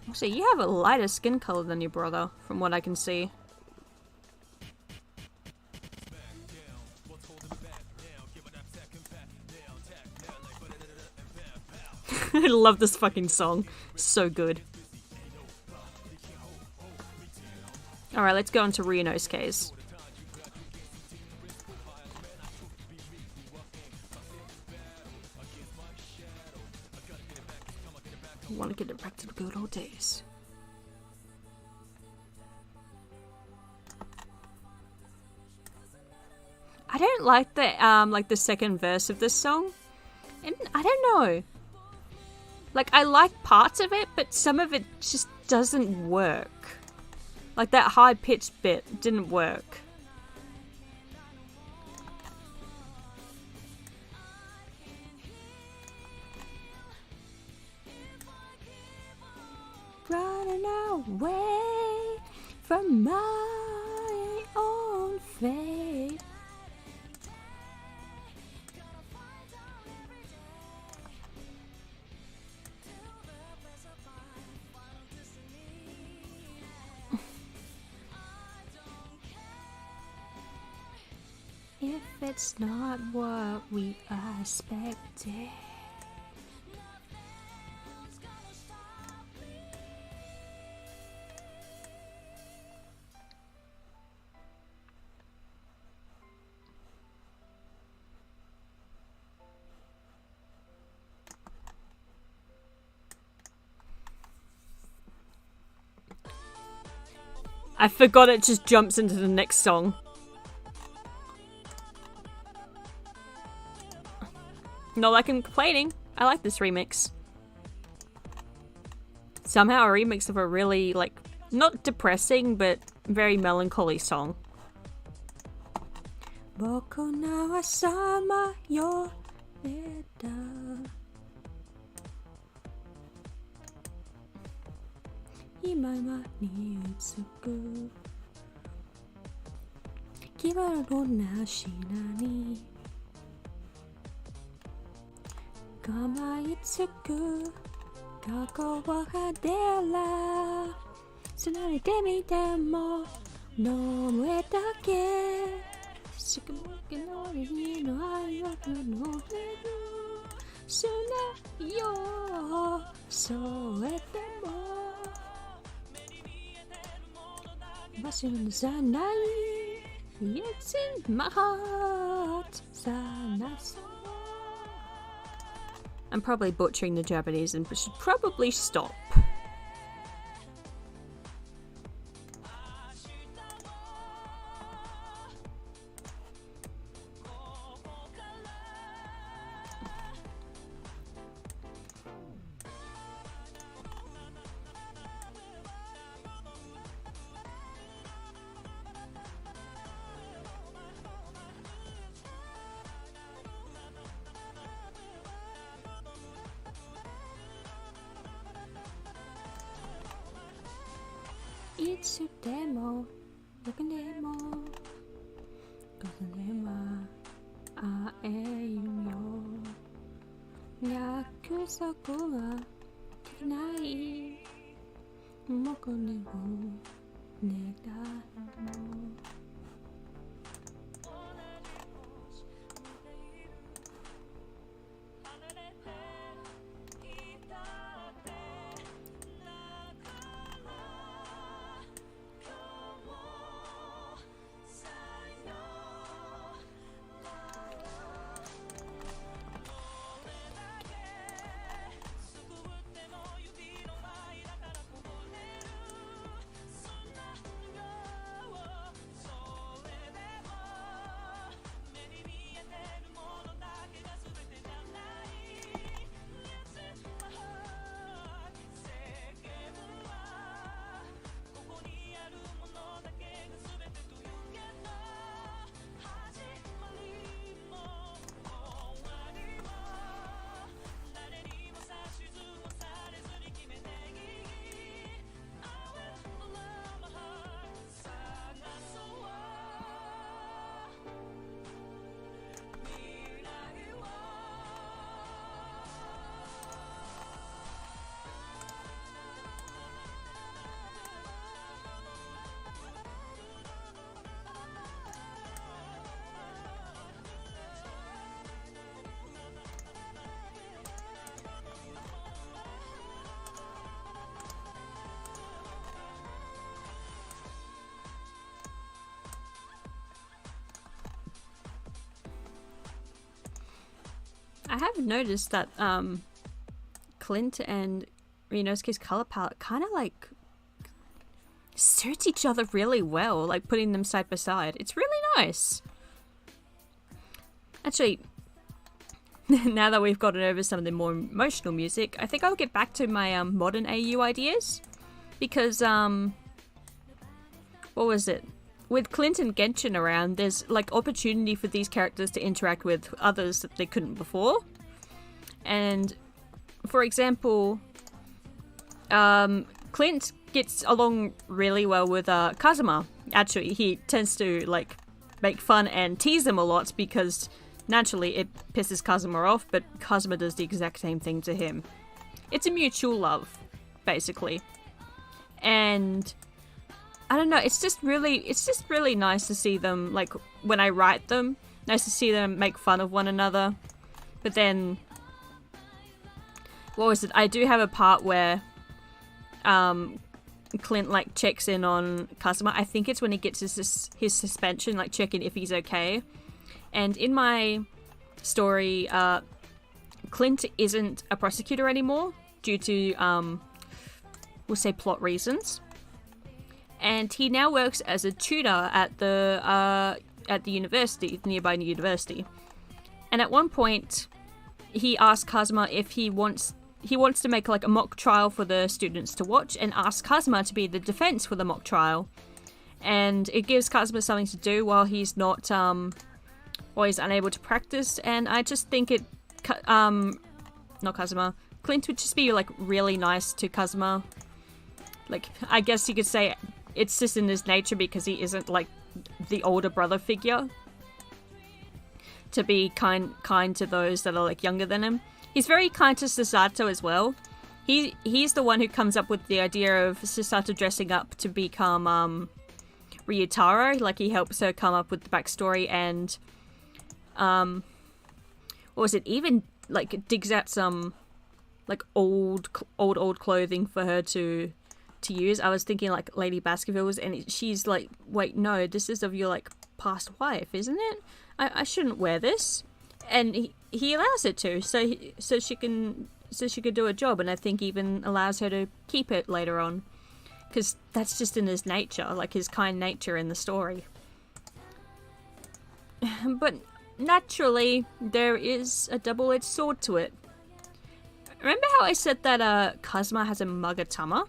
Also, you have a lighter skin color than your brother, from what I can see. I love this fucking song. So good. Alright, let's go on to Reno's case. I want to get it back to the good old days. I don't like the second verse of this song. And I don't know. Like, I like parts of it, but some of it just doesn't work. Like, that high-pitched bit didn't work. Running away from my own fate. If it's not what we expected. I forgot it just jumps into the next song. Not like I'm complaining. I like this remix. Somehow a remix of a really, like, not depressing, but very melancholy song. Boko na sama yo neta. Imama ni utsuku. Kiwaro na shinani. Kamaitsuku Kako wa hadera Tsunade mite mo Nomue dake Shikamuke no ri no ai wa noreru Suna yo Soete mo Wasu zanai It's in my heart Sanasa. I'm probably butchering the Japanese and should probably stop. Itsudemo, yokanemo, kosanema, aeyo, yakusoku wa tekinai, mokone wo negano. I have noticed that Clint and Ryunosuke's color palette kind of like suits each other really well, like putting them side by side. It's really nice. Actually, now that we've gotten over some of the more emotional music, I think I'll get back to my modern AU ideas. Because, what was it? With Clint and Genshin around, there's like opportunity for these characters to interact with others that they couldn't before. And, for example, Clint gets along really well with Kazuma. Actually, he tends to like make fun and tease him a lot because naturally it pisses Kazuma off, but Kazuma does the exact same thing to him. It's a mutual love, basically. And I don't know, it's just really nice to see them, like, when I write them, nice to see them make fun of one another. But then, what was it? I do have a part where Clint, like, checks in on Kazuma. I think it's when he gets his suspension, like, checking if he's okay. And in my story, Clint isn't a prosecutor anymore due to, we'll say, plot reasons. And he now works as a tutor at the university, the nearby university. And at one point, he asks Kazuma if he wants to make like a mock trial for the students to watch, and asks Kazuma to be the defense for the mock trial. And it gives Kazuma something to do while he's not, while he's unable to practice. And I just think not Kazuma, Clint would just be like really nice to Kazuma. Like, I guess you could say it's just in his nature because he isn't like the older brother figure to be kind to those that are like younger than him. He's very kind to Susato as well. He's the one who comes up with the idea of Susato dressing up to become Ryutaro. Like, he helps her come up with the backstory, and what was it? Even like digs out some like old clothing for her to use. I was thinking like Lady Baskerville's, and she's like, wait, no, this is of your like past wife, isn't it? I shouldn't wear this. And he allows it to, so she can do a job, and I think even allows her to keep it later on, because that's just in his nature, like his kind nature in the story. But naturally, there is a double-edged sword to it. Remember how I said that Kazuma has a Magatama?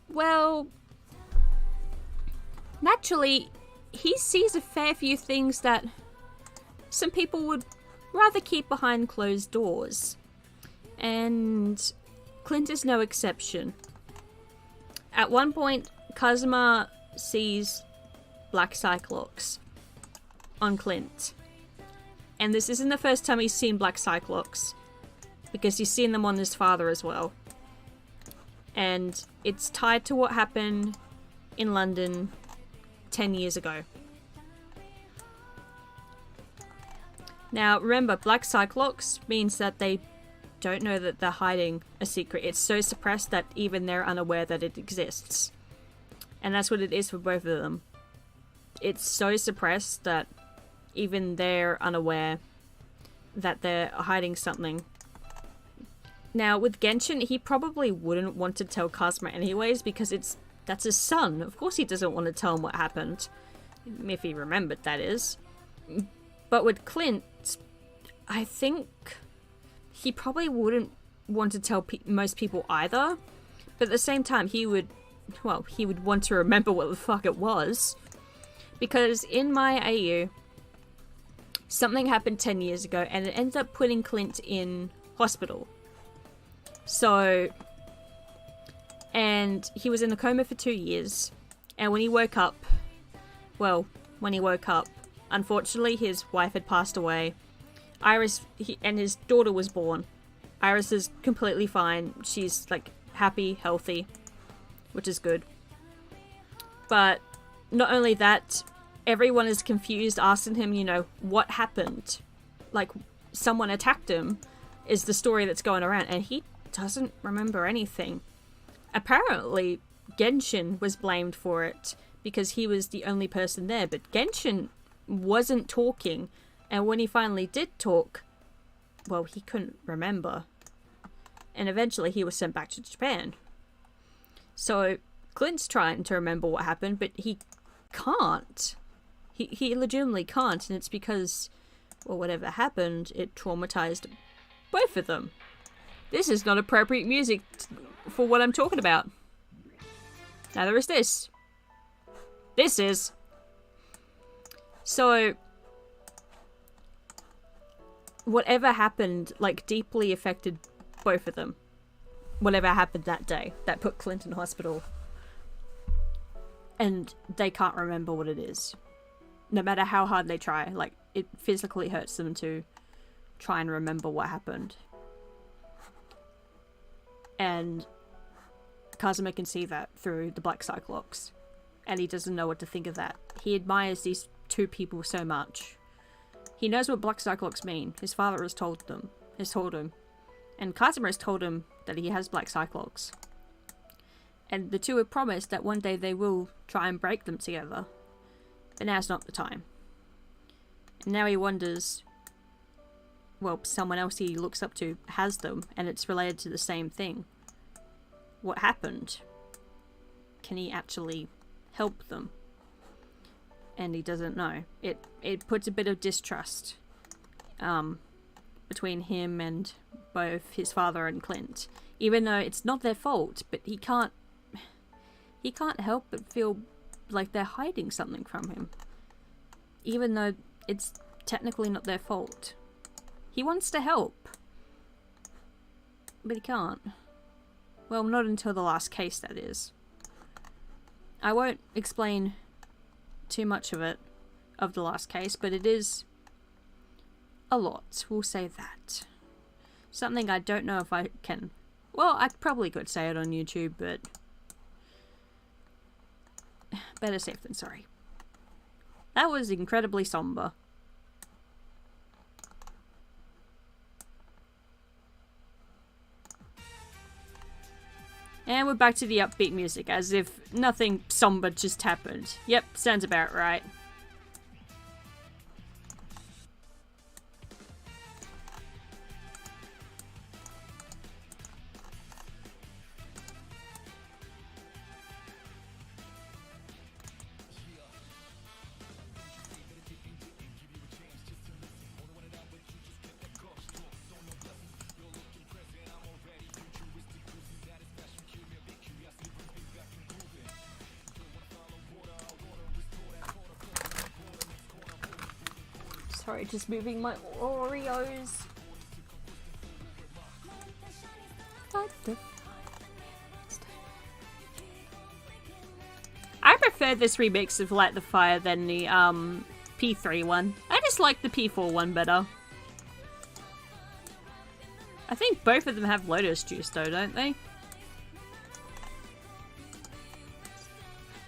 Well, naturally, he sees a fair few things that some people would rather keep behind closed doors. And Clint is no exception. At one point, Kazuma sees Black Cyclops on Clint. And this isn't the first time he's seen Black Cyclops, because he's seen them on his father as well. And it's tied to what happened in London 10 years ago. Now, remember, Black Cyclops means that they don't know that they're hiding a secret. It's so suppressed that even they're unaware that it exists. And that's what it is for both of them. It's so suppressed that even they're unaware that they're hiding something. Now, with Genshin, he probably wouldn't want to tell Kazuma anyways, because that's his son. Of course he doesn't want to tell him what happened. If he remembered, that is. But with Clint, I think he probably wouldn't want to tell most people either. But at the same time, he would want to remember what the fuck it was. Because in my AU, something happened 10 years ago, and it ended up putting Clint in hospital. So, and he was in a coma for 2 years, and when he woke up, unfortunately his wife had passed away. And his daughter was born. Iris is completely fine. She's like happy, healthy, which is good. But not only that, everyone is confused, asking him, what happened? Like, someone attacked him, is the story that's going around, and he doesn't remember anything. Apparently, Genshin was blamed for it because he was the only person there, but Genshin wasn't talking And when he finally did talk, well, he couldn't remember. And eventually he was sent back to Japan. So Clint's trying to remember what happened, but he can't. He legitimately can't, and it's because, well, whatever happened, it traumatized both of them. This is not appropriate music for what I'm talking about. Neither is this. This is. So, whatever happened, like, deeply affected both of them. Whatever happened that day that put Clint in hospital. And they can't remember what it is. No matter how hard they try. Like, it physically hurts them to try and remember what happened. And Kazuma can see that through the Black Cyclops. And he doesn't know what to think of that. He admires these two people so much. He knows what Black Cyclops mean. His father has told him. And Kazuma has told him that he has Black Cyclops. And the two have promised that one day they will try and break them together. But now's not the time. And now he wonders, well, someone else he looks up to has them, and it's related to the same thing. What happened? Can he actually help them? And he doesn't know. It puts a bit of distrust between him and both his father and Clint. Even though it's not their fault, but he can't help but feel like they're hiding something from him. Even though it's technically not their fault. He wants to help. But he can't. Well, not until the last case, that is. I won't explain too much of it, of the last case, but it is a lot, we'll say that. Something I don't know if I can... Well, I probably could say it on YouTube, but... better safe than sorry. That was incredibly somber. And we're back to the upbeat music, as if nothing somber just happened. Yep, sounds about right. Sorry, just moving my Oreos. I prefer this remix of Light the Fire than the P3 one. I just like the P4 one better. I think both of them have lotus juice though, don't they?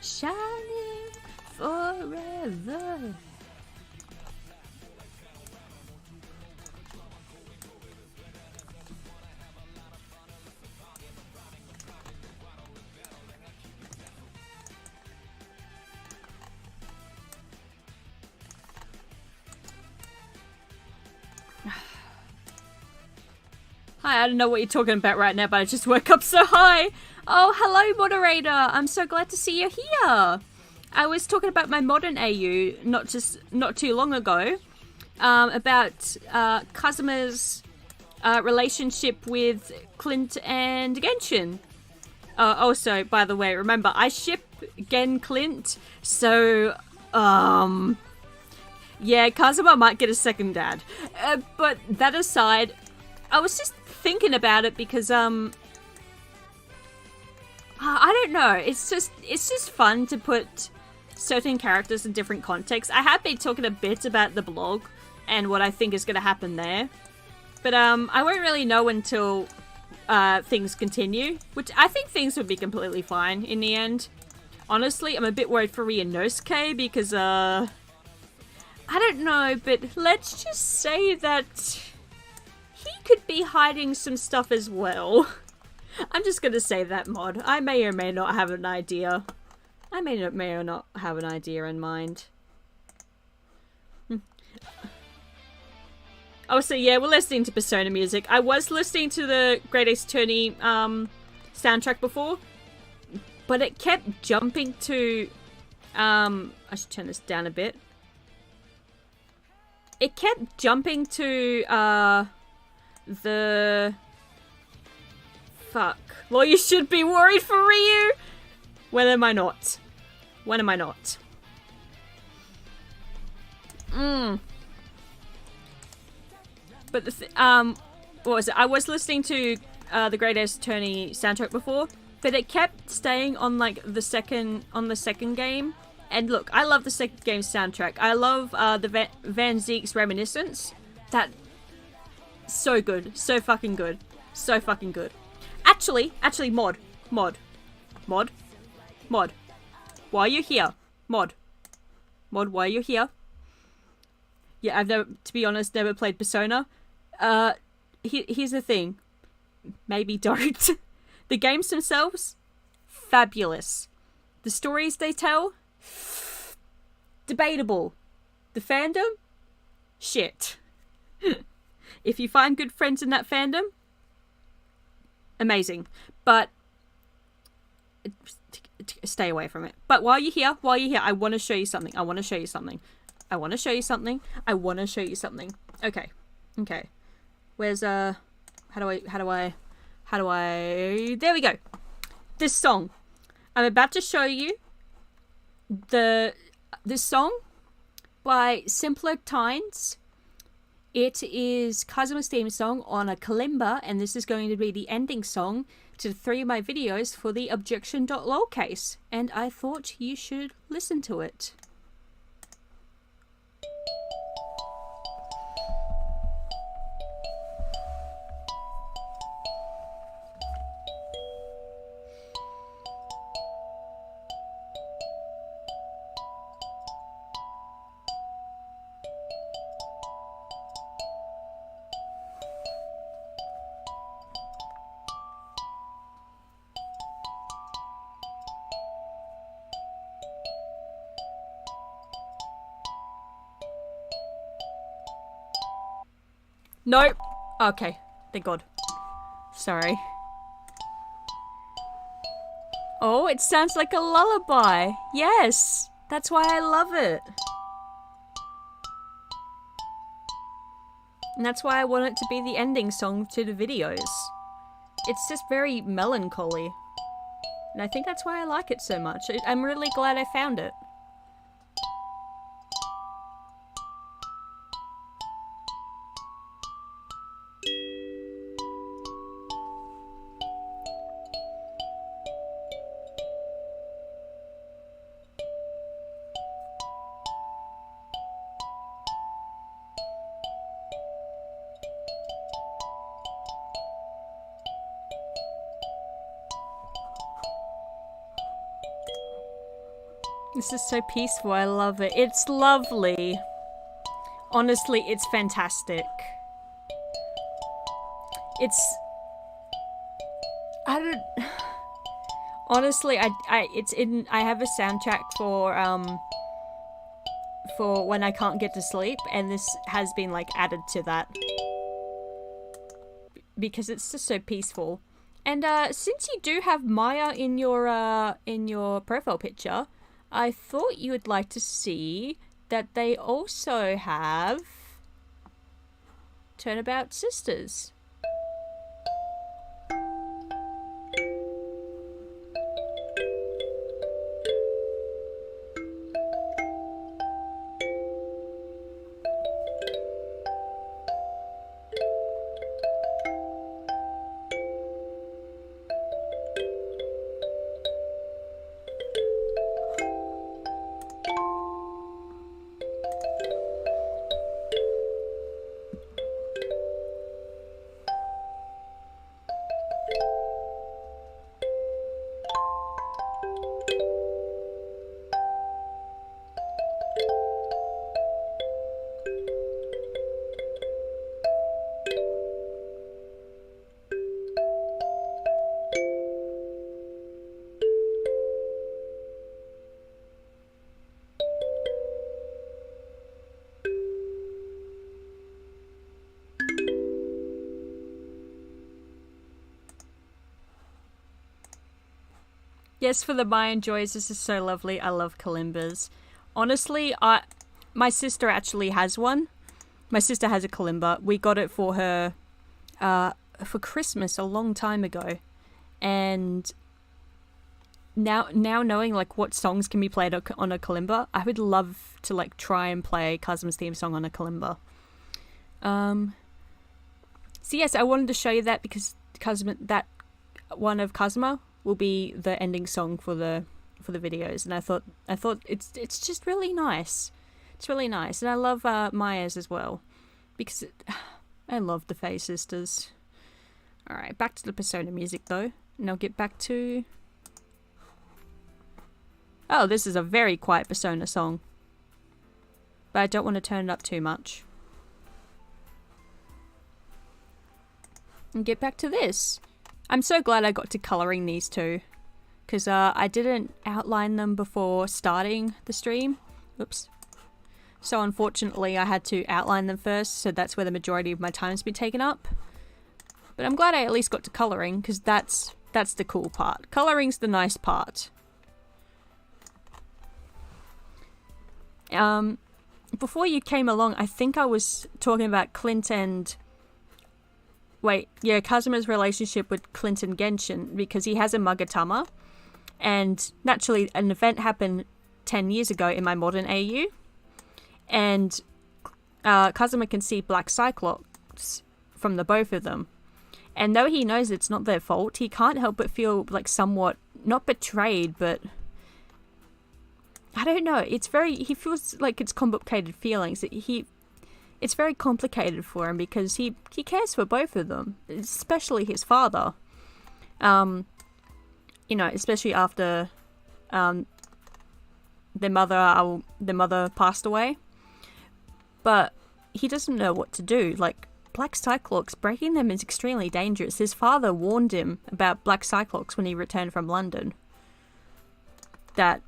Shining forever. Hi, I don't know what you're talking about right now, but I just woke up so high. Oh, hello, moderator. I'm so glad to see you here. I was talking about my modern AU not too long ago, about Kazuma's relationship with Clint and Genshin. Also, by the way, remember, I ship Gen Clint, so, yeah, Kazuma might get a second dad. But that aside, I was just thinking about it because, I don't know, it's just fun to put certain characters in different contexts. I have been talking a bit about the blog and what I think is going to happen there, but I won't really know until things continue, which I think things would be completely fine in the end. Honestly, I'm a bit worried for Ryunosuke because I don't know, but let's just say that he could be hiding some stuff as well. I'm just gonna say that, mod. I may or may not have an idea. I may or not have an idea in mind. Oh, so yeah, we're listening to Persona music. I was listening to the Great Ace Attorney soundtrack before, but it kept jumping to I should turn this down a bit. It kept jumping to the fuck. Well, you should be worried for Ryu. When am I not? When am I not? But what was it? I was listening to the Great Ace Attorney soundtrack before, but it kept staying on like the second game. And look, I love the second game soundtrack. I love the Van Zeek's Reminiscence. That so good, so fucking good, so fucking good. Actually, mod. Why are you here? Mod, why are you here? Yeah, I've never, to be honest, never played Persona. Here's the thing. Maybe don't. The games themselves, fabulous. The stories they tell, debatable. The fandom, shit. If you find good friends in that fandom, amazing. But stay away from it. But while you're here, I want to show you something. Okay. Where's how do I there we go. This song. I'm about to show you this song by Simpler Times. It is Kazuma's theme song on a kalimba, and this is going to be the ending song to 3 of my videos for the Objection.lol case, and I thought you should listen to it. Nope. Okay. Thank God. Sorry. Oh, it sounds like a lullaby. Yes. That's why I love it. And that's why I want it to be the ending song to the videos. It's just very melancholy. And I think that's why I like it so much. I'm really glad I found it. This is so peaceful, I love it. It's lovely. Honestly, it's fantastic. Honestly, I have a soundtrack for when I can't get to sleep, and this has been like added to that. Because it's just so peaceful. And since you do have Maya in your profile picture, I thought you would like to see that they also have Turnabout Sisters. Yes, for the Mayan Joys, this is so lovely. I love kalimbas. Honestly, my sister actually has one. My sister has a kalimba. We got it for her for Christmas a long time ago. And now knowing like what songs can be played on a kalimba, I would love to like try and play Kazuma's theme song on a kalimba. So yes, I wanted to show you that because Kazuma, that one of Kazuma will be the ending song for the videos, and I thought it's just really nice. It's really nice, and I love Maya's as well because I love the Faye sisters. All right, back to the Persona music though, and I'll get back to. Oh, this is a very quiet Persona song, but I don't want to turn it up too much. And get back to this. I'm so glad I got to colouring these two, because I didn't outline them before starting the stream. Oops. So unfortunately I had to outline them first, so that's where the majority of my time's been taken up. But I'm glad I at least got to colouring, because that's the cool part. Colouring's the nice part. Before you came along, I think I was talking about Clint and... Wait, yeah, Kazuma's relationship with Clint and Genshin, because he has a Magatama, and naturally an event happened 10 years ago in my modern AU, and Kazuma can see Black Cyclops from the both of them, and though he knows it's not their fault, he can't help but feel like somewhat, not betrayed, but I don't know, he feels like it's complicated feelings. It's very complicated for him because he cares for both of them, especially his father. You know, especially after their mother passed away. But he doesn't know what to do. Like, Black Cyclops, breaking them is extremely dangerous. His father warned him about Black Cyclops when he returned from London. That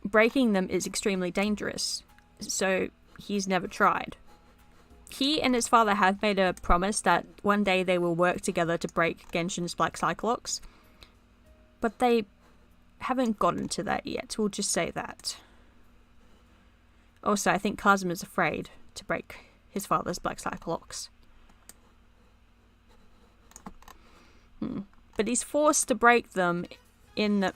breaking them is extremely dangerous. So he's never tried. He and his father have made a promise that one day they will work together to break Genshin's Black Cyclops. But they haven't gotten to that yet, we'll just say that. Also, I think Kazuma's afraid to break his father's Black Cyclops. But he's forced to break them in the...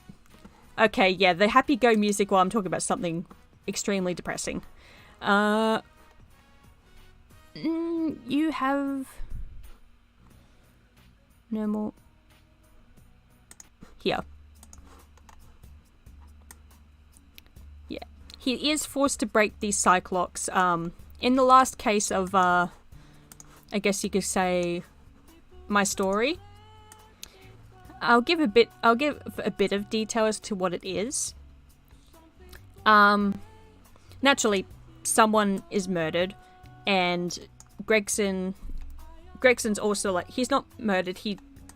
Okay, yeah, the happy go music while I'm talking about something extremely depressing. You have no more here. Yeah, he is forced to break these Cyclops. In the last case of, I guess you could say, my story. I'll give a bit of detail as to what it is. Naturally, someone is murdered. And Gregson's also like, he's not murdered,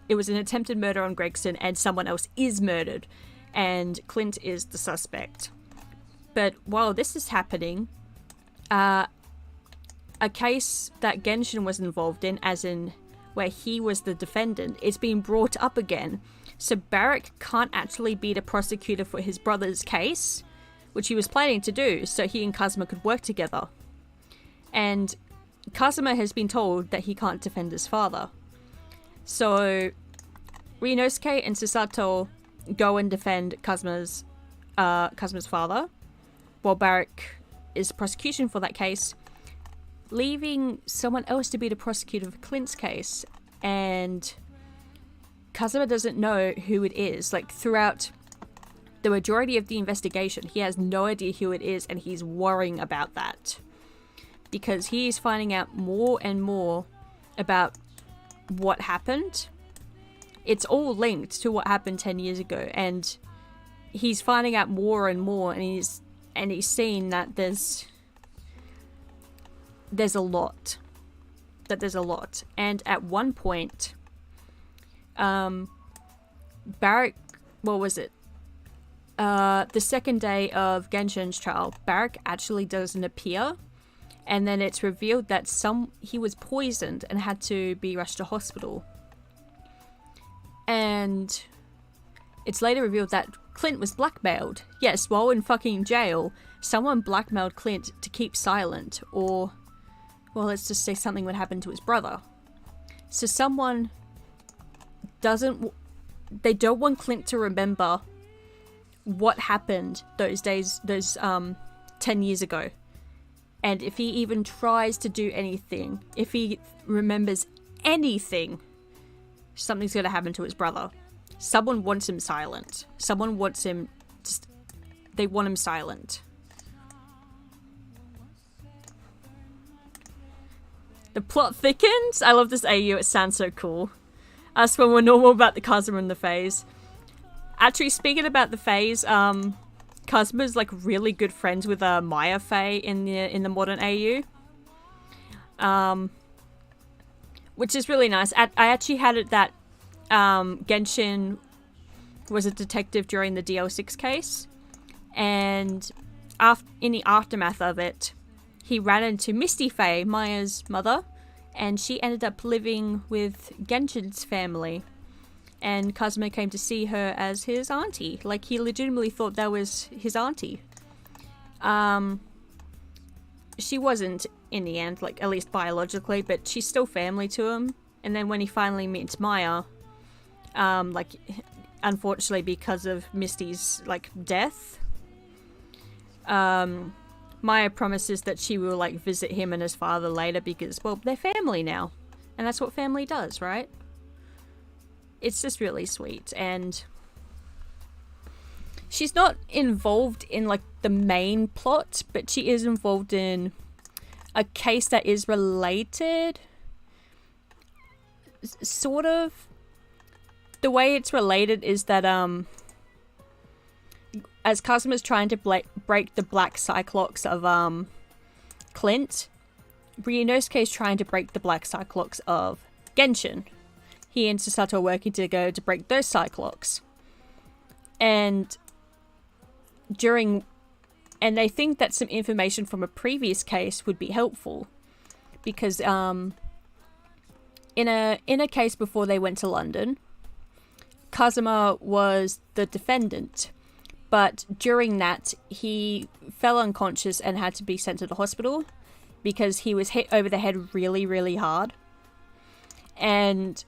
it was an attempted murder on Gregson and someone else is murdered. And Clint is the suspect. But while this is happening, a case that Genshin was involved in, as in where he was the defendant, is being brought up again. So Barrack can't actually be the prosecutor for his brother's case, which he was planning to do, so he and Kazuma could work together. And Kazuma has been told that he can't defend his father. So Ryunosuke and Susato go and defend Kazuma's father, while Barrack is the prosecution for that case, leaving someone else to be the prosecutor for Clint's case. And Kazuma doesn't know who it is. Like, throughout the majority of the investigation, he has no idea who it is, and he's worrying about that. Because he's finding out more and more about what happened. It's all linked to what happened 10 years ago, and he's finding out more and more, and he's seeing that there's a lot. And at one point, Barrack, what was it? The second day of Genshin's trial, Barrack actually doesn't appear. And then it's revealed that he was poisoned and had to be rushed to hospital. And it's later revealed that Clint was blackmailed. Yes, while in fucking jail, someone blackmailed Clint to keep silent, or, well, let's just say something would happen to his brother. So someone they don't want Clint to remember what happened those days, 10 years ago. And if he even tries to do anything, if he remembers anything, something's going to happen to his brother. Someone wants him silent. Someone wants him they want him silent. The plot thickens. I love this AU. It sounds so cool. Us when we're normal about the Kazuma and the phase. Actually, speaking about the phase, Kazuma's like really good friends with Maya Faye in the modern AU. Which is really nice. I actually had it that Genshin was a detective during the DL6 case, and in the aftermath of it, he ran into Misty Faye, Maya's mother, and she ended up living with Genshin's family. And Kazuma came to see her as his auntie. Like, he legitimately thought that was his auntie. She wasn't in the end, like, at least biologically, but she's still family to him. And then when he finally meets Maya, like, unfortunately because of Misty's, like, death, Maya promises that she will, like, visit him and his father later because, well, they're family now. And that's what family does, right? It's just really sweet, and she's not involved in, like, the main plot, but she is involved in a case that is related. Sort of. The way it's related is that, as Kazuma's trying to break the Black Cyclops of, Clint, Ryunosuke is trying to break the Black Cyclops of Genshin. He and Susato are working to break those Cyclops. And they think that some information from a previous case would be helpful. Because, in a case before they went to London, Kazuma was the defendant. But during that, he fell unconscious and had to be sent to the hospital because he was hit over the head really, really hard. And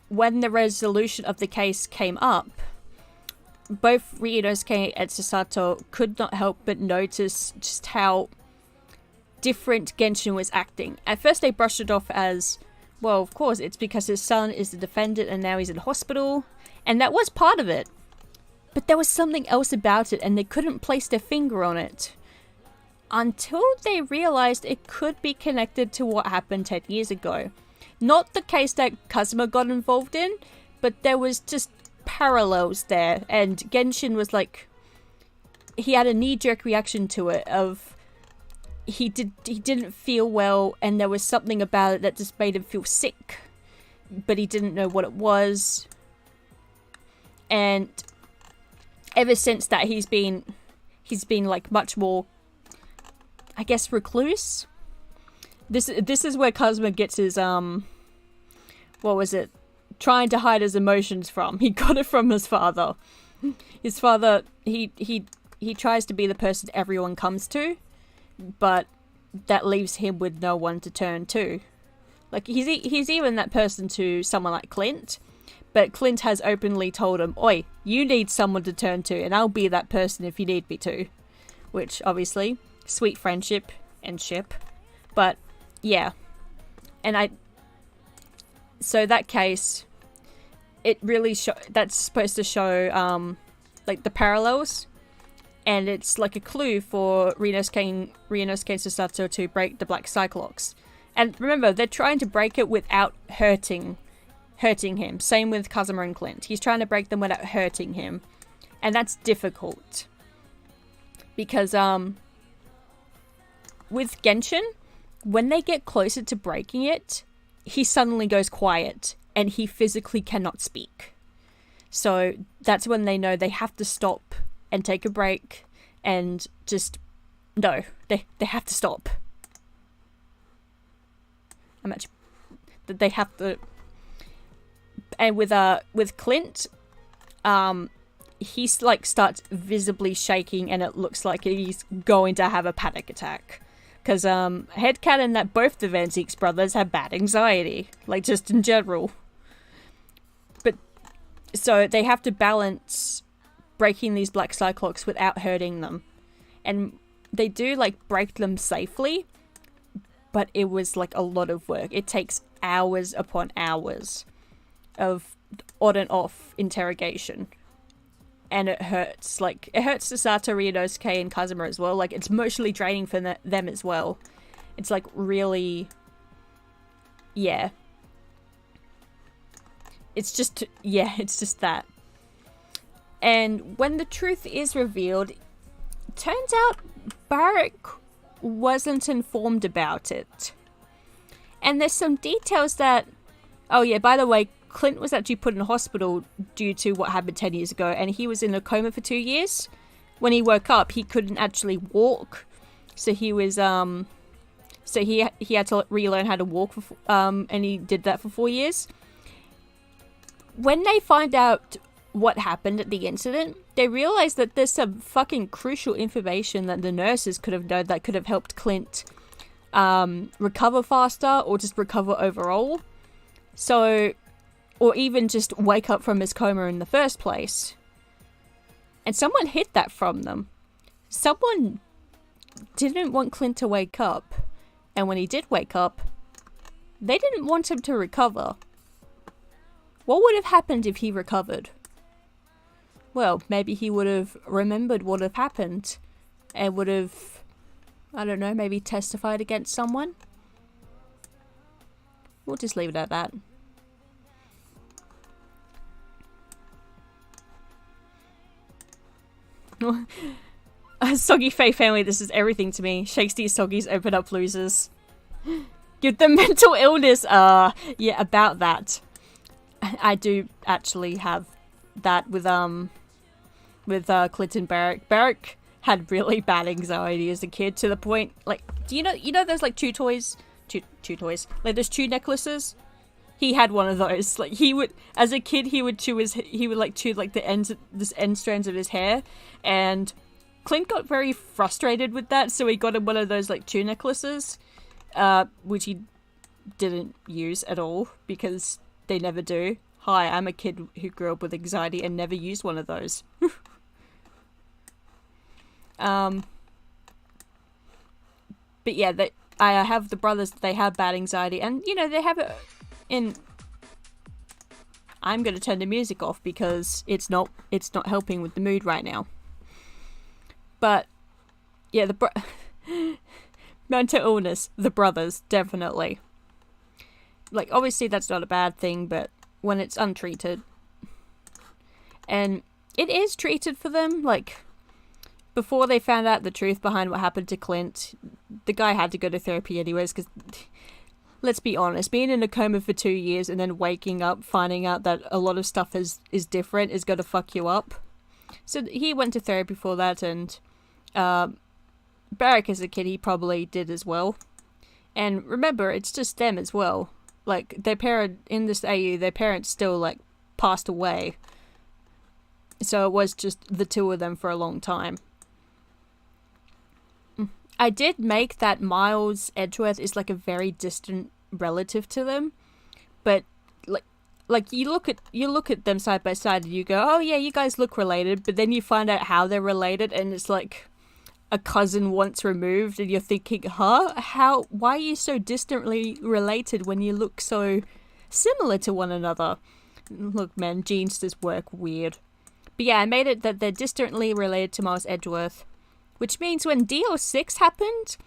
when the resolution of the case came up, both Ryunosuke and Susato could not help but notice just how different Genshin was acting. At first they brushed it off as, well, of course, it's because his son is the defendant and now he's in hospital. And that was part of it. But there was something else about it and they couldn't place their finger on it. Until they realized it could be connected to what happened 10 years ago. Not the case that Kazuma got involved in, but there was just parallels there. And Genshin was like, he had a knee-jerk reaction to it of he didn't feel well and there was something about it that just made him feel sick. But he didn't know what it was. And ever since that he's been like much more, I guess, recluse. This is where Kazuma gets his what was it? Trying to hide his emotions from. He got it from his father. His father, he tries to be the person everyone comes to, but that leaves him with no one to turn to. Like, he's even that person to someone like Clint, but Clint has openly told him, "Oi, you need someone to turn to, and I'll be that person if you need me to." Which, obviously, sweet friendship and ship. But, yeah. And so that case, it really that's supposed to show, like, the parallels. And it's like a clue for Ryunosuke and Susato to break the Black Cyclops. And remember, they're trying to break it without hurting him. Same with Kazuma and Clint. He's trying to break them without hurting him. And that's difficult. Because, with Genshin, when they get closer to breaking it, he suddenly goes quiet. And he physically cannot speak. So, that's when they know they have to stop and take a break. And just, no, they have to stop. They have to. And with Clint, he's like starts visibly shaking, and it looks like he's going to have a panic attack. Because headcanon that both the Van Zieks brothers have bad anxiety, like just in general. But so they have to balance breaking these black cyclocks without hurting them, and they do like break them safely, but it was like a lot of work. It takes hours upon hours of on and off interrogation, and it hurts. Like, it hurts Sasato, Ryunosuke, and Kazuma as well. Like, it's emotionally draining for them as well. It's like really, yeah. It's just that. And when the truth is revealed, it turns out Barak wasn't informed about it. And there's some details that, oh yeah, by the way, Clint was actually put in hospital due to what happened 10 years ago, and he was in a coma for 2 years. When he woke up, he couldn't actually walk, so he was so he had to relearn how to walk for, and he did that for 4 years. When they find out what happened at the incident, they realize that there's some fucking crucial information that the nurses could have known that could have helped Clint recover faster, or just recover overall. So, or even just wake up from his coma in the first place. And someone hid that from them. Someone didn't want Clint to wake up. And when he did wake up, they didn't want him to recover. What would have happened if he recovered? Well, maybe he would have remembered what had happened and would have, I don't know, maybe testified against someone. We'll just leave it at that. Soggy Faye family, this is everything to me. Shakespeare Soggies open up losers. Give them mental illness. Yeah, about that. I do actually have that with Clint and Barak. Barak had really bad anxiety as a kid, to the point, like, do you know those like chew toys, like those chew necklaces? He had one of those. Like, he would, as a kid, he would chew like the end strands of his hair, and Clint got very frustrated with that, so he got him one of those like chew necklaces, which he didn't use at all because they never do. Hi, I'm a kid who grew up with anxiety and never used one of those. But yeah, I have the brothers, they have bad anxiety, and you know, they have it in. I'm gonna turn the music off because it's not helping with the mood right now. But yeah, mental illness, the brothers, definitely. Like, obviously that's not a bad thing, but when it's untreated, and it is treated for them, like, before they found out the truth behind what happened to Clint, the guy had to go to therapy anyways, because, let's be honest, being in a coma for 2 years and then waking up, finding out that a lot of stuff is different, is going to fuck you up. So he went to therapy for that, and Barak as a kid, he probably did as well. And remember, it's just them as well. Like, their parent, in this AU, their parents still, like, passed away. So it was just the two of them for a long time. I did make that Miles Edgeworth is, like, a very distant relative to them. But, like you look at them side by side and you go, oh yeah, you guys look related. But then you find out how they're related, and it's like a cousin once removed, and you're thinking, huh? Why are you so distantly related when you look so similar to one another? Look, man, genes just work weird. But yeah, I made it that they're distantly related to Miles Edgeworth, which means when DL6 happened,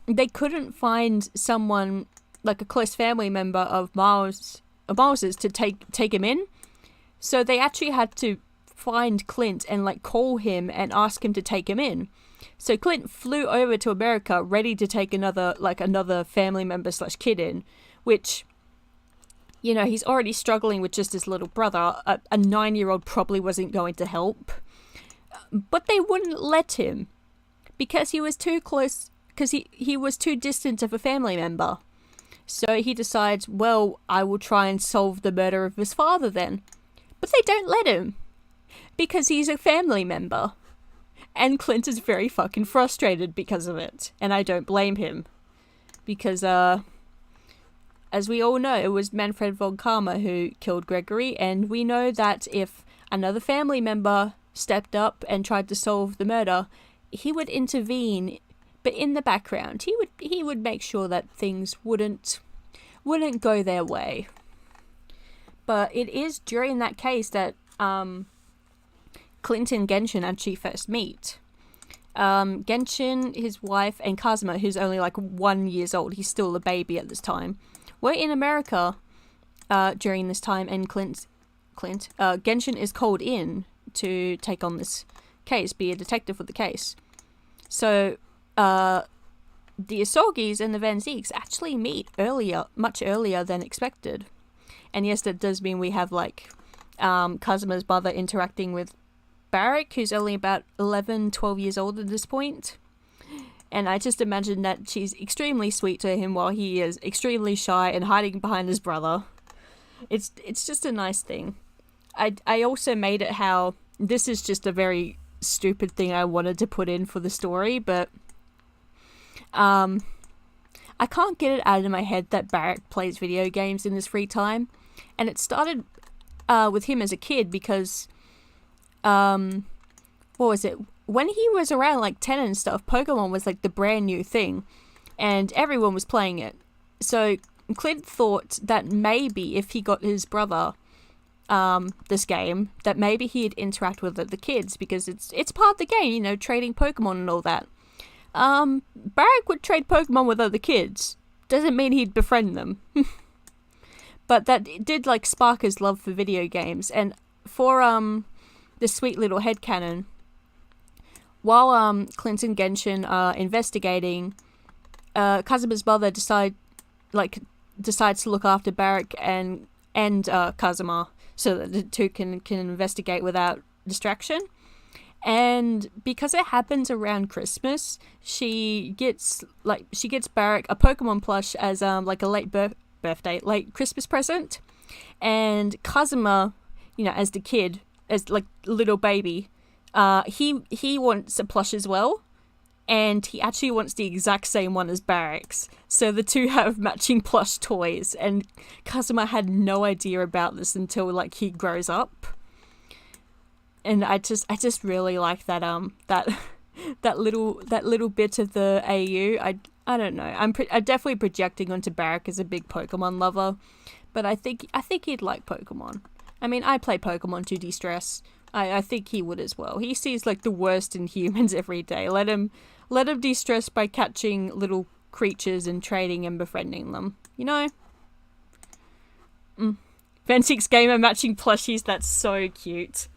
they couldn't find someone, like a close family member of Miles's to take him in. So they actually had to find Clint and like call him and ask him to take him in. So Clint flew over to America ready to take another family member / kid in, which, you know, he's already struggling with just his little brother. A 9-year-old probably wasn't going to help, but they wouldn't let him because he was too close, because he was too distant of a family member. So he decides, well, I will try and solve the murder of his father then. But they don't let him. Because he's a family member. And Clint is very fucking frustrated because of it. And I don't blame him. Because, as we all know, it was Manfred von Karma who killed Gregory, and we know that if another family member stepped up and tried to solve the murder, he would intervene, but in the background. He would make sure that things wouldn't go their way. But it is during that case that Clint and Genshin actually first meet. Genshin, his wife, and Kazuma, who's only like 1 year old, he's still a baby at this time, were in America during this time, and Genshin is called in to take on this case, be a detective for the case. So, the Isogis and the Van Zeeks actually meet much earlier than expected. And yes, that does mean we have, like, Kazuma's mother interacting with Barrick, who's only about 11, 12 years old at this point. And I just imagine that she's extremely sweet to him while he is extremely shy and hiding behind his brother. It's just a nice thing. I also made it how this is just a very stupid thing I wanted to put in for the story, but I can't get it out of my head that Barrick plays video games in his free time. And it started with him as a kid because what was it? When he was around like 10 and stuff, Pokemon was like the brand new thing and everyone was playing it. So Clint thought that maybe if he got his brother this game, that maybe he'd interact with the kids because it's part of the game, you know, trading Pokemon and all that. Barrick would trade Pokemon with other kids. Doesn't mean he'd befriend them. But that did like spark his love for video games. And for this sweet little headcanon, while Clint and Genshin are investigating, Kazuma's mother decides to look after Barrick and Kazuma so that the two can investigate without distraction. And because it happens around Christmas, she gets Barrick a Pokemon plush as like a late Christmas present. And Kazuma, you know, as the kid, as like little baby, he wants a plush as well, and he actually wants the exact same one as Barrick's. So the two have matching plush toys, and Kazuma had no idea about this until like he grows up. And I just really like that that little bit of the AU. I don't know. I'm definitely projecting onto Barrick as a big Pokemon lover, but I think he'd like Pokemon. I mean, I play Pokemon to de-stress. I think he would as well. He sees like the worst in humans every day. Let him de-stress by catching little creatures and trading and befriending them. You know? Ventic's Gamer matching plushies. That's so cute.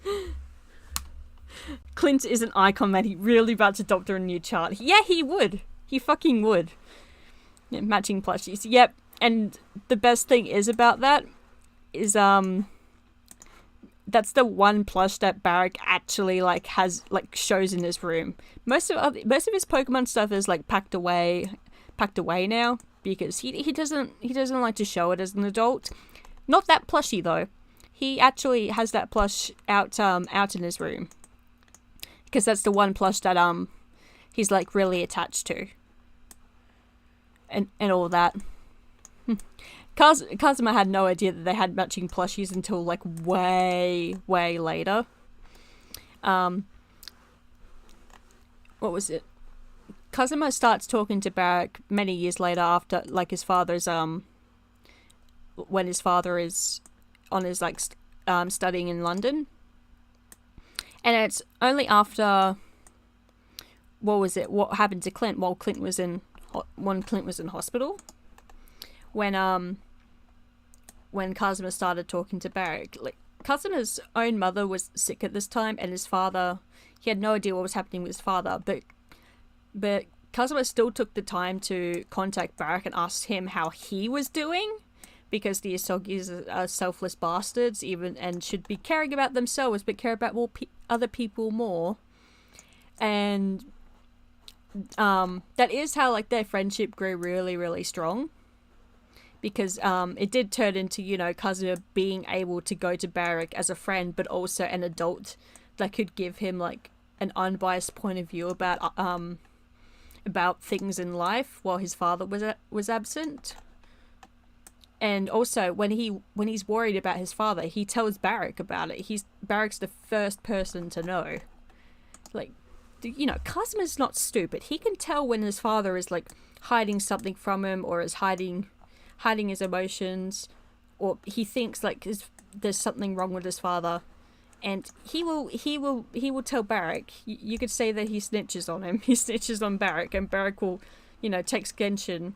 Clint is an icon, man. He really about to adopt a new chart. Yeah, he would. He fucking would. Yeah, matching plushies. Yep. And the best thing is about that is that's the one plush that Barrick actually like has like shows in his room. Most of his Pokemon stuff is like packed away now because he doesn't like to show it as an adult. Not that plushie though. He actually has that plush out in his room because that's the one plush that he's like really attached to. And all that. Kazuma had no idea that they had matching plushies until like way later. What was it? Kazuma starts talking to Barrick many years later after like his father's when his father is on his like studying in London. And it's only after what happened to Clint while Clint was in hospital. When Kazuma started talking to Barrick, like Kazuma's own mother was sick at this time, and his father, he had no idea what was happening with his father. But Kazuma still took the time to contact Barrick and ask him how he was doing, because the Isogis are selfless bastards, and should be caring about themselves, but care about other people more. And that is how like their friendship grew really, really strong. because it did turn into, you know, Kazuma being able to go to Barrack as a friend, but also an adult that could give him like an unbiased point of view about things in life while his father was absent. And also when he's worried about his father, he tells Barrack about it. Barrack's the first person to know. Like, you know, Kazuma's not stupid. He can tell when his father is like hiding something from him, or is hiding his emotions, or he thinks like there's something wrong with his father, and he will tell Barrack. You could say that he snitches on him. He snitches on Barrack, and Barrack will, you know, text Genshin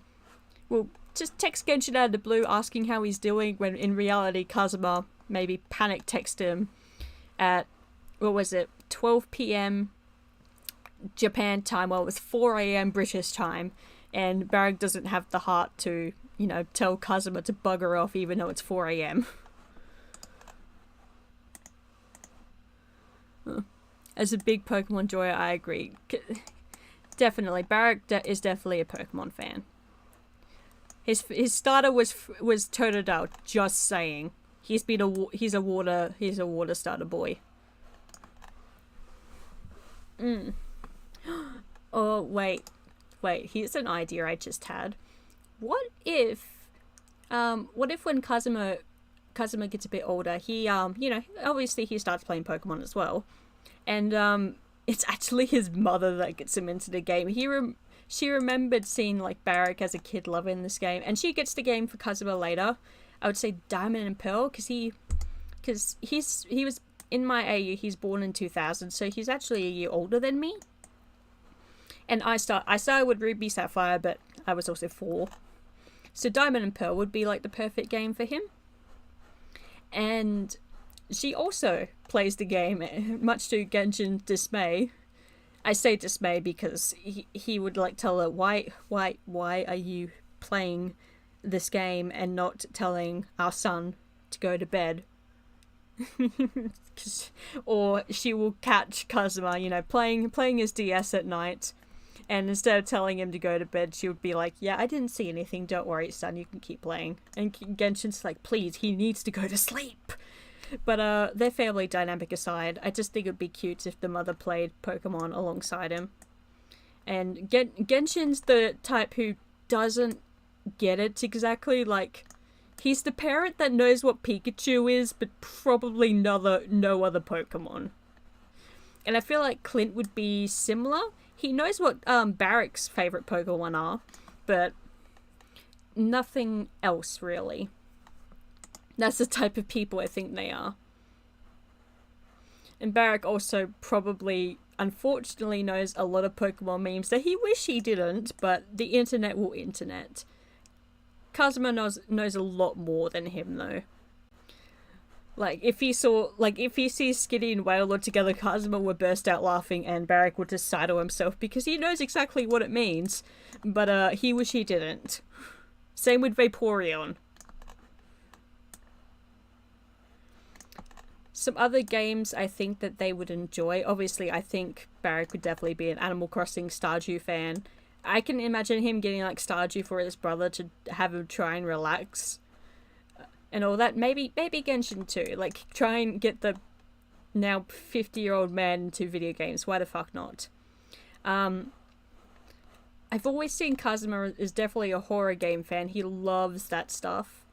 out of the blue asking how he's doing, when in reality Kazuma maybe panic text him at, what was it, 12 p.m. Japan time, while it was 4 a.m. British time, and Barrack doesn't have the heart to, you know, tell Kazuma to bugger off even though it's 4 a.m. As a big Pokemon enjoyer, I agree. Definitely, Barrack is definitely a Pokemon fan. His starter was Totodile, just saying. He's a water starter boy. Oh, wait, here's an idea I just had. What if when Kazuma gets a bit older, he, you know, obviously he starts playing Pokemon as well, and, it's actually his mother that gets him into the game. She remembered seeing, like, Barrack as a kid loving this game, and she gets the game for Kazuma later. I would say Diamond and Pearl, because he was, in my AU, he's born in 2000, so he's actually a year older than me. And I started with Ruby Sapphire, but I was also 4. So Diamond and Pearl would be like the perfect game for him. And she also plays the game, much to Genshin's dismay. I say dismay because he would like tell her, why are you playing this game and not telling our son to go to bed? Or she will catch Kazuma, you know, playing his DS at night, and instead of telling him to go to bed, she would be like, yeah, I didn't see anything, don't worry son, you can keep playing. And Genshin's like, please, he needs to go to sleep. But their family dynamic aside, I just think it'd be cute if the mother played Pokemon alongside him. And Genshin's the type who doesn't get it exactly. Like, he's the parent that knows what Pikachu is, but probably no other Pokemon. And I feel like Clint would be similar. He knows what Barrack's favorite Pokemon are, but nothing else really. That's the type of people I think they are. And Barrack also probably, unfortunately, knows a lot of Pokemon memes that he wish he didn't, but the internet will internet. Kazuma knows a lot more than him, though. Like, if he sees Skitty and Wailord together, Kazuma would burst out laughing and Barrack would just sigh to himself because he knows exactly what it means, but he wish he didn't. Same with Vaporeon. Some other games I think that they would enjoy. Obviously, I think Barrack would definitely be an Animal Crossing Stardew fan. I can imagine him getting like Stardew for his brother to have him try and relax. And all that. Maybe Genshin too. Like, try and get the now 50-year-old man into video games. Why the fuck not? I've always seen Kazuma is definitely a horror game fan. He loves that stuff.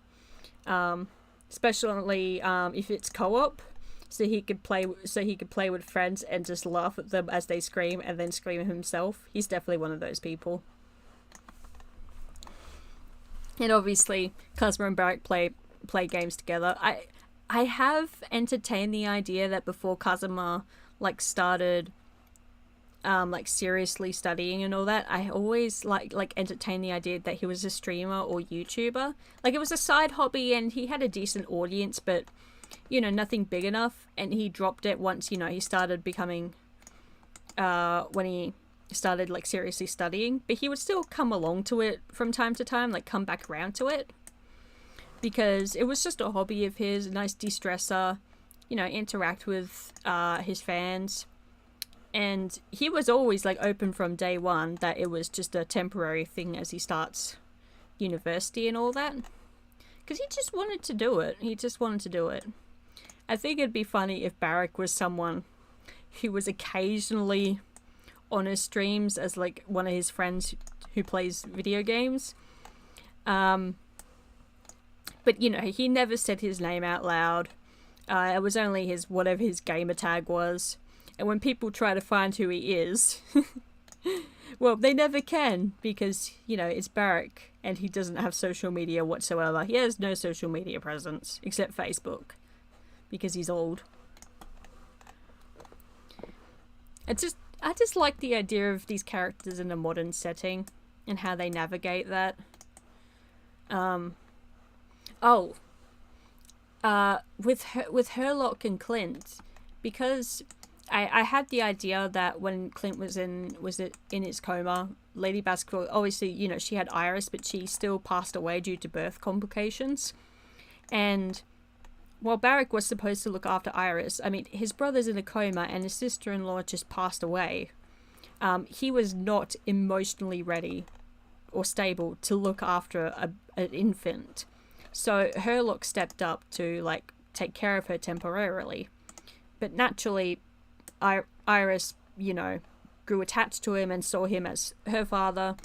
Especially if it's co-op. So he could play with friends and just laugh at them as they scream and then scream himself. He's definitely one of those people. And obviously, Kazuma and Barrack play games together. I have entertained the idea that before Kazuma like started like seriously studying and all that, I always like entertained the idea that he was a streamer or YouTuber. Like, it was a side hobby and he had a decent audience, but you know, nothing big enough, and he dropped it once, you know, he started becoming when he started like seriously studying. But he would still come along to it from time to time, like come back around to it, because it was just a hobby of his, a nice de-stressor, you know, interact with his fans. And he was always like open from day one that it was just a temporary thing as he starts university and all that. Because he just wanted to do it. He just wanted to do it. I think it'd be funny if Barrack was someone who was occasionally on his streams as like one of his friends who plays video games. But you know, he never said his name out loud. It was only his whatever his gamer tag was. And when people try to find who he is, well, they never can because, you know, it's Barrack and he doesn't have social media whatsoever. He has no social media presence except Facebook because he's old. I just like the idea of these characters in a modern setting and how they navigate that. With Herlock and Clint, because I had the idea that when Clint was in his coma, Lady Baskerville, obviously, you know, she had Iris, but she still passed away due to birth complications. And while Barrack was supposed to look after Iris, I mean, his brother's in a coma and his sister-in-law just passed away. He was not emotionally ready or stable to look after an infant. So Herlock stepped up to, like, take care of her temporarily. But naturally, Iris, you know, grew attached to him and saw him as her father.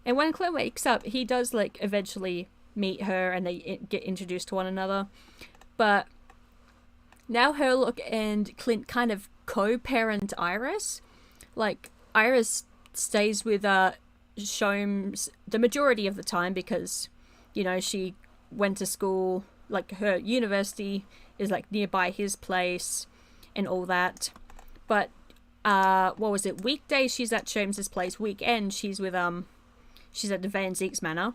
And when Clint wakes up, he does, like, eventually meet her and they get introduced to one another. But now Herlock and Clint kind of co-parent Iris. Like, Iris stays with Sholmes the majority of the time because, you know, she went to school, like her university is like nearby his place and all that. But weekdays she's at Sholmes's place, weekend she's with she's at the Van Zeek's manor.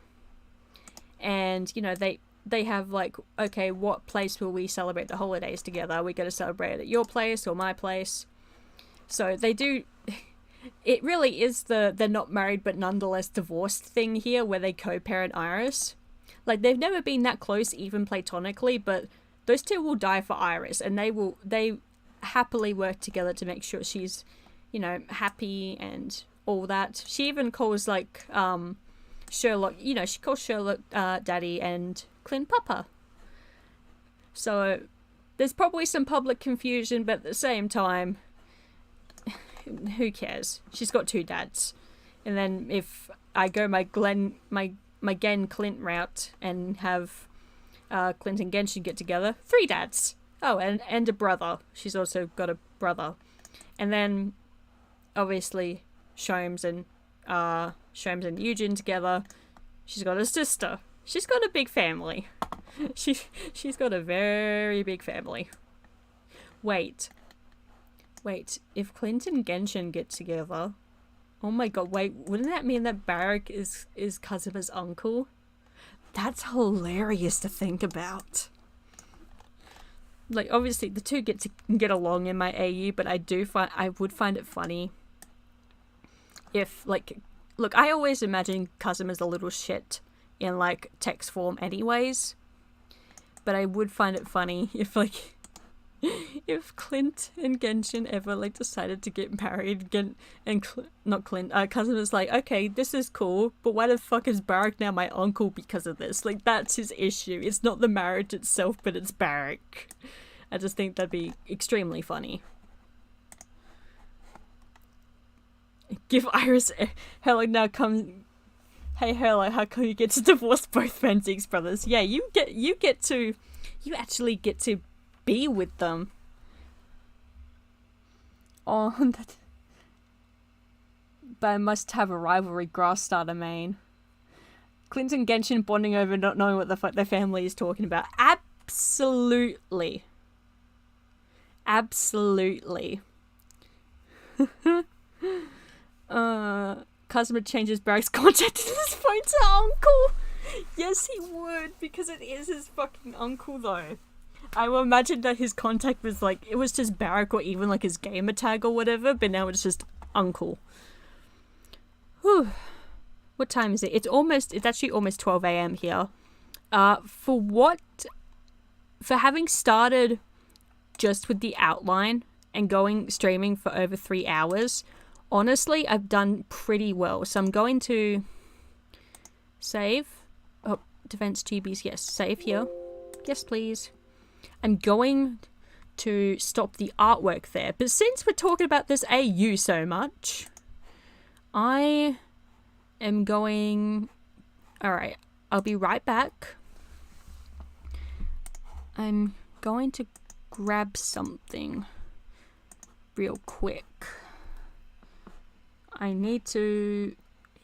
And, you know, they have like, okay, what place will we celebrate the holidays together? Are we going to celebrate at your place or my place? So they do. It really is they're not married but nonetheless divorced thing here where they co-parent Iris. Like, they've never been that close even platonically, but those two will die for Iris and they happily work together to make sure she's, you know, happy and all that. She even calls, like, Sherlock, you know, she calls Sherlock Daddy and Clint Papa. So there's probably some public confusion, but at the same time, who cares? She's got two dads. And then if I go my Gen Clint route and have Clint and Genshin get together, 3 dads. Oh, and a brother. She's also got a brother. And then obviously Sholmes and Eugen together. She's got a sister. She's got a big family. She's got a very big family. Wait, if Clint and Genshin get together, oh my god, wait, wouldn't that mean that Barrack is Kazuma's uncle? That's hilarious to think about. Like, obviously, the two get along in my AU, but I would find it funny if, like, look, I always imagine Kazuma's a little shit in, like, text form anyways, but I would find it funny if, like, if Clint and Genshin ever, like, decided to get married, Kazuma's like, okay, this is cool, but why the fuck is Barrack now my uncle because of this? Like, that's his issue. It's not the marriage itself, but it's Barrack. I just think that'd be extremely funny. Give Iris Herlock now come. Hey Herlock, how come you get to divorce both Van Zeek's brothers? Yeah, you actually get to be with them. Oh, but I must have a rivalry grass starter main. Clint and Genshin bonding over not knowing what the fuck their family is talking about. Absolutely. Kazuma changes Barrack's contact in his phone to uncle. Yes, he would, because it is his fucking uncle though. I will imagine that his contact was like, it was just Barrack or even like his gamer tag or whatever, but now it's just uncle. Whew. What time is it? It's actually almost 12 a.m. here. For having started just with the outline and streaming for over 3 hours, honestly, I've done pretty well. So I'm going to save. Oh, Defense TBs, yes. Save here. Yes, please. I'm going to stop the artwork there. But since we're talking about this AU so much, I am going... Alright, I'll be right back. I'm going to grab something real quick. I need to...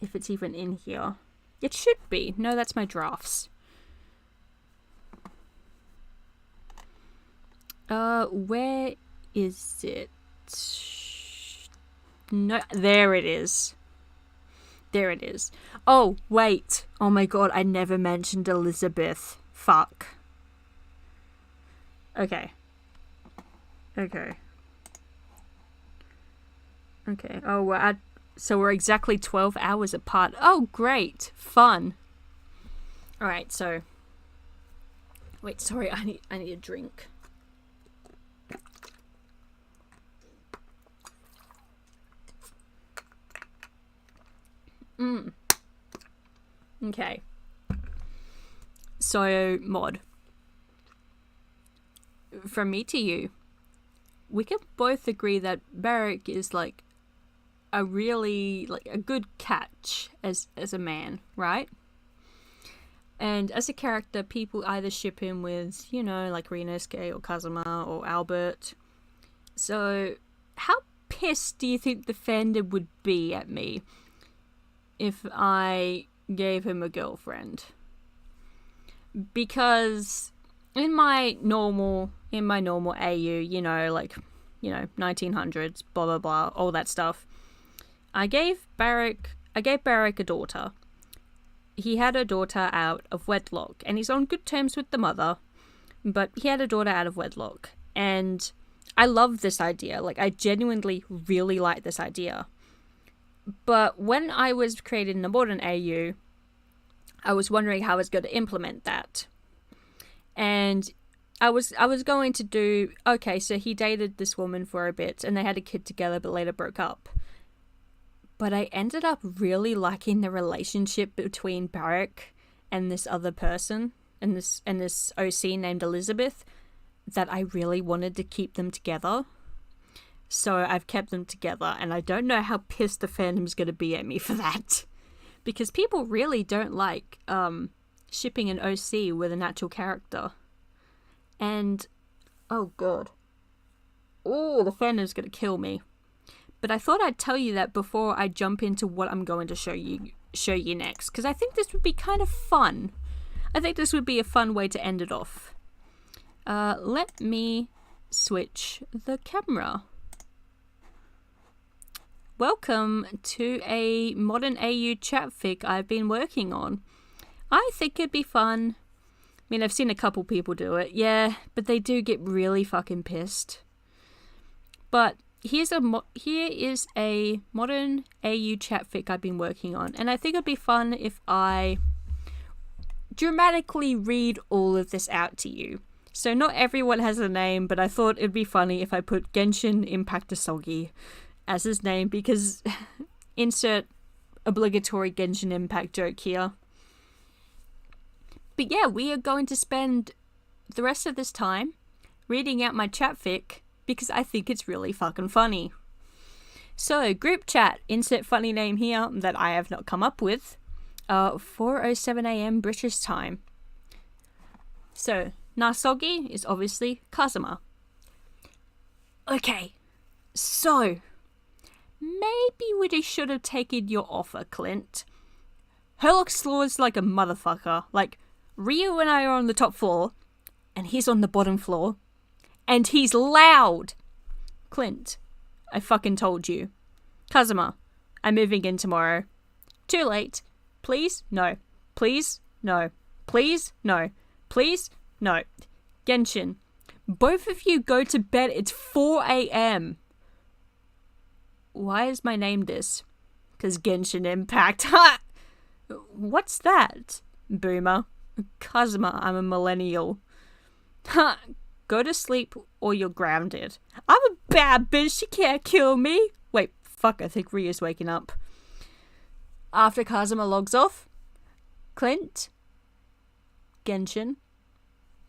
If it's even in here. It should be. No, that's my drafts. Where is it? No, there it is. There it is. Oh, wait. Oh my god, I never mentioned Elizabeth. Fuck. Okay. Okay. Okay. Oh, we're exactly 12 hours apart. Oh, great. Fun. Alright, so... Wait, sorry, I need a drink. Okay. So, mod. From me to you, we can both agree that Barrick is like a really a good catch as a man, right? And as a character, people either ship him with, you know, like Rinosuke or Kazuma or Albert. So, how pissed do you think the fandom would be at me if I gave him a girlfriend? Because in my normal AU, you know, 1900s, blah blah blah, all that stuff, I gave Barrick a daughter. He had a daughter out of wedlock, and he's on good terms with the mother, but he had a daughter out of wedlock, and I love this idea. Like, I genuinely really like this idea. But when I was creating the modern AU, I was wondering how I was going to implement that. And I was going to do, okay, so he dated this woman for a bit, and they had a kid together, but later broke up. But I ended up really liking the relationship between Barrick and this other person, and this OC named Elizabeth, that I really wanted to keep them together. So I've kept them together, and I don't know how pissed the fandom's going to be at me for that. Because people really don't like shipping an OC with a natural character. And, oh god. Oh, the fandom's going to kill me. But I thought I'd tell you that before I jump into what I'm going to show you next, because I think this would be kind of fun. I think this would be a fun way to end it off. Let me switch the camera. Welcome to a modern AU chat fic I've been working on. I think it'd be fun. I mean, I've seen a couple people do it, yeah, but they do get really fucking pissed. But here is a modern AU chat fic I've been working on, and I think it'd be fun if I dramatically read all of this out to you. So not everyone has a name, but I thought it'd be funny if I put Genshin Impact Asogi as his name, because insert obligatory Genshin Impact joke here. But yeah, we are going to spend the rest of this time reading out my chat fic, because I think it's really fucking funny. So, group chat, insert funny name here that I have not come up with, 4:07 AM British time. So, Nasogi is obviously Kazuma. Okay, so, maybe we should have taken your offer, Clint. Herlock slurs like a motherfucker. Like, Ryu and I are on the top floor, and he's on the bottom floor. And he's loud! Clint, I fucking told you. Kazuma, I'm moving in tomorrow. Too late. Please? No. Please? No. Please? No. Please? No. Genshin, both of you go to bed. It's 4 AM. Why is my name this? 'Cause Genshin Impact. Ha! What's that? Boomer. Kazuma, I'm a millennial. Ha! Go to sleep or you're grounded. I'm a bad bitch, she can't kill me. Wait, fuck, I think Ryu's waking up. After Kazuma logs off, Clint, Genshin.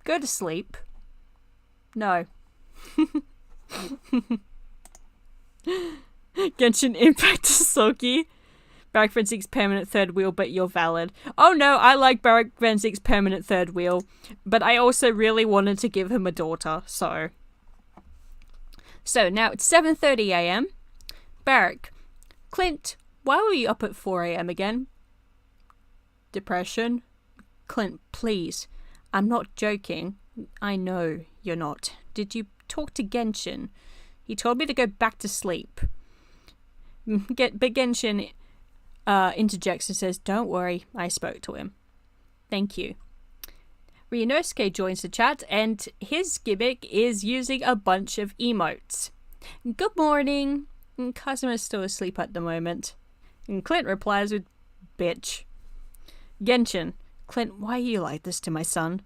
Go to sleep. No. Genshin Impact Sogi. Barack Frenzi's permanent third wheel, but you're valid. Oh no, I like Barack Frenzi's permanent third wheel, but I also really wanted to give him a daughter, so. So now it's 7:30 a.m. Barack. Clint, why were you up at 4 a.m. again? Depression? Clint, please. I'm not joking. I know you're not. Did you talk to Genshin? He told me to go back to sleep. But Genshin interjects and says, don't worry, I spoke to him. Thank you. Ryunosuke joins the chat, and his gimmick is using a bunch of emotes. Good morning. Kazuma's still asleep at the moment. And Clint replies with, bitch. Genshin. Clint, why are you like this to my son?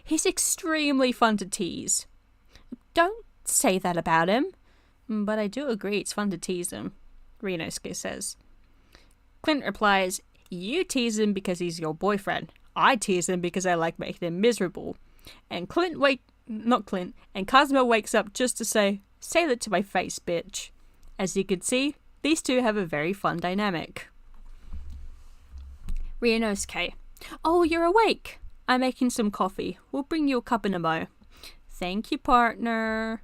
He's extremely fun to tease. Don't say that about him. But I do agree it's fun to tease him, Ryunosuke says. Clint replies, you tease him because he's your boyfriend. I tease him because I like making him miserable. And and Kazuma wakes up just to say that to my face, bitch. As you can see, these two have a very fun dynamic. Ryunosuke. Oh, you're awake. I'm making some coffee. We'll bring you a cup in a mo. Thank you, partner.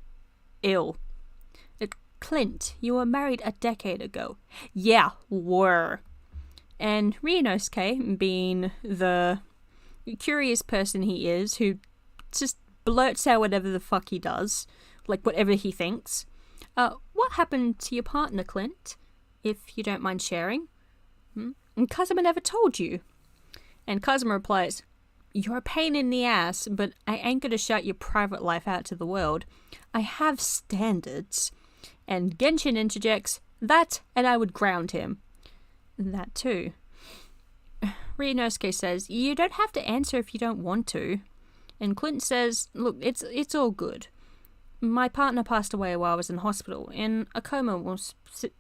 Ill. Clint, you were married a decade ago. Yeah, were. And Ryunosuke, being the curious person he is, who just blurts out whatever the fuck he does, like whatever he thinks. What happened to your partner, Clint? If you don't mind sharing. And Kazuma never told you. And Kazuma replies, you're a pain in the ass, but I ain't gonna shout your private life out to the world. I have standards. And Genshin interjects, that, and I would ground him. That too. Ryunosuke says, you don't have to answer if you don't want to. And Clint says, look, it's all good. My partner passed away while I was in hospital, in a coma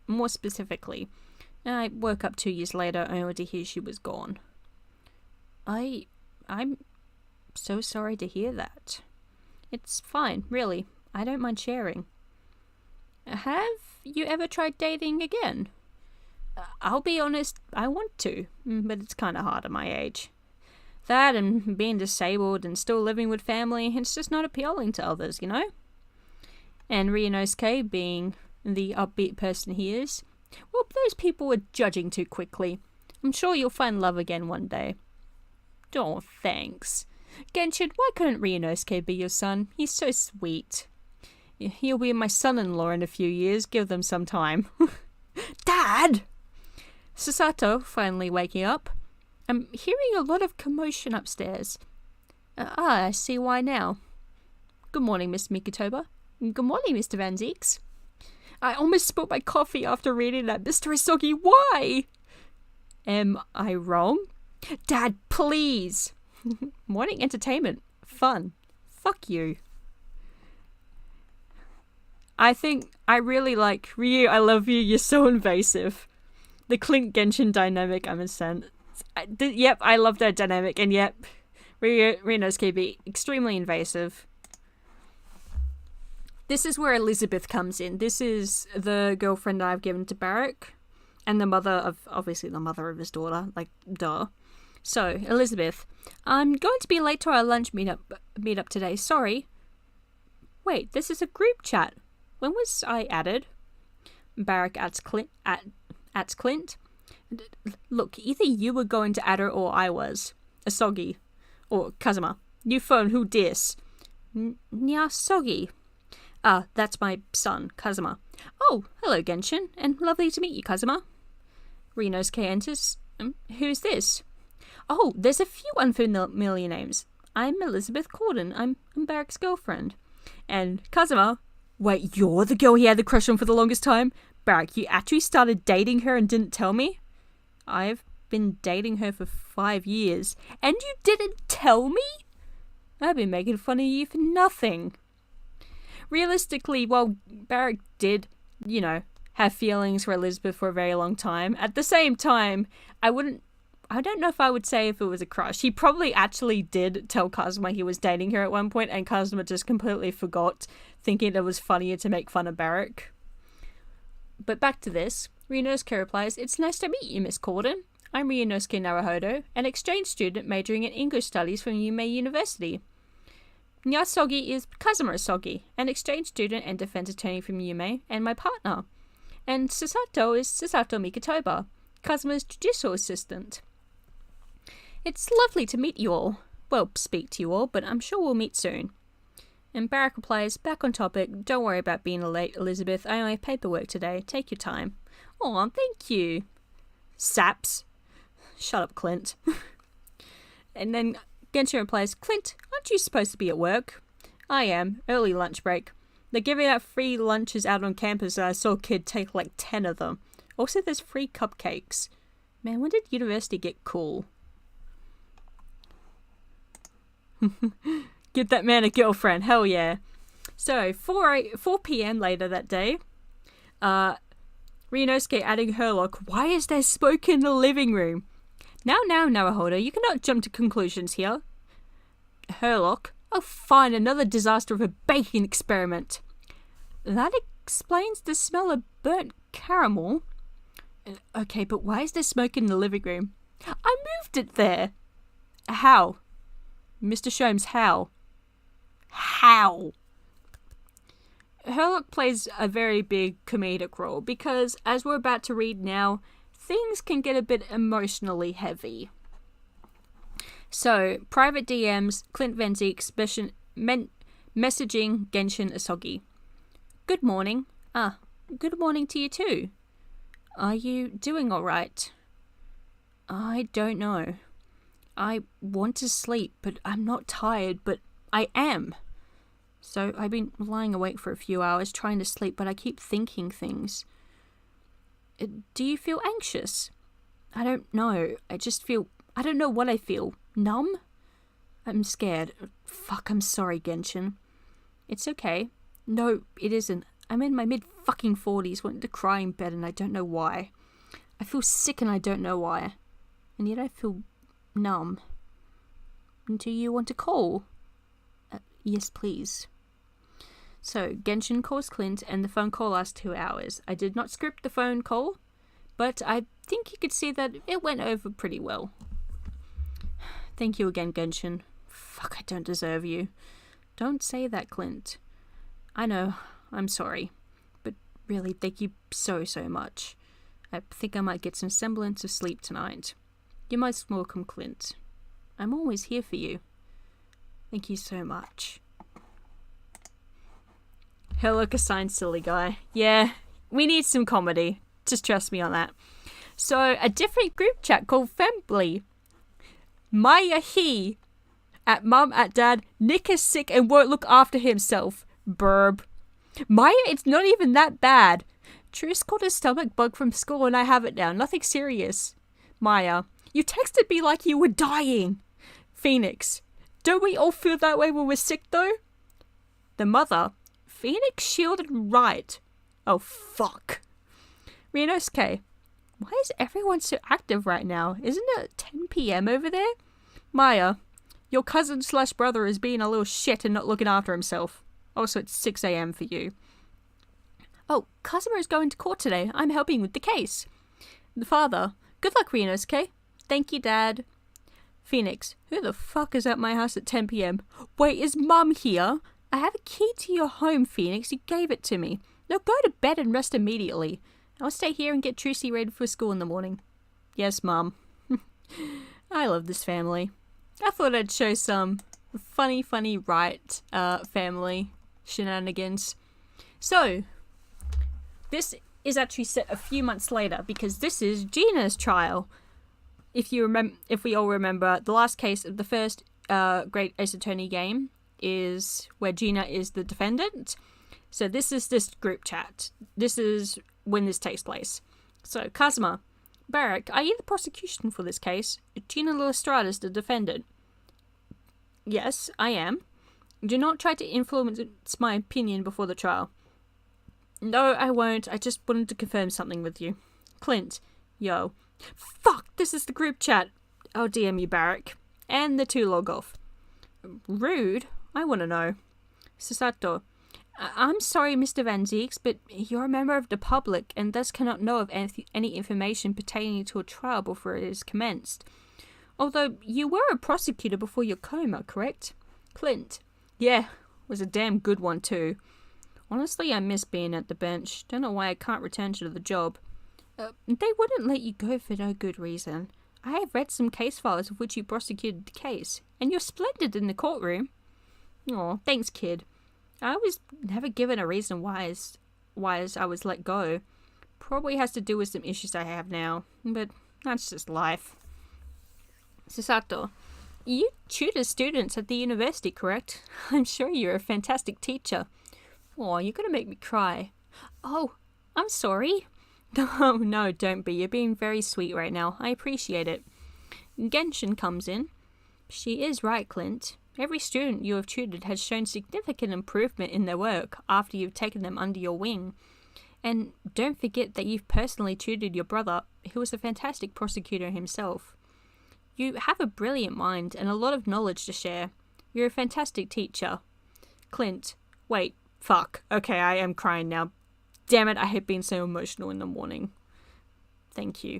more specifically. And I woke up 2 years later only to hear she was gone. I'm so sorry to hear that. It's fine, really. I don't mind sharing. Have you ever tried dating again? I'll be honest, I want to, but it's kind of hard at my age. That and being disabled and still living with family, it's just not appealing to others, you know? And Ryunosuke, being the upbeat person he is, well, those people are judging too quickly. I'm sure you'll find love again one day. Oh, thanks. Genshin, why couldn't Ryunosuke be your son? He's so sweet. He'll be my son-in-law in a few years. Give them some time. Dad! Susato, finally waking up. I'm hearing a lot of commotion upstairs. I see why now. Good morning, Miss Mikotoba. Good morning, Mr. Van Zeeks. I almost spilled my coffee after reading that, Mr. Isogi. Why? Am I wrong? Dad, please. Morning entertainment. Fun. Fuck you. I think I really like Ryu, I love you, you're so invasive. The Clint Genshin dynamic, I'm incensed. Yep, I love that dynamic, and yep, Ryunosuke be extremely invasive. This is where Elizabeth comes in. This is the girlfriend I've given to Barack, and the mother of, obviously the mother of his daughter, like, duh. So, Elizabeth, I'm going to be late to our lunch meetup today, sorry. Wait, this is a group chat. When was I added? Barack adds Clint. Look, either you were going to add her or I was. Asogi. Or Kazuma. New phone, who dis? Nyasogi. That's my son, Kazuma. Oh, hello, Genshin, and lovely to meet you, Kazuma. Ryunosuke enters. Who's this? Oh, there's a few unfamiliar names. I'm Elizabeth Corden. I'm Barack's girlfriend. And Kazuma. Wait, you're the girl he had the crush on for the longest time? Barack, you actually started dating her and didn't tell me? I've been dating her for 5 years. And you didn't tell me? I've been making fun of you for nothing. Realistically, while Barack did, have feelings for Elizabeth for a very long time, at the same time, I wouldn't I don't know if I would say if it was a crush. He probably actually did tell Kazuma he was dating her at one point, and Kazuma just completely forgot, thinking it was funnier to make fun of Barrack. But back to this. Ryunosuke replies, "It's nice to meet you, Miss Corden. I'm Ryunosuke Naruhodo, an exchange student majoring in English studies from Yume University. Nyasogi is Kazuma Asogi, an exchange student and defense attorney from Yume, and my partner. And Sasato is Sasato Mikotoba, Kazuma's judicial assistant. It's lovely to meet you all. Well, speak to you all, but I'm sure we'll meet soon." And Barrack replies, "Back on topic, don't worry about being late, Elizabeth. I only have paperwork today. Take your time." "Aw, thank you." Saps. Shut up, Clint. And then Genshin replies, "Clint, aren't you supposed to be at work?" "I am. Early lunch break. They're giving out free lunches out on campus, and I saw a kid take like 10 of them. Also, there's free cupcakes. Man, when did university get cool?" Give that man a girlfriend. Hell yeah. So, 4 p.m. later that day, Ryunosuke adding Herlock, "Why is there smoke in the living room?" Now, Naruhodo, you cannot jump to conclusions here." Herlock, "Oh fine, another disaster of a baking experiment." "That explains the smell of burnt caramel." "Okay, but why is there smoke in the living room?" "I moved it there." "How? Mr. Sholmes, how?" "How?" Herlock plays a very big comedic role because, as we're about to read now, things can get a bit emotionally heavy. So, private DMs, Clint Van Zeek messaging Genshin Asogi. "Good morning. Good morning to you too. Are you doing alright?" "I don't know. I want to sleep, but I'm not tired, but I am. So I've been lying awake for a few hours trying to sleep, but I keep thinking things. Do you feel anxious?" "I don't know. I don't know what I feel. Numb? I'm scared. Fuck, I'm sorry, Genshin." "It's okay." "No, it isn't. I'm in my mid-fucking-40s wanting to cry in bed and I don't know why. I feel sick and I don't know why. And yet I feel numb. Do you want to call?" "Yes, please." So, Genshin calls Clint and the phone call lasts 2 hours. I did not script the phone call, but I think you could see that it went over pretty well. Thank you again, Genshin. Fuck, I don't deserve you. Don't say that, Clint. I know, I'm sorry. But really, thank you so much. I think I might get some semblance of sleep tonight. You're most welcome, Clint. I'm always here for you. Thank you so much. Herlock assigned silly guy. Yeah, we need some comedy. Just trust me on that. So, a different group chat called Fembly. Maya he. At mum, at dad, Nick is sick and won't look after himself. Burb. Maya, it's not even that bad. Truce caught a stomach bug from school and I have it now. Nothing serious. Maya, you texted me like you were dying. Phoenix, don't we all feel that way when we're sick though? The mother, Phoenix shielded right. Oh fuck. Ryunosuke, why is everyone so active right now? Isn't it 10 p.m. over there? Maya, your cousin/brother is being a little shit and not looking after himself. Also, it's 6 a.m. for you. Oh, Kazuma is going to court today. I'm helping with the case. The father, good luck, Ryunosuke. Thank you, Dad. Phoenix, who the fuck is at my house at 10 p.m? Wait, is Mum here? I have a key to your home, Phoenix. You gave it to me. Now go to bed and rest immediately. I'll stay here and get Trucy ready for school in the morning. Yes, Mum. I love this family. I thought I'd show some funny right family shenanigans. So, this is actually set a few months later because this is Gina's trial. If we all remember, the last case of the first Great Ace Attorney game is where Gina is the defendant. So this is this group chat. This is when this takes place. So, Kazuma, Barrack, are you the prosecution for this case? Gina Lestrade is the defendant. Yes, I am. Do not try to influence my opinion before the trial. No, I won't. I just wanted to confirm something with you. Clint, yo. Fuck, this is the group chat. I'll DM you, Barrack. And the two log off. Rude? I want to know. Susato. I'm sorry, Mr. Van Zieks, but you're a member of the public and thus cannot know of any information pertaining to a trial before it is commenced. Although you were a prosecutor before your coma, correct? Clint. Yeah, was a damn good one too. Honestly, I miss being at the bench. Don't know why I can't return to the job. They wouldn't let you go for no good reason. I have read some case files of which you prosecuted the case, and you're splendid in the courtroom. Aw, thanks, kid. I was never given a reason why I was let go. Probably has to do with some issues I have now, but that's just life. Susato, you tutor students at the university, correct? I'm sure you're a fantastic teacher. Aw, you're gonna make me cry. Oh, I'm sorry. No, don't be. You're being very sweet right now. I appreciate it. Genshin comes in. She is right, Clint. Every student you have tutored has shown significant improvement in their work after you've taken them under your wing. And don't forget that you've personally tutored your brother, who was a fantastic prosecutor himself. You have a brilliant mind and a lot of knowledge to share. You're a fantastic teacher. Clint. Wait, fuck. Okay, I am crying now. Damn it, I hate being so emotional in the morning. Thank you.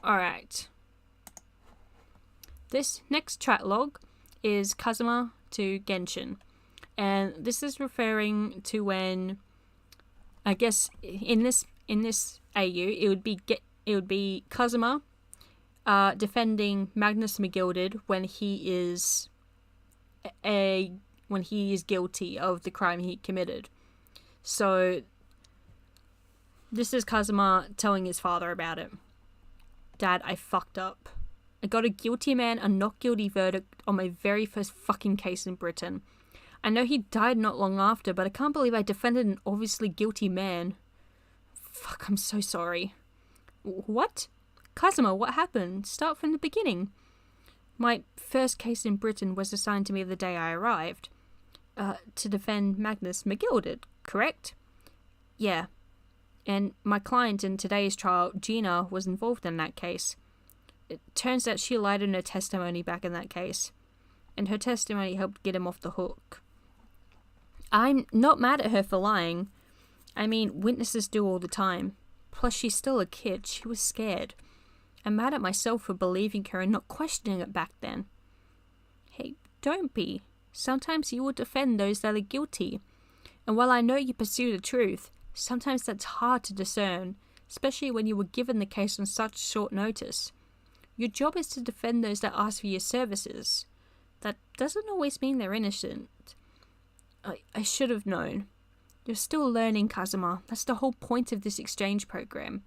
Alright. This next chat log is Kazuma to Genshin. And this is referring to when, I guess in this AU it would be Kazuma defending Magnus McGilded when he is guilty of the crime he committed. So this is Kazuma telling his father about it. Dad, I fucked up. I got a guilty man and not guilty verdict on my very first fucking case in Britain. I know he died not long after, but I can't believe I defended an obviously guilty man. Fuck, I'm so sorry. What? Kazuma, what happened? Start from the beginning. My first case in Britain was assigned to me the day I arrived. To defend Magnus McGilded, correct? Yeah. And my client in today's trial, Gina, was involved in that case. It turns out she lied in her testimony back in that case. And her testimony helped get him off the hook. I'm not mad at her for lying. I mean, witnesses do all the time. Plus, she's still a kid. She was scared. I'm mad at myself for believing her and not questioning it back then. Hey, don't be. Sometimes you will defend those that are guilty. And while I know you pursue the truth, sometimes that's hard to discern, especially when you were given the case on such short notice. Your job is to defend those that ask for your services. That doesn't always mean they're innocent. I should have known. You're still learning, Kazuma. That's the whole point of this exchange program.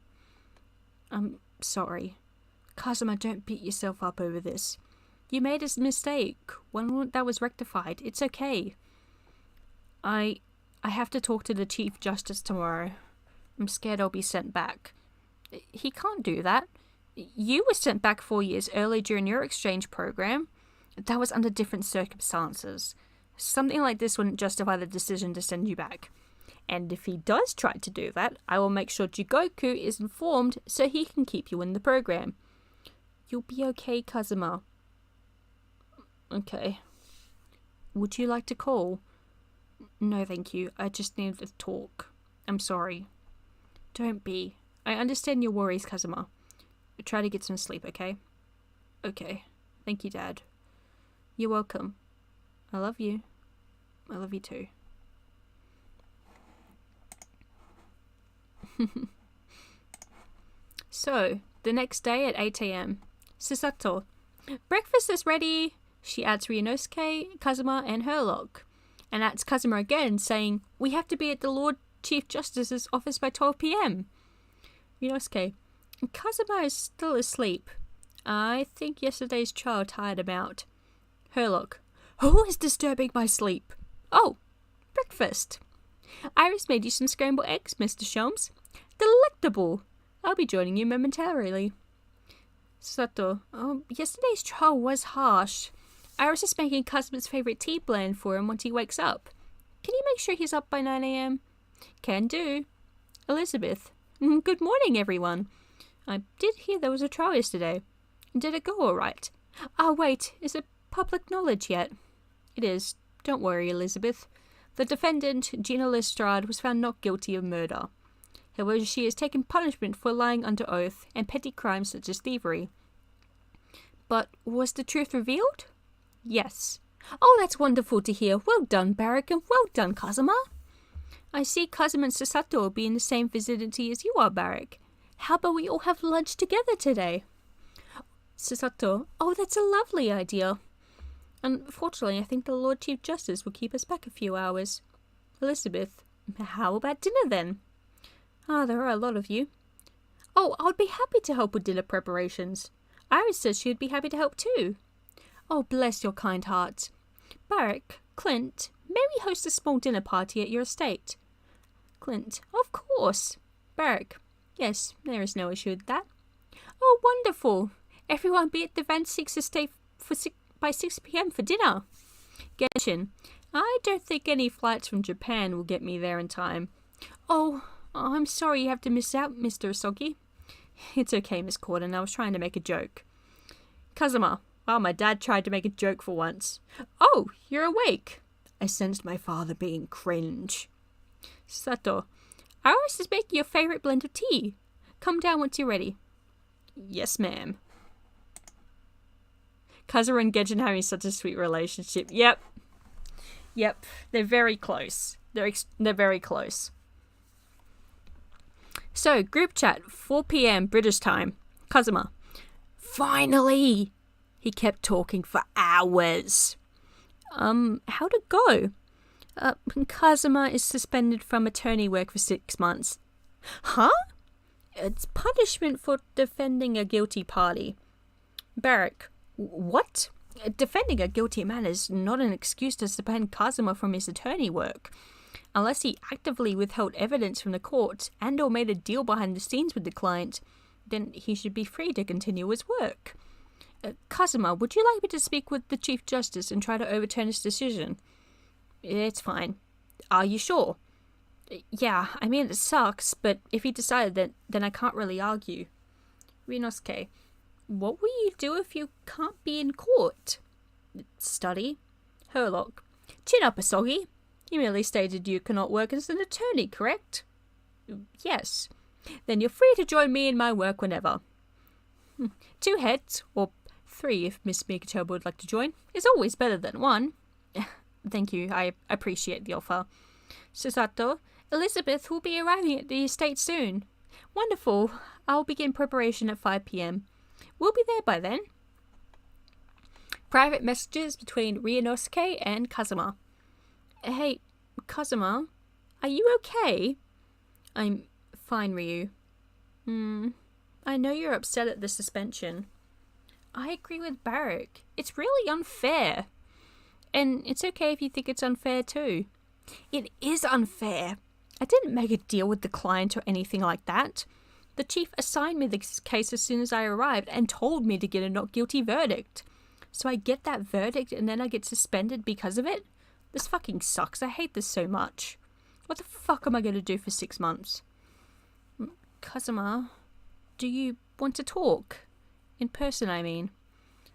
I'm sorry. Kazuma, don't beat yourself up over this. You made a mistake. One that was rectified. It's okay. I have to talk to the Chief Justice tomorrow. I'm scared I'll be sent back. He can't do that. You were sent back 4 years early during your exchange program. That was under different circumstances. Something like this wouldn't justify the decision to send you back. And if he does try to do that, I will make sure Jigoku is informed so he can keep you in the program. You'll be okay, Kazuma. Okay. Would you like to call? No, thank you. I just need to talk. I'm sorry. Don't be. I understand your worries, Kazuma. Try to get some sleep, okay? Okay. Thank you, Dad. You're welcome. I love you. I love you too. So, the next day at 8 a.m. Susato. Breakfast is ready! She adds Ryunosuke, Kazuma, and Herlock. And adds Kazuma again, saying, we have to be at the Lord Chief Justice's office by 12 p.m. Ryunosuke. Kazuma is still asleep. I think yesterday's trial tired him out. Herlock. Who is disturbing my sleep? Oh, breakfast. Iris made you some scrambled eggs, Mr. Sholmes. Delectable. I'll be joining you momentarily. Sato. Oh, yesterday's trial was harsh. Iris is making Kazuma's favourite tea blend for him once he wakes up. Can you make sure he's up by 9 a.m? Can do. Elizabeth. Good morning, everyone. I did hear there was a trial yesterday. Did it go alright? Ah, wait, is it public knowledge yet? It is. Don't worry, Elizabeth. The defendant, Gina Lestrade, was found not guilty of murder. However, she has taken punishment for lying under oath and petty crimes such as thievery. But was the truth revealed? Yes. Oh, that's wonderful to hear. Well done, Barrack, and well done, Kazuma. I see Kazuma and Susato will be in the same vicinity as you are, Barrack. How about we all have lunch together today? Susato, oh, that's a lovely idea. Unfortunately, I think the Lord Chief Justice will keep us back a few hours. Elizabeth, how about dinner then? Ah, there are a lot of you. Oh, I'd be happy to help with dinner preparations. Iris says she'd be happy to help too. Oh, bless your kind hearts. Barrack, Clint, may we host a small dinner party at your estate? Clint, of course. Barrack, yes, there is no issue with that. Oh, wonderful. Everyone be at the Van Six estate by 6 p.m. for dinner. Genshin, I don't think any flights from Japan will get me there in time. Oh, I'm sorry you have to miss out, Mr. Asogi. It's okay, Miss Corden, I was trying to make a joke. Kazuma, well, my dad tried to make a joke for once. Oh, you're awake. I sensed my father being cringe. Sato, Iris is making your favourite blend of tea. Come down once you're ready. Yes, ma'am. Kazuma and Genshin having such a sweet relationship. Yep. They're very close. They're very close. So, group chat, 4 p.m. British time. Kazuma. Finally! He kept talking for hours. How'd it go? Kazuma is suspended from attorney work for 6 months. Huh? It's punishment for defending a guilty party. Barrack. What? Defending a guilty man is not an excuse to suspend Kazuma from his attorney work. Unless he actively withheld evidence from the court and or made a deal behind the scenes with the client, then he should be free to continue his work. Kazuma, would you like me to speak with the Chief Justice and try to overturn his decision? It's fine. Are you sure? Yeah, I mean it sucks, but if he decided that, then I can't really argue. Rinosuke, what will you do if you can't be in court? Study. Herlock, chin up, Asogi. You merely stated you cannot work as an attorney, correct? Yes. Then you're free to join me in my work whenever. 2 heads, or 3 if Miss Mikachoba would like to join, is always better than 1. Thank you, I appreciate the offer. Susato, Elizabeth will be arriving at the estate soon. Wonderful. I'll begin preparation at 5 p.m. We'll be there by then. Private messages between Ryunosuke and Kazuma. Hey, Kazuma, are you okay? I'm fine, Ryu. I know you're upset at the suspension. I agree with Barrack. It's really unfair. And it's okay if you think it's unfair too. It is unfair. I didn't make a deal with the client or anything like that. The chief assigned me this case as soon as I arrived and told me to get a not guilty verdict. So I get that verdict and then I get suspended because of it? This fucking sucks. I hate this so much. What the fuck am I going to do for 6 months? Kazuma, do you want to talk? In person, I mean.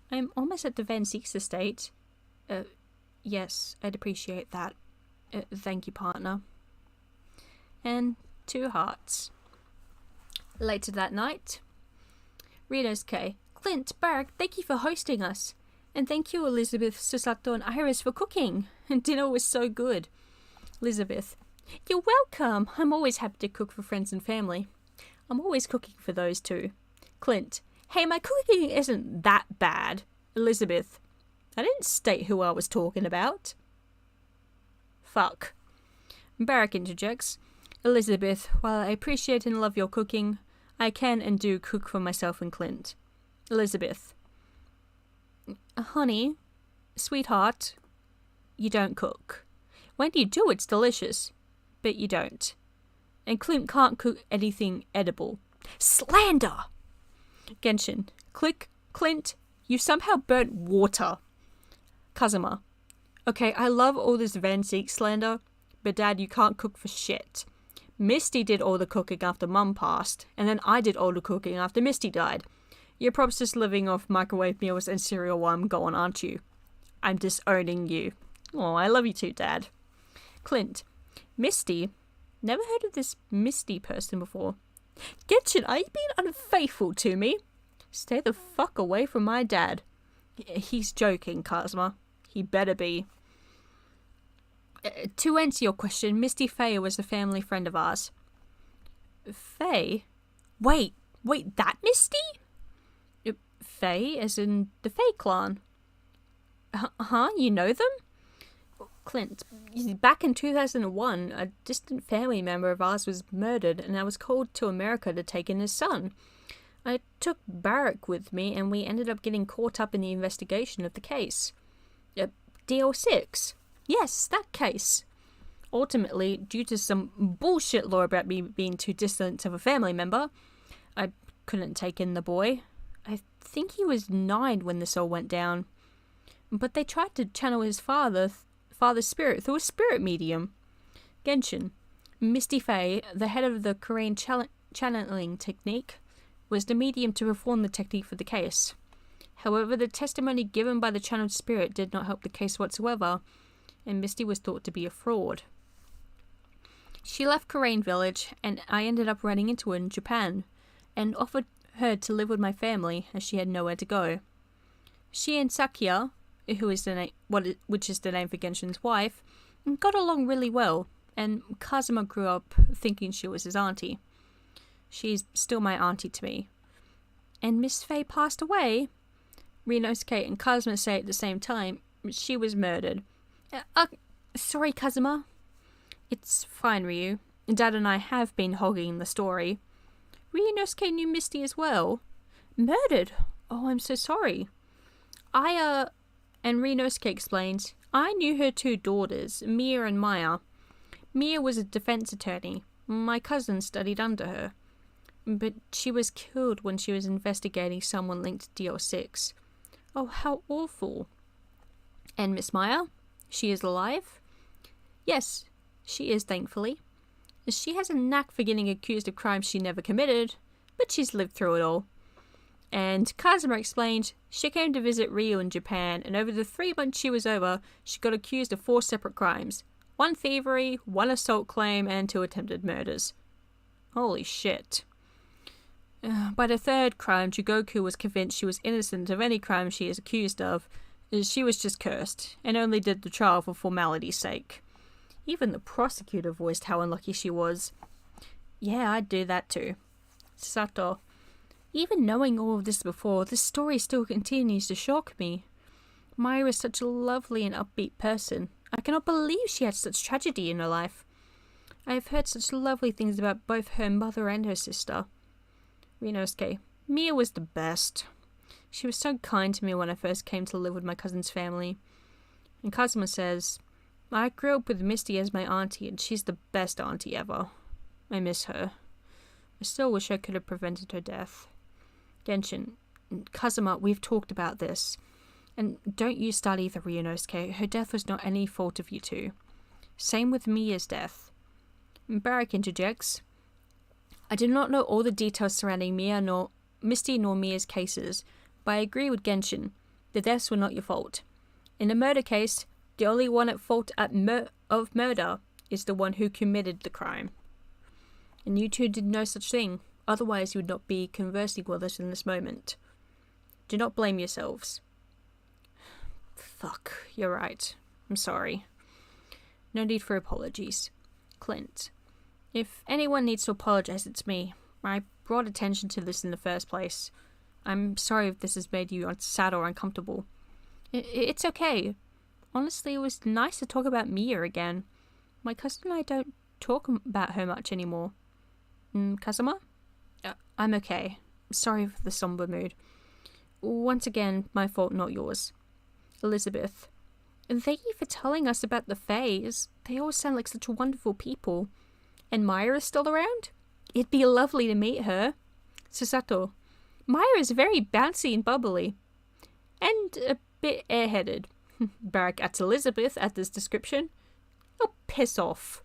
I'm almost at the Van Six estate. Yes, I'd appreciate that. Thank you, partner. And 2 hearts. Later that night, Rinosuke, Clint, Barrack, thank you for hosting us. And thank you, Elizabeth, Susato, and Iris for cooking. And dinner was so good. Elizabeth, you're welcome. I'm always happy to cook for friends and family. I'm always cooking for those too. Clint, hey, my cooking isn't that bad. Elizabeth, I didn't state who I was talking about. Fuck. Barrack interjects. Elizabeth, while I appreciate and love your cooking, I can and do cook for myself and Clint. Elizabeth. Honey, sweetheart, you don't cook. When you do, it's delicious, but you don't. And Clint can't cook anything edible. Slander! Genshin, Clint, you somehow burnt water. Kazuma, okay, I love all this Van Seek slander, but Dad, you can't cook for shit. Misty did all the cooking after Mum passed, and then I did all the cooking after Misty died. You're probably just living off microwave meals and cereal while I'm gone, aren't you? I'm disowning you. Oh, I love you too, Dad. Clint. Misty? Never heard of this Misty person before. Genshin, are you being unfaithful to me? Stay the fuck away from my dad. He's joking, Kazuma. He better be. To answer your question, Misty Faye was a family friend of ours. Faye? Wait, that Misty? Faye, as in the Faye clan? Huh? You know them? Clint, back in 2001, a distant family member of ours was murdered, and I was called to America to take in his son. I took Barrack with me, and we ended up getting caught up in the investigation of the case. DL6? Yes, that case. Ultimately, due to some bullshit law about me being too distant of a family member, I couldn't take in the boy. I think he was 9 when this all went down. But they tried to channel his father's spirit through a spirit medium. Genshin. Misty Faye, the head of the Korean channeling technique, was the medium to perform the technique for the case. However, the testimony given by the channeled spirit did not help the case whatsoever, and Misty was thought to be a fraud. She left Korean village, and I ended up running into her in Japan, and offered her to live with my family, as she had nowhere to go. She and Sakia, which is the name for Genshin's wife, got along really well, and Kazuma grew up thinking she was his auntie. She's still my auntie to me. And Miss Faye passed away. Rinosuke and Kazuma say at the same time, she was murdered. Sorry, Kazuma. It's fine, Ryu. Dad and I have been hogging the story. Rinosuke knew Misty as well. Murdered? Oh, I'm so sorry. And Rinosuke explains, I knew her 2 daughters, Mia and Maya. Mia was a defense attorney. My cousin studied under her. But she was killed when she was investigating someone linked to DL6. Oh, how awful. And Miss Maya? She is alive? Yes, she is, thankfully. She has a knack for getting accused of crimes she never committed, but she's lived through it all. And Kazuma explained she came to visit Ryu in Japan, and over the 3 months she was over, she got accused of 4 separate crimes. 1 thievery, 1 assault claim, and 2 attempted murders. Holy shit. By the 3rd crime, Jugoku was convinced she was innocent of any crime she is accused of. She was just cursed, and only did the trial for formality's sake. Even the prosecutor voiced how unlucky she was. Yeah, I'd do that too. Sato. Even knowing all of this before, this story still continues to shock me. Maya is such a lovely and upbeat person. I cannot believe she had such tragedy in her life. I have heard such lovely things about both her mother and her sister. Rinosuke. Mia was the best. She was so kind to me when I first came to live with my cousin's family. And Kazuma says, I grew up with Misty as my auntie, and she's the best auntie ever. I miss her. I still wish I could have prevented her death. Genshin. Kazuma, we've talked about this. And don't you start either, Ryonosuke. Her death was not any fault of you two. Same with Mia's death. Barrack interjects. I do not know all the details surrounding Misty nor Mia's cases, but I agree with Genshin. The deaths were not your fault. In a murder case, the only one at fault of murder is the one who committed the crime. And you two did no such thing, otherwise you would not be conversing with us in this moment. Do not blame yourselves. Fuck, you're right. I'm sorry. No need for apologies. Clint. If anyone needs to apologize, it's me. I brought attention to this in the first place. I'm sorry if this has made you sad or uncomfortable. It's okay. Honestly, it was nice to talk about Mia again. My cousin and I don't talk about her much anymore. Kazuma? I'm okay. Sorry for the somber mood. Once again, my fault, not yours. Elizabeth. Thank you for telling us about the Fays. They all sound like such wonderful people. And Maya is still around? It'd be lovely to meet her. Susato. Maya is very bouncy and bubbly. And a bit airheaded. Barrack at Elizabeth at this description. Oh, piss off.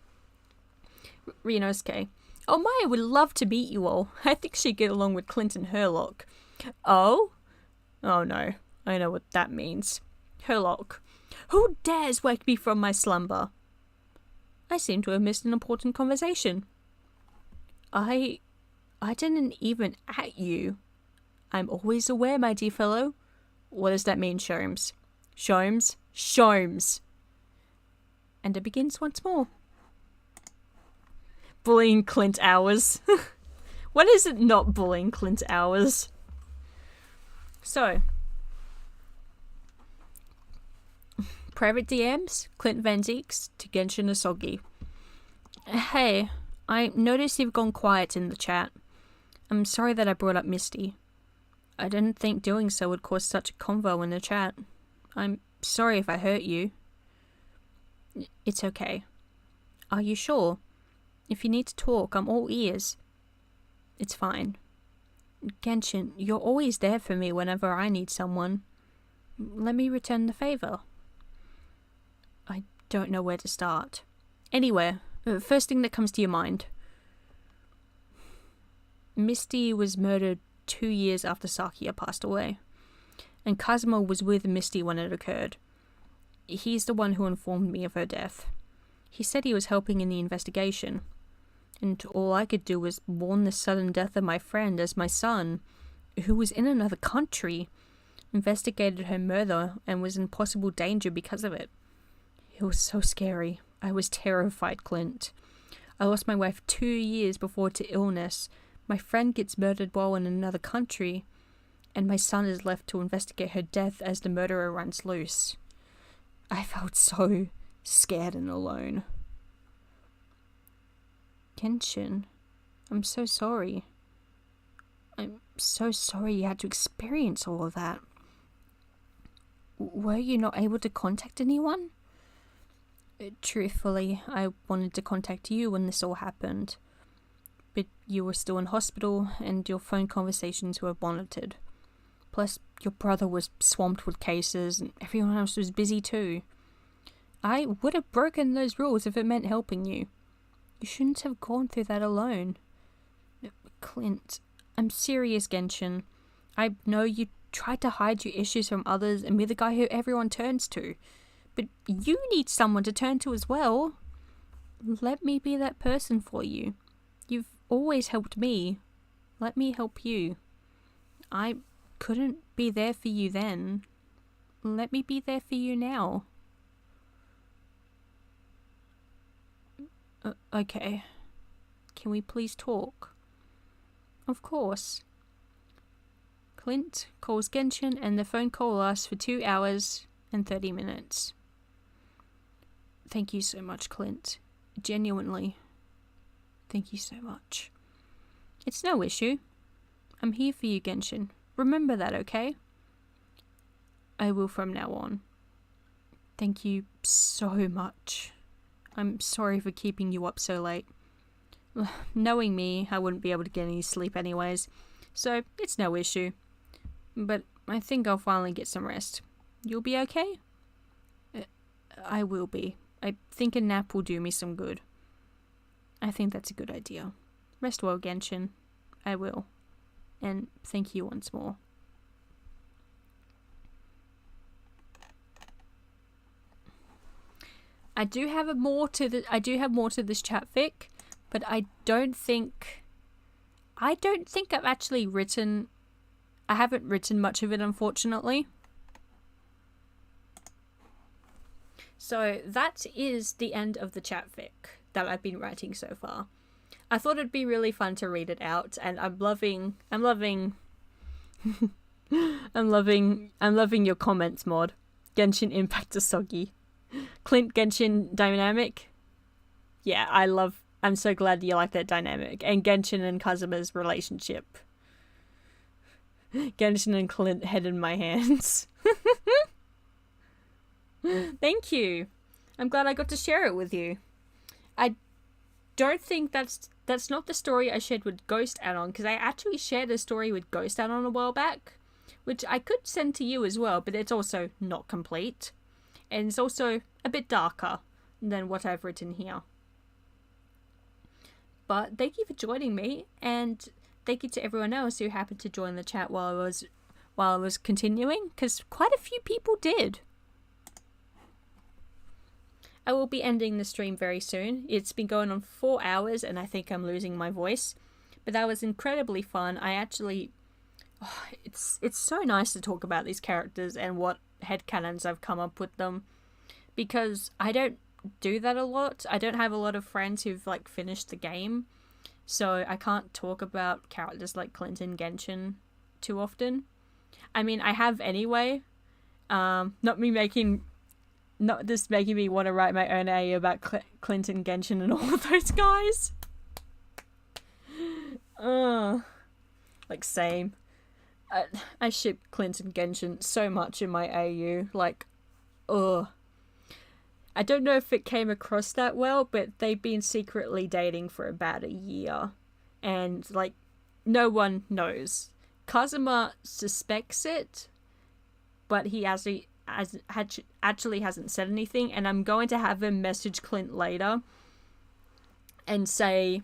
Renosuke. Oh, Maya would love to meet you all. I think she'd get along with Clint and Herlock. Oh? Oh no, I know what that means. Herlock. Who dares wake me from my slumber? I seem to have missed an important conversation. I didn't even at you. I'm always aware, my dear fellow. What does that mean, Sholmes? Sholmes? Sholmes! And it begins once more. Bullying Clint hours. When is it not bullying Clint hours? So. Private DMs, Clint Van Zeeks to Genshin Asogi. Hey, I noticed you've gone quiet in the chat. I'm sorry that I brought up Misty. I didn't think doing so would cause such a convo in the chat. I'm sorry if I hurt you. It's okay. Are you sure? If you need to talk, I'm all ears. It's fine. Genshin, you're always there for me whenever I need someone. Let me return the favor. I don't know where to start. Anywhere. First thing that comes to your mind. Misty was murdered 2 years after Sakia passed away, and Kazuma was with Misty when it occurred. He's the one who informed me of her death. He said he was helping in the investigation, and all I could do was mourn the sudden death of my friend as my son, who was in another country, investigated her murder and was in possible danger because of it. It was so scary. I was terrified, Clint. I lost my wife 2 years before to illness. My friend gets murdered while in another country, and my son is left to investigate her death as the murderer runs loose. I felt so scared and alone. Genshin, I'm so sorry. I'm so sorry you had to experience all of that. Were you not able to contact anyone? Truthfully, I wanted to contact you when this all happened. But you were still in hospital, and your phone conversations were monitored. Plus, your brother was swamped with cases, and everyone else was busy too. I would have broken those rules if it meant helping you. You shouldn't have gone through that alone. Clint, I'm serious, Genshin. I know you tried to hide your issues from others and be the guy who everyone turns to. But you need someone to turn to as well. Let me be that person for you. You've always helped me. Let me help you. I couldn't be there for you then. Let me be there for you now. Okay. Can we please talk? Of course. Clint calls Genshin and the phone call lasts for 2 hours and 30 minutes. Thank you so much, Clint. Genuinely. Thank you so much. It's no issue. I'm here for you, Genshin. Remember that, okay? I will from now on. Thank you so much. I'm sorry for keeping you up so late. Knowing me, I wouldn't be able to get any sleep anyways, so it's no issue. But I think I'll finally get some rest. You'll be okay? I will be. I think a nap will do me some good. I think that's a good idea. Rest well, Genshin. I will. And thank you once more. I do have more to this chat fic, but I don't think I've actually written. I haven't written much of it, unfortunately. So that is the end of the chat fic that I've been writing so far. I thought it'd be really fun to read it out, and I'm loving your comments, Mod. Genshin Impact to Soggy. Clint Genshin dynamic. Yeah, I'm so glad you like that dynamic. And Genshin and Kazuma's relationship. Genshin and Clint head in my hands. Thank you. I'm glad I got to share it with you. I don't think that's not the story I shared with Ghost Anon, because I actually shared a story with Ghost Anon a while back, which I could send to you as well, but it's also not complete. And it's also a bit darker than what I've written here. But thank you for joining me, and thank you to everyone else who happened to join the chat while I was continuing, because quite a few people did. I will be ending the stream very soon. It's been going on 4 hours and I think I'm losing my voice. But that was incredibly fun. I actually... Oh, it's so nice to talk about these characters and what headcanons I've come up with them. Because I don't do that a lot. I don't have a lot of friends who've like finished the game. So I can't talk about characters like Clint and Genshin too often. I mean, I have anyway. Not just making me want to write my own AE about Clint and Genshin and all of those guys. Like, same. I ship Clint and Genshin so much in my AU. Like, ugh. I don't know if it came across that well, but they've been secretly dating for about a year. And, like, no one knows. Kazuma suspects it, but he actually hasn't said anything, and I'm going to have him message Clint later and say,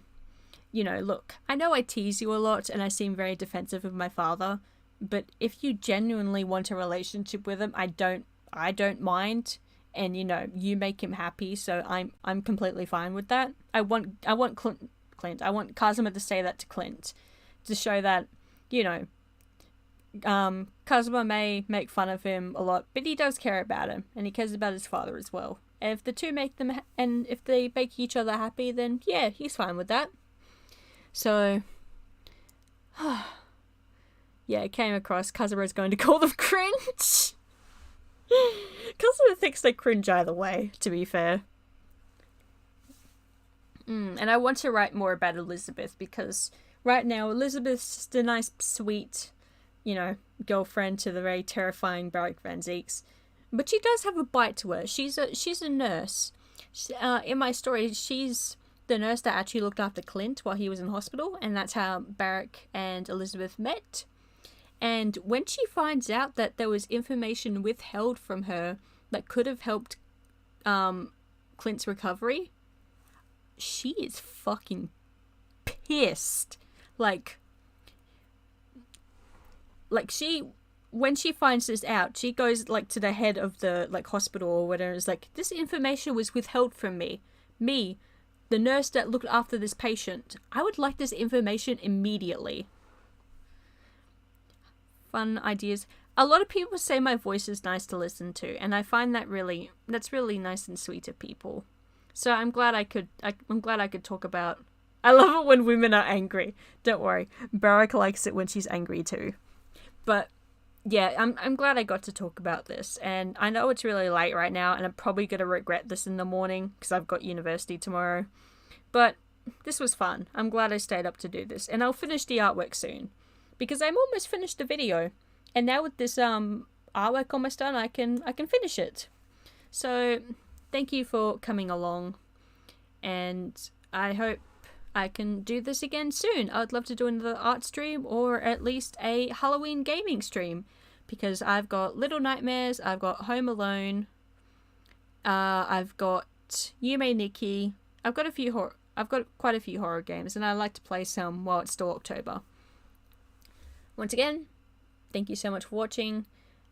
you know, look, I know I tease you a lot and I seem very defensive of my father, but if you genuinely want a relationship with him, I don't mind, and you know, you make him happy, so I'm completely fine with that. I want Clint. I want Kazuma to say that to Clint, to show that, you know, Kazuma may make fun of him a lot, but he does care about him, and he cares about his father as well. And if the two if they make each other happy, then yeah, he's fine with that. So, yeah, it came across. Kazuro's going to call them cringe. Kazuma thinks they cringe either way, to be fair. And I want to write more about Elizabeth, because right now Elizabeth's just a nice, sweet, you know, girlfriend to the very terrifying Barrack Van Zieks. But she does have a bite to her. She's a nurse. In my story, she's the nurse that actually looked after Clint while he was in hospital, and that's how Barrack and Elizabeth met. And when she finds out that there was information withheld from her that could have helped Clint's recovery, she is fucking pissed. Like when she finds this out, she goes like to the head of the like hospital or whatever, is like, this information was withheld from me, the nurse that looked after this patient. I would like this information immediately. Fun ideas. A lot of people say my voice is nice to listen to, and I find that that's really nice and sweet of people. So I'm glad I could talk about. I love it when women are angry. Don't worry, Barrack likes it when she's angry too. But yeah, I'm glad I got to talk about this, and I know it's really late right now, and I'm probably gonna regret this in the morning because I've got university tomorrow. But this was fun. I'm glad I stayed up to do this, and I'll finish the artwork soon, because I'm almost finished the video, and now with this artwork almost done, I can finish it. So thank you for coming along, and I hope I can do this again soon. I'd love to do another art stream, or at least a Halloween gaming stream, because I've got Little Nightmares, I've got Home Alone, I've got Yume Nikki, I've got quite a few horror games, and I like to play some while it's still October. Once again, thank you so much for watching.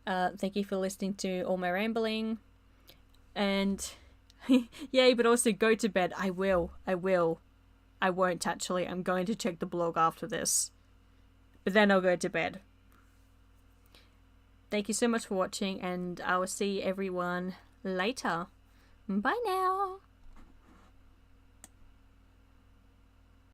Thank you for listening to all my rambling, and yay, but also go to bed. I will. I won't actually. I'm going to check the blog after this. But then I'll go to bed. Thank you so much for watching, and I will see everyone later. Bye now.